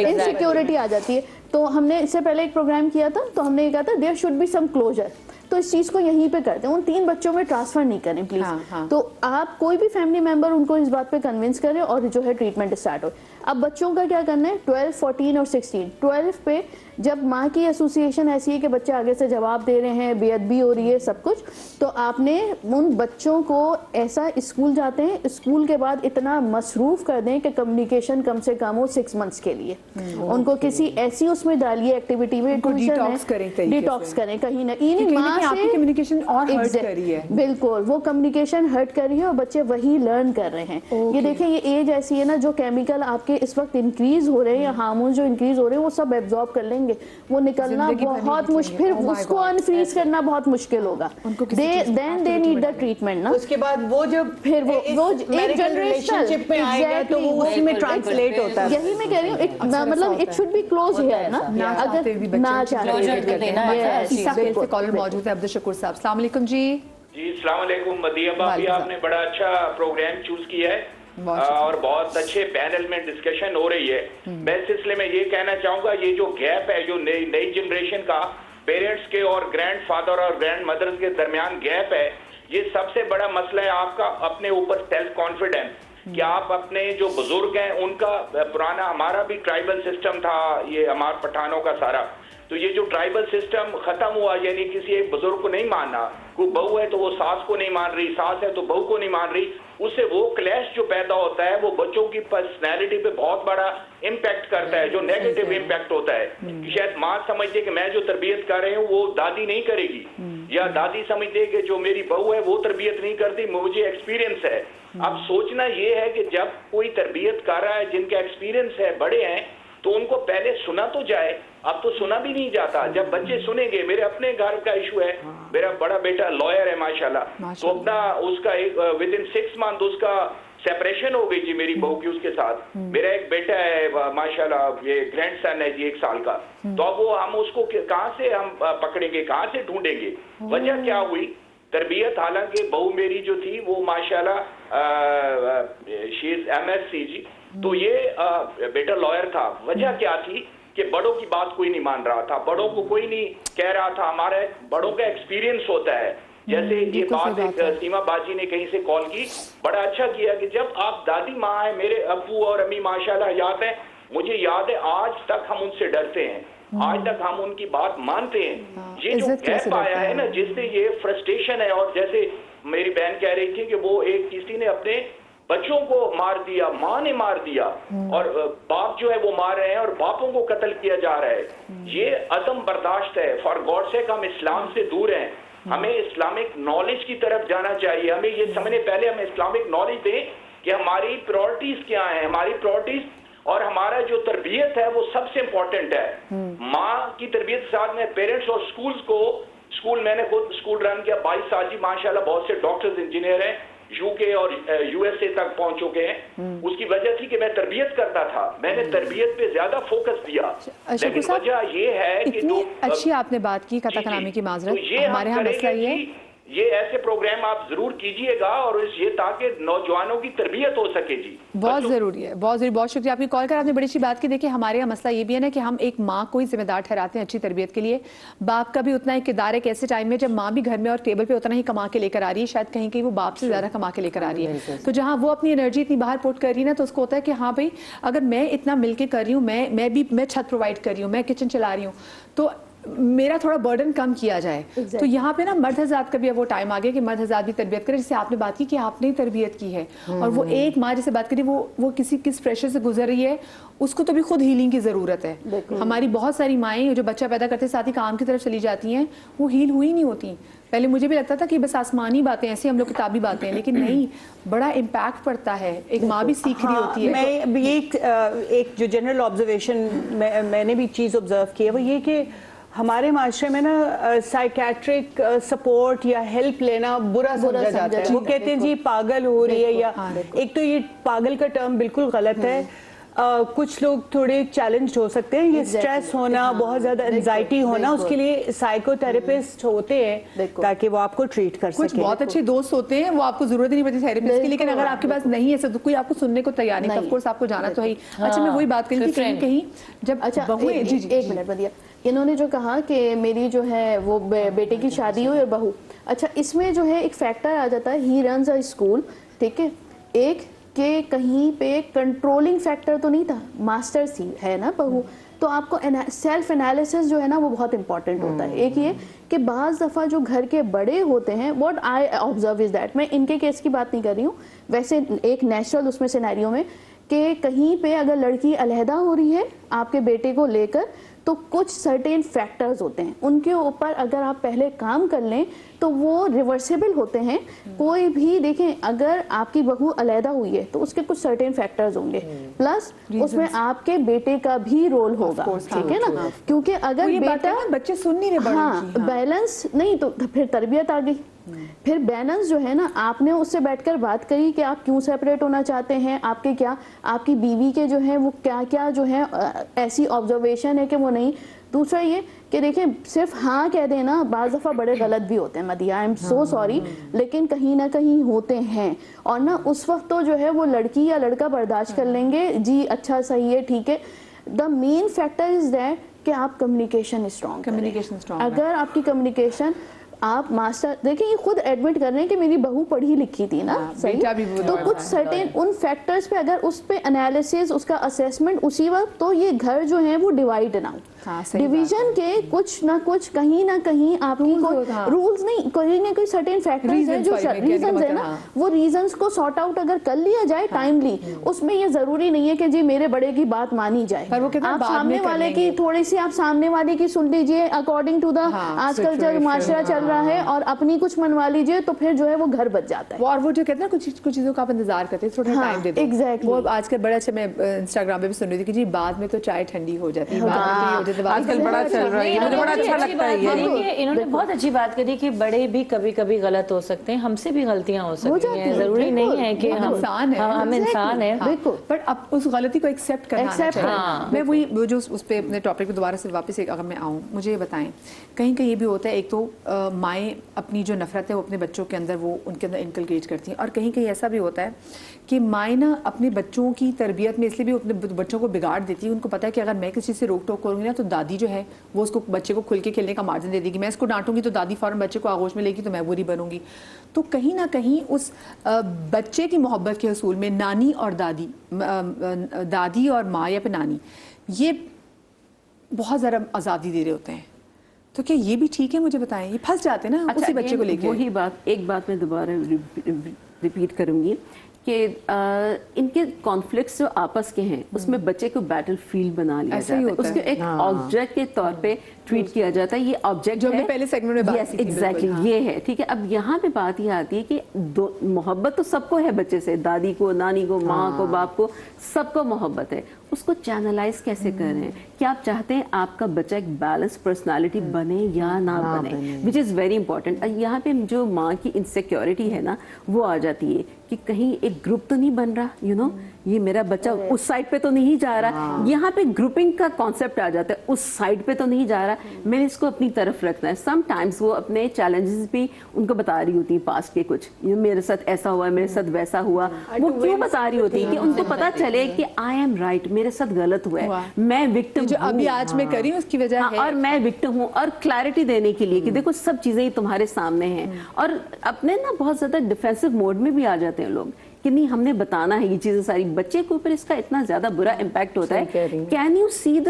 इनसिक्योरिटी आ जाती है। तो हमने इससे पहले एक प्रोग्राम किया था, तो हमने ये कहा था there should be some closure. तो इस चीज़ को यहीं पे करते हैं, उन 3 बच्चों में ट्रांसफर नहीं करें प्लीज। तो आप कोई भी फैमिली मेंबर उनको इस बात पे कन्विंस करें और जो है ट्रीटमेंट स्टार्ट हो। अब बच्चों का क्या करना है, 12, 14 और 16। 12 पे जब माँ की एसोसिएशन ऐसी है कि बच्चे आगे से जवाब दे रहे हैं, बेअदबी हो रही है, सब कुछ, तो आपने उन बच्चों को ऐसा स्कूल जाते हैं, स्कूल के बाद इतना मसरूफ कर दें कि कम्युनिकेशन कम से कम हो 6 months के लिए। उनको किसी ऐसी उसमें डालिए एक्टिविटी में, डिटॉक्स करें कहीं ना, कि आपकी कम्युनिकेशन और हर्ट कर रही है। बिल्कुल, वो कम्युनिकेशन हर्ट कर रही है और बच्चे वही लर्न कर रहे हैं। ये देखिए, ये एज ऐसी है ना, जो केमिकल आपके इस वक्त इंक्रीज हो रहे हैं या हार्मोन जो इंक्रीज हो रहे हैं वो सब एब्जॉर्ब कर लेंगे, वो निकलना बहुत मुश्किल, फिर उसको अनफ्रीज करना बहुत मुश्किल होगा। Then they need the treatment ना। उसके बाद वो जब फिर वो एक रिलेशनशिप में आएगा तो वो उसी में ट्रांसलेट होता है। यही मैं कह रही हूँ, मतलब it should be close here ना, अगर ना चाहते। कॉलर मौजूद है, अब्दुल शकूर साहब, अस्सलाम वालेकुम जी। जी अस्सलाम वालेकुम। मदिया भाभी, आपने बड़ा अच्छा प्रोग्राम चूज किया है और बहुत अच्छे पैनल में डिस्कशन हो रही है। मैं इस सिलसिले में ये कहना चाहूंगा, ये जो गैप है, जो नई जनरेशन का पेरेंट्स के और ग्रैंड फादर और ग्रैंड मदर के दरमियान गैप है, ये सबसे बड़ा मसला है आपका अपने ऊपर सेल्फ कॉन्फिडेंस, कि आप अपने जो बुजुर्ग हैं उनका पुराना, हमारा भी ट्राइबल सिस्टम था, ये हमारे पठानों का सारा, तो ये जो ट्राइबल सिस्टम खत्म हुआ, यानी किसी एक बुजुर्ग को नहीं मानना, कोई बहू है तो वो सास को नहीं मान रही, सास है तो बहू को नहीं मान रही, उससे वो क्लैश जो पैदा होता है वो बच्चों की पर्सनैलिटी पे बहुत बड़ा इम्पैक्ट करता है, जो नेगेटिव इम्पैक्ट होता है कि शायद माँ समझते कि मैं जो तरबियत कर रही हूँ वो दादी नहीं करेगी, या दादी समझते कि जो मेरी बहू है वो तरबियत नहीं करती, मुझे एक्सपीरियंस है। अब सोचना ये है कि जब कोई तरबियत कर रहा है, जिनका एक्सपीरियंस है, बड़े हैं, तो उनको पहले सुना तो जाए। अब तो सुना भी नहीं जाता। जब बच्चे सुनेंगे, मेरे अपने घर का इशू है, मेरा बड़ा बेटा लॉयर है माशाल्लाह, तो अपना उसका एक विद इन 6 मंथ उसका सेपरेशन हो गई जी मेरी बहू की उसके साथ। मेरा एक बेटा है माशाल्लाह, ये ग्रैंडसन है जी 1 साल का, तो अब वो हम उसको कहाँ से हम पकड़ेंगे, कहाँ से ढूंढेंगे? वजह क्या हुई? तरबियत, हालांकि बहू मेरी जो थी वो माशाल्लाह शी इज MSc जी, तो ये बेटा लॉयर था। वजह क्या थी कि बड़ों की बात कोई नहीं मान रहा था, बड़ों को कोई नहीं कह रहा था। हमारे बड़ों का एक्सपीरियंस होता है, जैसे ये बात एक सीमा बाजी ने कहीं से कॉल की, बड़ा अच्छा किया कि जब आप दादी माँ है, मेरे अब्बू और अम्मी माशाल्लाह याद है, मुझे याद है आज तक हम उनसे डरते हैं, आज तक हम उनकी बात मानते हैं। ये जो गैप आया है ना, जिससे ये फ्रस्ट्रेशन है, और जैसे मेरी बहन कह रही थी कि वो एक किसी ने अपने बच्चों को मार दिया, माँ ने मार दिया, और बाप जो है वो मार रहे हैं और बापों को कत्ल किया जा रहा है। ये अदम बर्दाश्त है। फॉर गॉड सेक हम इस्लाम से दूर हैं, हमें इस्लामिक नॉलेज की तरफ जाना चाहिए। हमें ये समझने पहले हमें इस्लामिक नॉलेज दें कि हमारी प्रायोरिटीज क्या हैं, हमारी प्रायोरिटीज और हमारा जो तरबियत है वो सबसे इम्पोर्टेंट है। माँ की तरबियत के साथ में पेरेंट्स और स्कूल मैंने खुद स्कूल रन किया 22 साल जी, माशाल्लाह बहुत से डॉक्टर्स इंजीनियर हैं, यूके और USA तक पहुंच चुके हैं। उसकी वजह थी कि मैं तरबियत करता था, मैंने तरबियत पे ज्यादा फोकस दिया। लेकिन वजह ये है कि इतनी अच्छी आपने बात की, कथा कलामी की माजरत, हमारे यहाँ मसला ये है, ये ऐसे प्रोग्राम आप जरूर कीजिएगा और ये ताकि नौजवानों की तरबियत हो सके जी, बहुत जरूरी है, बहुत जरूरी। बहुत शुक्रिया आपकी कॉल कर, आपने बड़ी अच्छी बात की। देखिए हमारे यहाँ मसला ये भी है ना कि हम एक माँ को ही जिम्मेदार ठहराते हैं अच्छी तरबियत के लिए, बाप का भी उतना ही किरदार है। ऐसे टाइम में जब माँ भी घर में और टेबल पे उतना ही कमा के लेकर आ रही है, शायद कहीं कहीं वो बाप से ज्यादा कमा के लेकर आ रही है, तो जहाँ वो अपनी एनर्जी इतनी बाहर पुट कर रही है ना, तो उसको होता है कि हाँ भाई अगर मैं इतना मिलके कर रही हूँ, मैं छत प्रोवाइड कर रही हूँ, मैं किचन चला रही हूँ, तो मेरा थोड़ा बर्डन कम किया जाए। तो यहाँ पे ना मर्द हज़रात का भी अब वो टाइम आ गया कि मर्द हज़रात भी तरबियत करें। जैसे आपने बात की कि आपने ही तरबियत की है, और वो एक माँ जैसे बात करी, वो किस प्रेशर से गुजर रही है, उसको तो भी खुद हीलिंग की ज़रूरत है। हमारी बहुत सारी माएँ जो बच्चा पैदा करते साथ ही काम की तरफ चली जाती हैं, वो हील हुई नहीं होती। पहले मुझे भी लगता था कि बस आसमानी बातें, ऐसे हम लोग किताबी बातें हैं, लेकिन नहीं, बड़ा इम्पैक्ट पड़ता है। एक माँ भी सीख रही होती है। मैं एक जो जनरल ऑब्जर्वेशन मैंने भी चीज़ ऑब्जर्व की है, वो ये कि हमारे माशरे में ना साइकेट्रिक सपोर्ट या हेल्प लेना बुरा समझा जाता है। वो कहते हैं जी पागल हो रही है, या एक तो ये पागल का टर्म बिल्कुल गलत है। कुछ लोग थोड़े चैलेंज हो सकते हैं, ये स्ट्रेस होना, बहुत ज्यादा एंजाइटी होना, उसके लिए साइकोथेरेपिस्ट होते हैं ताकि वो आपको ट्रीट कर सके। कुछ बहुत अच्छे दोस्त होते हैं, वो आपको जरूरत नहीं पड़ती थेरेपिस्ट की, लेकिन अगर आपके पास नहीं है तो कोई आपको सुनने को तैयार नहीं, ऑफ कोर्स आपको जाना तो है। अच्छा, मैं वही बात करी थी कहीं कहीं जब बहू, एक मिनट बदिया, इन्होंने जो कहा कि मेरी जो है वो बेटे की शादी हुई और बहू, अच्छा इसमें जो है एक फैक्टर आ जाता है, ही रन्स अ स्कूल, ठीक है, एक के कहीं पे कंट्रोलिंग फैक्टर तो नहीं था, मास्टर्स ही है ना बहू, तो आपको सेल्फ एनालिसिस जो है ना वो बहुत इंपॉर्टेंट होता है। एक ये कि बाज़ दफ़ा जो घर के बड़े होते हैं, what I observe is that, मैं इनके केस की बात नहीं कर रही हूँ, वैसे एक नेचुरल उसमें सिनेरियो में, कि कहीं पे अगर लड़की अलहदा हो रही है आपके बेटे को लेकर, तो कुछ सर्टेन फैक्टर्स होते हैं, उनके ऊपर अगर आप पहले काम कर लें तो वो रिवर्सिबल होते हैं। कोई भी देखें, अगर आपकी बहू अलहदा हुई है तो उसके कुछ सर्टेन फैक्टर्स होंगे, प्लस उसमें आपके बेटे का भी रोल होगा, ठीक है ना, क्योंकि अगर बेटा बच्चे सुन नहीं रहे, हाँ बैलेंस नहीं तो फिर तरबियत आ गई। फिर बैलेंस जो है ना, आपने उससे बैठकर बात करी कि आप क्यों सेपरेट होना चाहते हैं, आपके क्या, आपकी बीवी के जो है वो क्या क्या जो है ऐसी ऑब्जर्वेशन है कि वो नहीं। दूसरा ये कि देखिए सिर्फ हाँ कह देना बाज़ दफ़ा बड़े गलत भी होते हैं मदिया, आई एम सो सॉरी, लेकिन कहीं ना कहीं होते हैं। और ना उस वक्त तो जो है वो लड़की या लड़का बर्दाश्त कर लेंगे, जी अच्छा सही है ठीक है। The main factor is that कि आप कम्युनिकेशन स्ट्रॉन्ग, अगर आपकी कम्युनिकेशन आप मास्टर देखिए, ये खुद एडमिट कर रहे हैं कि मेरी बहू पढ़ी लिखी थी ना, सही, तो कुछ सर्टेन उन फैक्टर्स पे अगर उस पे एनालिसिस, उसका असेसमेंट उसी वक्त, तो ये घर जो है वो डिवाइड ना हो। डिवीजन के कुछ ना कुछ कहीं ना कहीं आपकी रूल्स नहीं, कोई ना कोई सर्टेन फैक्टर्स है जो रीजंस है ना, वो रीजंस को सॉर्ट आउट अगर कर लिया जाए टाइमली, उसमें ये जरूरी नहीं है कि जी मेरे बड़े की बात मानी जाए, आप सामने वाले की थोड़ी सी, आप सामने वाले की सुन लीजिए अकॉर्डिंग टू द आजकल जो माशरा चल रहा है, और अपनी कुछ मनवा लीजिए, तो फिर जो है वो घर बच जाता है। और वो जो कहते हैं ना कुछ चीजों का आप इंतजार करते हैं, थोड़ा टाइम दे दो। एग्जैक्टली, वो आजकल बड़ा अच्छा, मैं इंस्टाग्राम पे भी सुन रही थी कि जी बाद में तो चाय ठंडी हो जाती है, आजकल बड़ा चल रहा है, मुझे बड़ा अच्छा लगता है ये। इन्होंने बहुत अच्छी बात करी कि बड़े भी कभी कभी गलत हो सकते हैं, हमसे भी गलतियां हो सकती हैं, जरूरी नहीं है कि हम इंसान हैं, बट अब उस गलती को एक्सेप्ट करना चाहिए। मैं वही वो जो उस पे अपने टॉपिक पे दोबारा से वापस अगर मैं आऊँ, मुझे ये बताएं, कहीं कहीं ये भी होता है, एक तो माएँ अपनी जो नफरत है वो अपने बच्चों के अंदर, वो उनके अंदर इनकलकेट करती हैं, और कहीं कहीं ऐसा भी होता है कि माएँ ना अपने बच्चों की तरबियत में इसलिए भी अपने बच्चों को बिगाड़ देती है। उनको पता है कि अगर मैं किसी चीज़ से रोक टोक करूँगी ना तो दादी जो है वो उसको बच्चे को खुल के खेलने का मार्जिन दे देगी, मैं इसको डांटूंगी तो दादी फौरन बच्चे को आगोश में लेगी, तो मैं बुरी बनूंगी। तो कहीं ना कहीं उस बच्चे की मोहब्बत के हसूल में नानी और दादी और माँ या फिर नानी ये बहुत ज़रा आज़ादी दे रहे होते हैं, तो क्या ये भी ठीक है? मुझे बताएं, ये फंस जाते हैं ना उसी बच्चे को लेकर। वही बात, एक बात मैं दोबारा रिपीट करूंगी कि इनके कॉन्फ्लिक्ट्स जो आपस के हैं उसमें बच्चे को बैटल फील्ड बना लिया जाता है, उसको एक ऑब्जेक्ट के तौर पे ट्रीट किया जाता है। ये ऑब्जेक्ट जो हमने पहले सेगमेंट में बात की थी, एग्जैक्टली ये है, ठीक है। अब यहाँ पे बात ये आती है कि मोहब्बत तो सबको है बच्चे से, दादी को, नानी को, माँ को, बाप को, सबको मोहब्बत है, उसको चैनलाइज कैसे कर रहे हैं? क्या आप चाहते हैं आपका बच्चा एक बैलेंस पर्सनालिटी बने या ना बने, विच इज़ वेरी इंपॉर्टेंट। यहाँ पे जो माँ की इनसिक्योरिटी है ना वो आ जाती है कि कहीं एक ग्रुप तो नहीं बन रहा, यू नो, ये मेरा बच्चा उस साइड पे तो नहीं जा रहा, यहाँ पे ग्रुपिंग का कॉन्सेप्ट आ जाता है, उस साइड पे तो नहीं जा रहा, मैंने इसको अपनी तरफ रखना है। समटाइम्स वो अपने चैलेंजेस भी उनको बता रही होती है, पास्ट के कुछ, मेरे साथ ऐसा हुआ, मेरे साथ वैसा हुआ, वो क्यों बता रही होती है कि उनको पता चले कि आई एम राइट, मेरे साथ गलत हुआ है, मैं विक्टिम जो अभी आज मैं करी उसकी वजह है, और मैं विक्टिम हूँ, और क्लैरिटी देने के लिए कि देखो सब चीजें ही तुम्हारे सामने हैं। और अपने ना बहुत ज्यादा डिफेंसिव मोड में भी आ जाते हैं लोग कि नहीं हमने बताना है ये चीजें सारी, बच्चे के ऊपर इसका इतना ज्यादा बुरा इम्पैक्ट होता है। Can you see the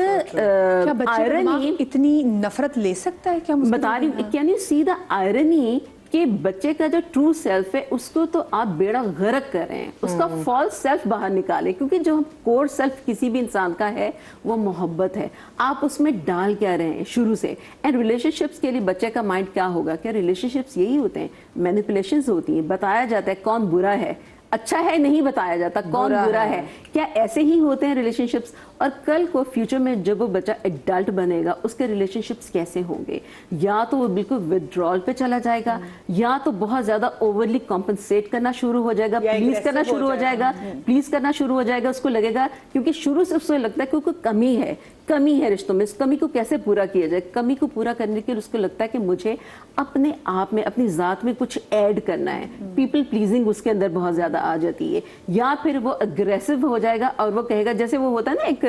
irony, इतनी नफरत ले सकता है क्या? बता रही हूँ, can you see the irony कि बच्चे का जो ट्रू सेल्फ है उसको तो आप बेड़ा गर्क कर रहे हैं, उसका फॉल्स सेल्फ बाहर निकाले, क्योंकि जो कोर सेल्फ किसी भी इंसान का है वो मोहब्बत है, आप उसमें डाल क्या रहे हैं शुरू से। एंड रिलेशनशिप्स के लिए बच्चे का माइंड क्या होगा? क्या रिलेशनशिप्स यही होते हैं? मैनिपुलेशंस होती हैं, बताया जाता है कौन बुरा है, अच्छा है नहीं बताया जाता कौन बुरा है। क्या ऐसे ही होते हैं रिलेशनशिप्स? और कल को फ्यूचर में जब वो बच्चा एडल्ट बनेगा उसके रिलेशनशिप्स कैसे होंगे? या तो वो बिल्कुल विथड्रॉल पे चला जाएगा, या तो बहुत ज्यादा ओवरली कॉम्पनसेट करना शुरू हो जाएगा, प्लीज करना शुरू हो जाएगा, प्लीज करना शुरू हो जाएगा। उसको लगेगा, क्योंकि शुरू से उसको लगता है कि कोई कमी है रिश्तों में, इस कमी को कैसे पूरा किया जाए। कमी को पूरा करने के लिए उसको लगता है कि मुझे अपने आप में, अपनी जात में कुछ ऐड करना है। पीपल प्लीजिंग उसके अंदर बहुत ज्यादा आ जाती है, या फिर वो अग्रेसिव हो जाएगा और वो कहेगा, जैसे वो होता है ना, एक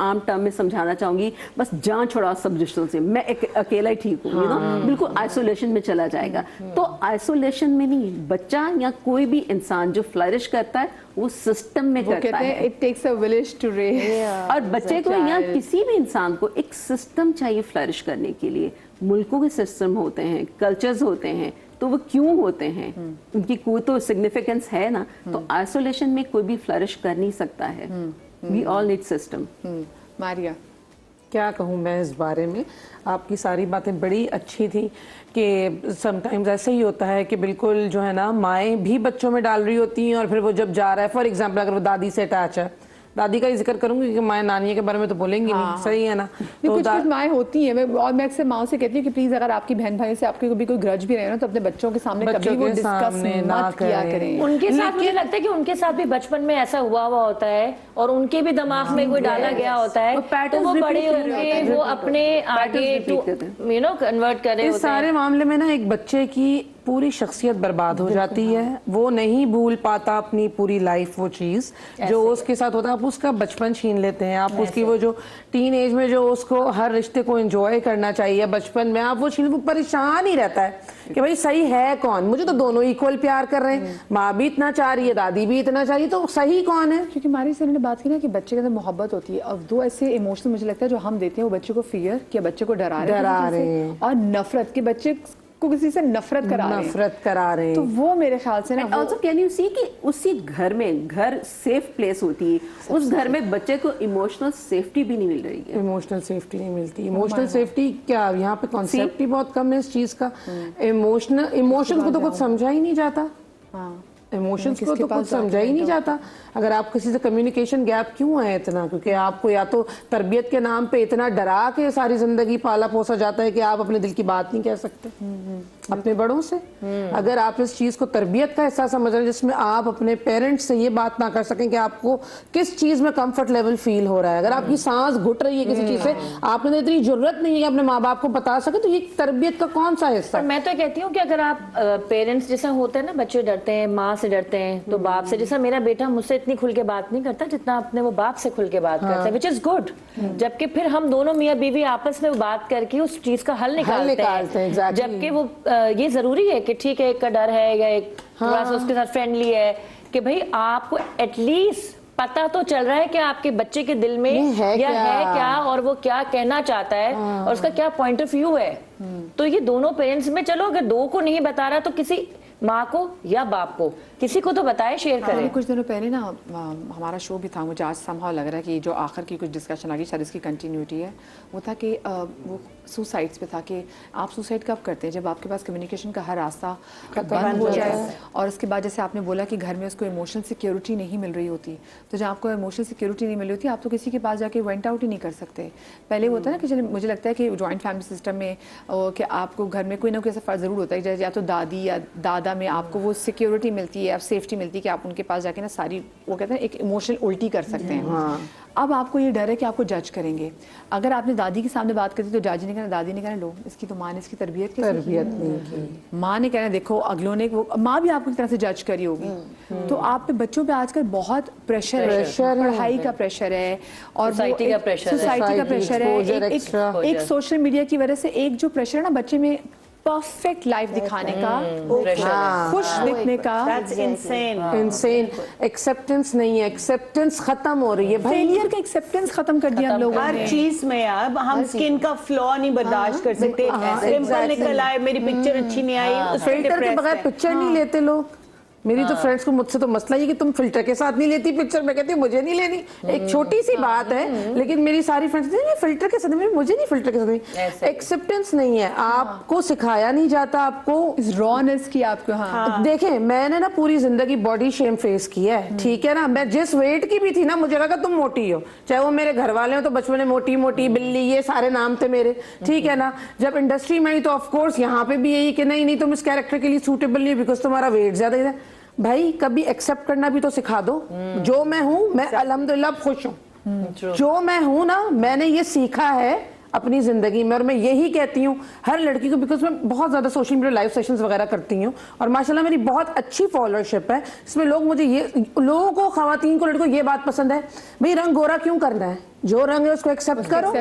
आम टर्म में समझाना चाहूंगी, बस जान छोड़ा सब रिश्तों से, मैं एक अकेला ही ठीक हूँ, यू नो, बिल्कुल आइसोलेशन में चला जाएगा। तो आइसोलेशन में नहीं, बच्चा या कोई भी इंसान जो फ्लरिश करता है वो सिस्टम में करता है। It takes a village to raise. और बच्चे को या किसी भी इंसान को एक सिस्टम चाहिए फ्लरिश करने के लिए। मुल्कों के सिस्टम होते हैं, कल्चर्स होते हैं, तो वो क्यों होते हैं, उनकी कोई तो सिग्निफिकेंस है ना। तो आइसोलेशन में कोई भी फ्लरिश कर नहीं सकता है। We all need system. Maria, کیا کہوں میں اس بارے میں, آپ کی ساری باتیں بڑی اچھی تھیں کہ سم ٹائمز ایسا ہی ہوتا ہے کہ بالکل جو ہے نا مائیں بھی بچوں میں ڈال رہی ہوتی ہیں, اور پھر وہ جب جا رہا ہے, فار ایگزامپل اگر وہ دادی سے اٹیچ ہے, دادی کا ہی ذکر کروں گی کہ مائیں نانی کے بارے میں تو بولیں گی نہیں, صحیح ہے نا. کچھ کچھ مائیں ہوتی ہیں, اور میں اکثر ماؤں سے کہتی ہوں کہ پلیز اگر آپ کی بہن بھائی سے آپ کے کبھی کوئی گرج بھی رہے نا تو اپنے بچوں کے سامنے کبھی وہ ڈسکس مت کیا کریں. ان کے ساتھ مجھے لگتا ہے کہ ان کے ساتھ بھی بچپن میں ایسا ہوا ہوتا ہے, اور ان کے بھی دماغ میں کوئی ڈالا گیا ہوتا ہے, تو وہ بڑے ہو کے وہ اپنے آگے کنورٹ کرے. اس سارے معاملے میں نا ایک بچے کی پوری شخصیت برباد ہو جاتی ہے, وہ نہیں بھول پاتا اپنی پوری لائف وہ چیز جو اس کے ساتھ ہوتا ہے. آپ اس کا بچپن چھین لیتے ہیں, آپ اس کی وہ جو ٹین ایج میں جو اس کو ہر رشتے کو انجوائے کرنا چاہیے بچپن میں, آپ وہ چھین, وہ پریشان ہی رہتا ہے کہ بھائی صحیح ہے کون, مجھے تو دونوں ایکول پیار کر رہے ہیں, ماں بھی اتنا چاہ رہی ہے, دادی بھی اتنا چاہ رہی ہے, تو صحیح کون ہے. کیونکہ ہماری سے نے بات کی نا کہ بچے کے اندر محبت ہوتی ہے, اب دو ایسے ایموشنل مجھے لگتا ہے جو ہم دیتے ہیں وہ بچے کو فیئر, کہ بچے کو ڈرا رہے ہیں, اور نفرت, کہ بچے کو کسی سے نفرت کرا رہے ہیں. تو وہ میرے خیال سے نا also can you see کہ اسی گھر میں, گھر سیف پلیس ہوتی ہے, اس گھر میں بچے کو ایموشنل سیفٹی بھی نہیں مل رہی ہے. ایموشنل سیفٹی نہیں ملتی. ایموشنل سیفٹی کیا, یہاں پہ کانسیپٹ ہی بہت کم ہے اس چیز کا. ایموشنز کو تو کچھ سمجھا ہی نہیں جاتا, ایموشنز کو تو کچھ سمجھا ہی نہیں جاتا. اگر آپ کسی سے کمیونیکیشن گیپ کیوں ہے اتنا, کیونکہ آپ کو یا تو تربیت کے نام پہ اتنا ڈرا کے ساری زندگی پالا پوسا جاتا ہے کہ آپ اپنے دل کی بات نہیں کہہ سکتے اپنے بڑوں سے. اگر آپ اس چیز کو تربیت کا حصہ سمجھ رہے ہیں جس میں آپ اپنے پیرنٹس سے یہ بات نہ کر سکیں کہ آپ کو کس چیز میں کمفرٹ لیول فیل ہو رہا ہے, اگر آپ کی سانس گھٹ رہی ہے کسی چیز سے, آپ نے اتنی ضرورت نہیں ہے کہ اپنے ماں باپ کو بتا سکے, تو یہ تربیت کا کون سا حصہ ہے. میں تو کہتی ہوں کہ اگر آپ پیرنٹس جیسا ہوتے ہیں نا, بچے ڈرتے ہیں, ماں سے ڈرتے ہیں تو باپ سے, جیسا میرا بیٹا مجھ سے اتنی کھل کے بات نہیں کرتا جتنا اپنے وہ باپ سے کھل کے بات کرتا ہے, وچ از گڈ. جبکہ پھر ہم دونوں میاں بیوی آپس میں بات کر کے اس چیز کا حل نکالتے ہیں, جبکہ وہ یہ ضروری ہے کہ ٹھیک ہے ایک کا ڈر ہے یا ایک تھوڑا سا اس کے ساتھ فرینڈلی ہے, کہ بھئی آپ کو ایٹ لیسٹ پتا تو چل رہا ہے کہ آپ کے بچے کے دل میں یا ہے کیا, اور وہ کیا کہنا چاہتا ہے, اور اس کا کیا پوائنٹ آف ویو ہے. تو یہ دونوں پیرنٹس میں, چلو اگر دو کو نہیں بتا رہا تو کسی ماں کو یا باپ کو, کسی کو تو بتائے, شیئر کریں. کچھ دنوں پہلے نا ہمارا شو بھی تھا, مجھے آج سمہاؤ لگ رہا ہے کہ جو آخر کی کچھ ڈسکشن آ گئی شاید اس کی کنٹینیوٹی ہے, وہ تھا کہ وہ سوسائڈس پہ تھا کہ آپ سوسائڈ کب کرتے ہیں, جب آپ کے پاس کمیونیکیشن کا ہر راستہ بند ہو جائے, اور اس کے بعد جیسے آپ نے بولا کہ گھر میں اس کو ایموشنل سیکیورٹی نہیں مل رہی ہوتی, تو جب آپ کو ایموشنل سیکیورٹی نہیں مل رہی ہوتی آپ تو کسی کے پاس جا کے وینٹ آؤٹ ہی نہیں کر سکتے. پہلے ہوتا ہے نا کہ مجھے لگتا ہے کہ جوائنٹ فیملی سسٹم میں کہ آپ کو گھر میں کوئی نہ کوئی ایسا فرض ضرور ہوتا ہے, یا تو دادی یا دادا میں آپ کو وہ سیکیورٹی ملتی ہے, سیفٹی ملتی ہے کہ آپ ان کے پاس جا کے نا ساری وہ کہتے ہیں ایک ایموشنل الٹی کر سکتے ہیں. اب آپ کو یہ ڈر ہے کہ آپ کو جج کریں گے. اگر آپ نے دادی کے سامنے بات کرتی تو جاجی نے کہنا, دادی نے کہنا لو اس کی تو ماں نے اس کی تربیت نہیں کی, ماں نے کہنا دیکھو اگلوں نے, ماں بھی آپ کو ایک طرح سے جج کری ہوگی. تو آپ پہ بچوں پہ آج کل بہت پریشر ہے, پڑھائی کا پریشر ہے, اور سوسائٹی کا پریشر ہے, ایک سوشل میڈیا کی وجہ سے ایک جو پریشر ہے نا بچے میں پرفیکٹ لائف دکھانے کا, خوش دکھنے کا, انسین ایکسیپٹنس نہیں ہے, ایکسیپٹنس ختم ہو رہی ہے, فیلئر کا ایکسیپٹنس ختم کر دیا ہم لوگوں نے ہر چیز میں. اب ہم سکن کا فلو نہیں برداشت کر سکتے, پمپل نکل آئے, میری پکچر اچھی نہیں آئی, فلٹر کے بغیر پکچر نہیں لیتے لوگ. میری تو فرینڈس کو مجھ سے تو مسئلہ یہ کہ تم فلٹر کے ساتھ نہیں لیتی پکچر, میں کہتی ہوں مجھے نہیں لینی, ایک چھوٹی سی بات ہے, لیکن میری ساری فرینڈس فلٹر کے ساتھ نہیں, مجھے نہیں فلٹر کے ساتھ نہیں. ایکسیپٹنس نہیں ہے, آپ کو سکھایا نہیں جاتا, آپ کو رونس کی آپ کو. دیکھیں میں نے نا پوری زندگی باڈی شیم فیس کیا ہے, ٹھیک ہے نا, میں جس ویٹ کی بھی تھی نا مجھے لگا تم موٹی ہو, چاہے وہ میرے گھر والے ہوں تو بچپن میں موٹی موٹی بلی یہ سارے نام تھے میرے, ٹھیک ہے نا. جب انڈسٹری میں آئی تو آف کورس یہاں پہ بھی یہی کہ نہیں تم اس کیریکٹر کے لیے سوٹیبل نہیں بیکاز تمہارا ویٹ زیادہ ہے. بھائی کبھی ایکسپٹ کرنا بھی تو سکھا دو, جو میں ہوں میں الحمدللہ خوش ہوں, جو میں ہوں نا میں نے یہ سیکھا ہے اپنی زندگی میں, اور میں یہی کہتی ہوں ہر لڑکی کو, بیکاز میں بہت زیادہ سوشل میڈیا لائیو سیشنز وغیرہ کرتی ہوں, اور ماشاءاللہ میری بہت اچھی فالوورشپ ہے, اس میں لوگ مجھے لوگوں کو, خواتین کو, لڑکوں کو یہ بات پسند ہے, بھئی رنگ گورا کیوں کرنا ہے, جو رنگ ہے اس کو ایکسپٹ کرو,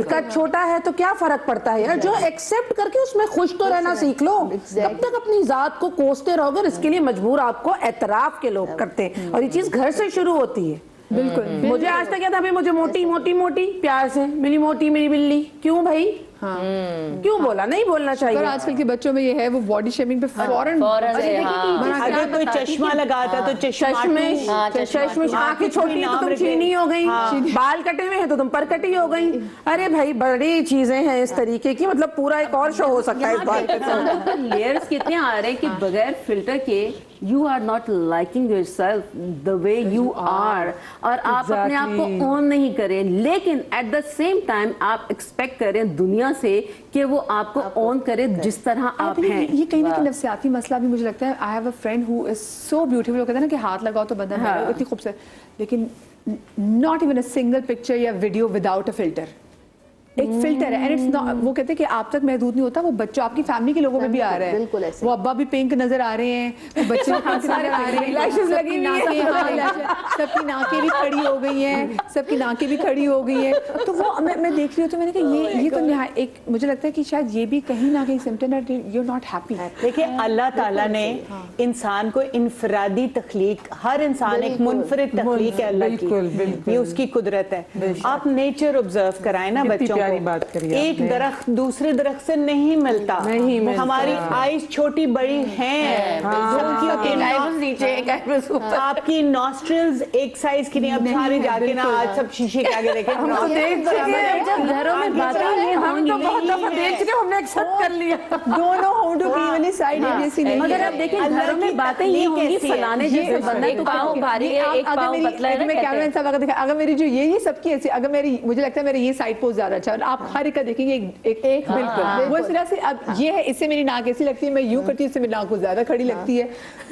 قد چھوٹا ہے تو کیا فرق پڑتا ہے یار, جو ایکسپٹ کر کے اس میں خوش تو رہنا سیکھ لو. کب تک اپنی ذات کو کوستے رہو گے, اس کے لیے مجبور آپ کو اعتراف کے لوگ کرتے ہیں, اور یہ چیز گھر سے شروع ہوتی ہے. بالکل. مجھے آج تک کیا تھا, مجھے موٹی موٹی موٹی پیار سے, میری موٹی میری بلی, کیوں بھائی क्यों बोला, नहीं बोलना और चाहिए। आजकल के बच्चों में ये है, वो बॉडी शेमिंग पे फौरन अगर कोई चश्मा लगाता तो चश्मिश, आंखें छोटी तो तुम चीनी हो गई, बाल कटे हुए हैं तो तुम परकटी हो गई। अरे भाई बड़ी चीजें हैं इस तरीके की, मतलब पूरा एक और शो हो सकता है इस बात पे। लेयर्स कितने आ रहे हैं कि बगैर फिल्टर के you are not liking yourself the way you are, और आप अपने आप को ऑन नहीं करें, लेकिन एट द सेम टाइम आप एक्सपेक्ट करें दुनिया से कि वो आपको ऑन करे जिस तरह आप हैं। ये कहीं ना कहीं नफसियाती मसला भी मुझे लगता है। I have a friend who is so beautiful, वो कहते हैं ना कि हाथ लगाओ तो बंदा इतनी खूबसूरत, लेकिन not even a single picture या वीडियो विदाउट अ फिल्टर। एक फिल्टर है, एंड इट्स नॉट, वो कहते हैं कि आप तक महदूद नहीं होता, वो बच्चों आपकी फैमिली के लोगों में भी आ रहा है। बिल्कुल ऐसे। वो अब्बा भी पिंक नजर आ रहे हैं, वो बच्चे भी पिंक नजर आ रहे हैं, Lashes लगी हुई हैं। सबकी नाकें भी खड़ी हो गई हैं, सबकी नाकें भी खड़ी हो गई हैं। तो वो मैं देख रही हूँ तो मैंने कहा ये तो एक, मुझे लगता है कि शायद ये भी कहीं ना कहीं सिम्पटम है यू नॉट हैप्पी। देखिए अल्लाह ताला ने इंसान को इनफरादी तख्लीक, हर इंसान एक मुनफरिद तख्लीक है अल्लाह की, ये उसकी कुदरत है। आप नेचर ऑब्जर्व कराएं ना बच्चों को, एक दरख्त दूसरे दरख्त से नहीं मिलता, हमारी आईज छोटी बड़ी हैं, आपकी नॉस्ट्रिल्स एक साइज की नहीं। अब सारे जाके ना आज सब शीशे के आगे देखें, हम तो देख जब घरों में बातें ये हम तो बहुत दफा देख चुके, हमने एक्सेप्ट कर लिया। दोनों how to be even side ऐसी नहीं। मगर अब देखिए घरों में बातें ये होंगी फलाने जैसे बंदा एक पाँव भारी है, एक पाँव पतला है ना, मैं कैमरा सब अगर देखा, अगर मेरी जो ये सबकी ऐसी, अगर मेरी, मुझे लगता है मेरे ये साइड पोज ज्यादा अच्छा है, आप हर एक का देखेंगे एक बिल्कुल वो इस तरह से। अब ये है, इससे मेरी नाक ऐसी लगती है, मैं यूं करती हूँ, इससे मेरी नाक कुछ ज्यादा खड़ी लगती है।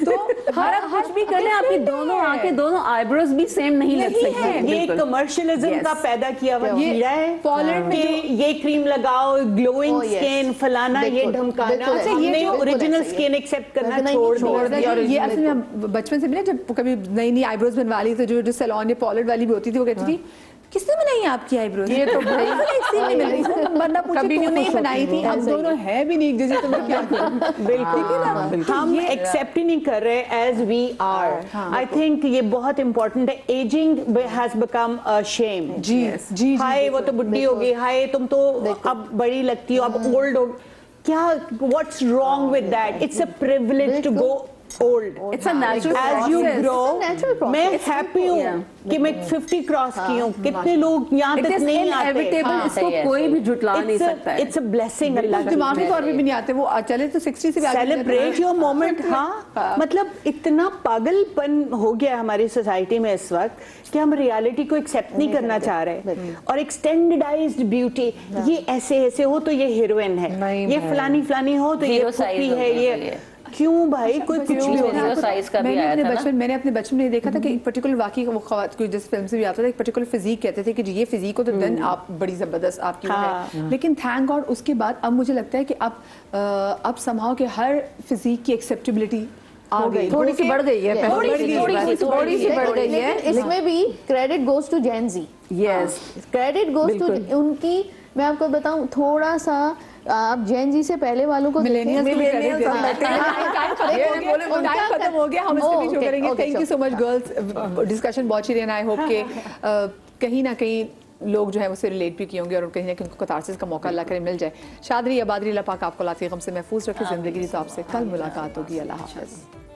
तो हर कुछ भी कर ले, आपकी दोनों आंखें, दोनों आईब्रोज भी सेम नहीं लग सकती। ये कमर्शियलिज्म का पैदा किया हुआ कीड़ा है, पोलैंड में ये क्रीम लगाओ, ग्लोइंग स्किन, फलाना, ये धमकाना, हमने ओरिजिनल स्किन एक्सेप्ट करना छोड़ दिया। ये असल में बचपन से भी ना, जब कभी नई नई आईब्रोज बनवा ली तो जो सैलून या पॉलिश वाली भी होती थी, वो कहती थी किसने बनाई आपकी आईब्रोज? ये तो भाई वरना पूछे तूने नहीं बनाई थी, हम दोनों है भी नहीं एक जैसे, तुम्हें क्या बिल्कुल हम एक्सेप्ट ही नहीं कर रहे as we are. I think ये बहुत इंपॉर्टेंट है। Ageing has become a shame. जी हाय वो तो बुढ़ी हो गई, हाय तुम तो अब बड़ी लगती हो, अब ओल्ड हो, क्या what's wrong with that? It's a privilege to go old. It's a natural as you process. grow, It's a natural process. मैं हैप्पी हूँ कि मैं 50 क्रॉस की हूँ। कितने लोग यहाँ तक नहीं आते, इसको कोई भी झुटला नहीं सकता है। इट्स अ ब्लेसिंग अल्लाह की। दिमागी तौर पे भी नहीं आते, वो चले तो 60 से भी आगे सेलिब्रेट योर मोमेंट। हाँ मतलब इतना पागलपन हो गया हमारी सोसाइटी में इस वक्त कि हम रियलिटी को एक्सेप्ट नहीं करना चाह रहे, और एक स्टैंडर्डाइज्ड ब्यूटी, ये ऐसे ऐसे हो तो ये हीरोइन है, ये फलानी फलानी हो तो ये पुप्पी है, ये क्यों भाई? कोई कुछ भी हो। साइज का भी आया था ना। मैंने अपने बचपन में देखा था कि एक पर्टिकुलर वाकई वो कोई जिस फिल्म से भी आता था, एक पर्टिकुलर फिजिक कहते थे कि ये फिजिक हो तो देन आप बड़ी जबरदस्त आपकी है। लेकिन थैंक गॉड उसके बाद अब मुझे लगता है कि अब समहाउ के हर फिजिक की एक्सेप्टेबिलिटी आ गई, थोड़ी सी बढ़ गई है, थोड़ी सी बढ़ गई है। इसमें भी credit goes to Gen Z. Yes, credit goes to उनकी। मैं आपको बताऊं थोड़ा सा, आप जेन जी से पहले वालों को मिलेनियल्स खत्म हो गया, हम इस पे भी शो करेंगे। Thank you so much girls, discussion बहुत ही रही, आई होप के कहीं ना कहीं लोग जो है उससे रिलेट भी किए होंगे और कहीं ना कहीं उनको कतारसिस का मौका अल्लाह करे मिल जाए। शादरी आबादरी अल्लाह पाक आपको लाती गम से महफूज रखे, जिंदगी तो आपसे कल मुलाकात होगी। अल्लाह हाफ़िज़।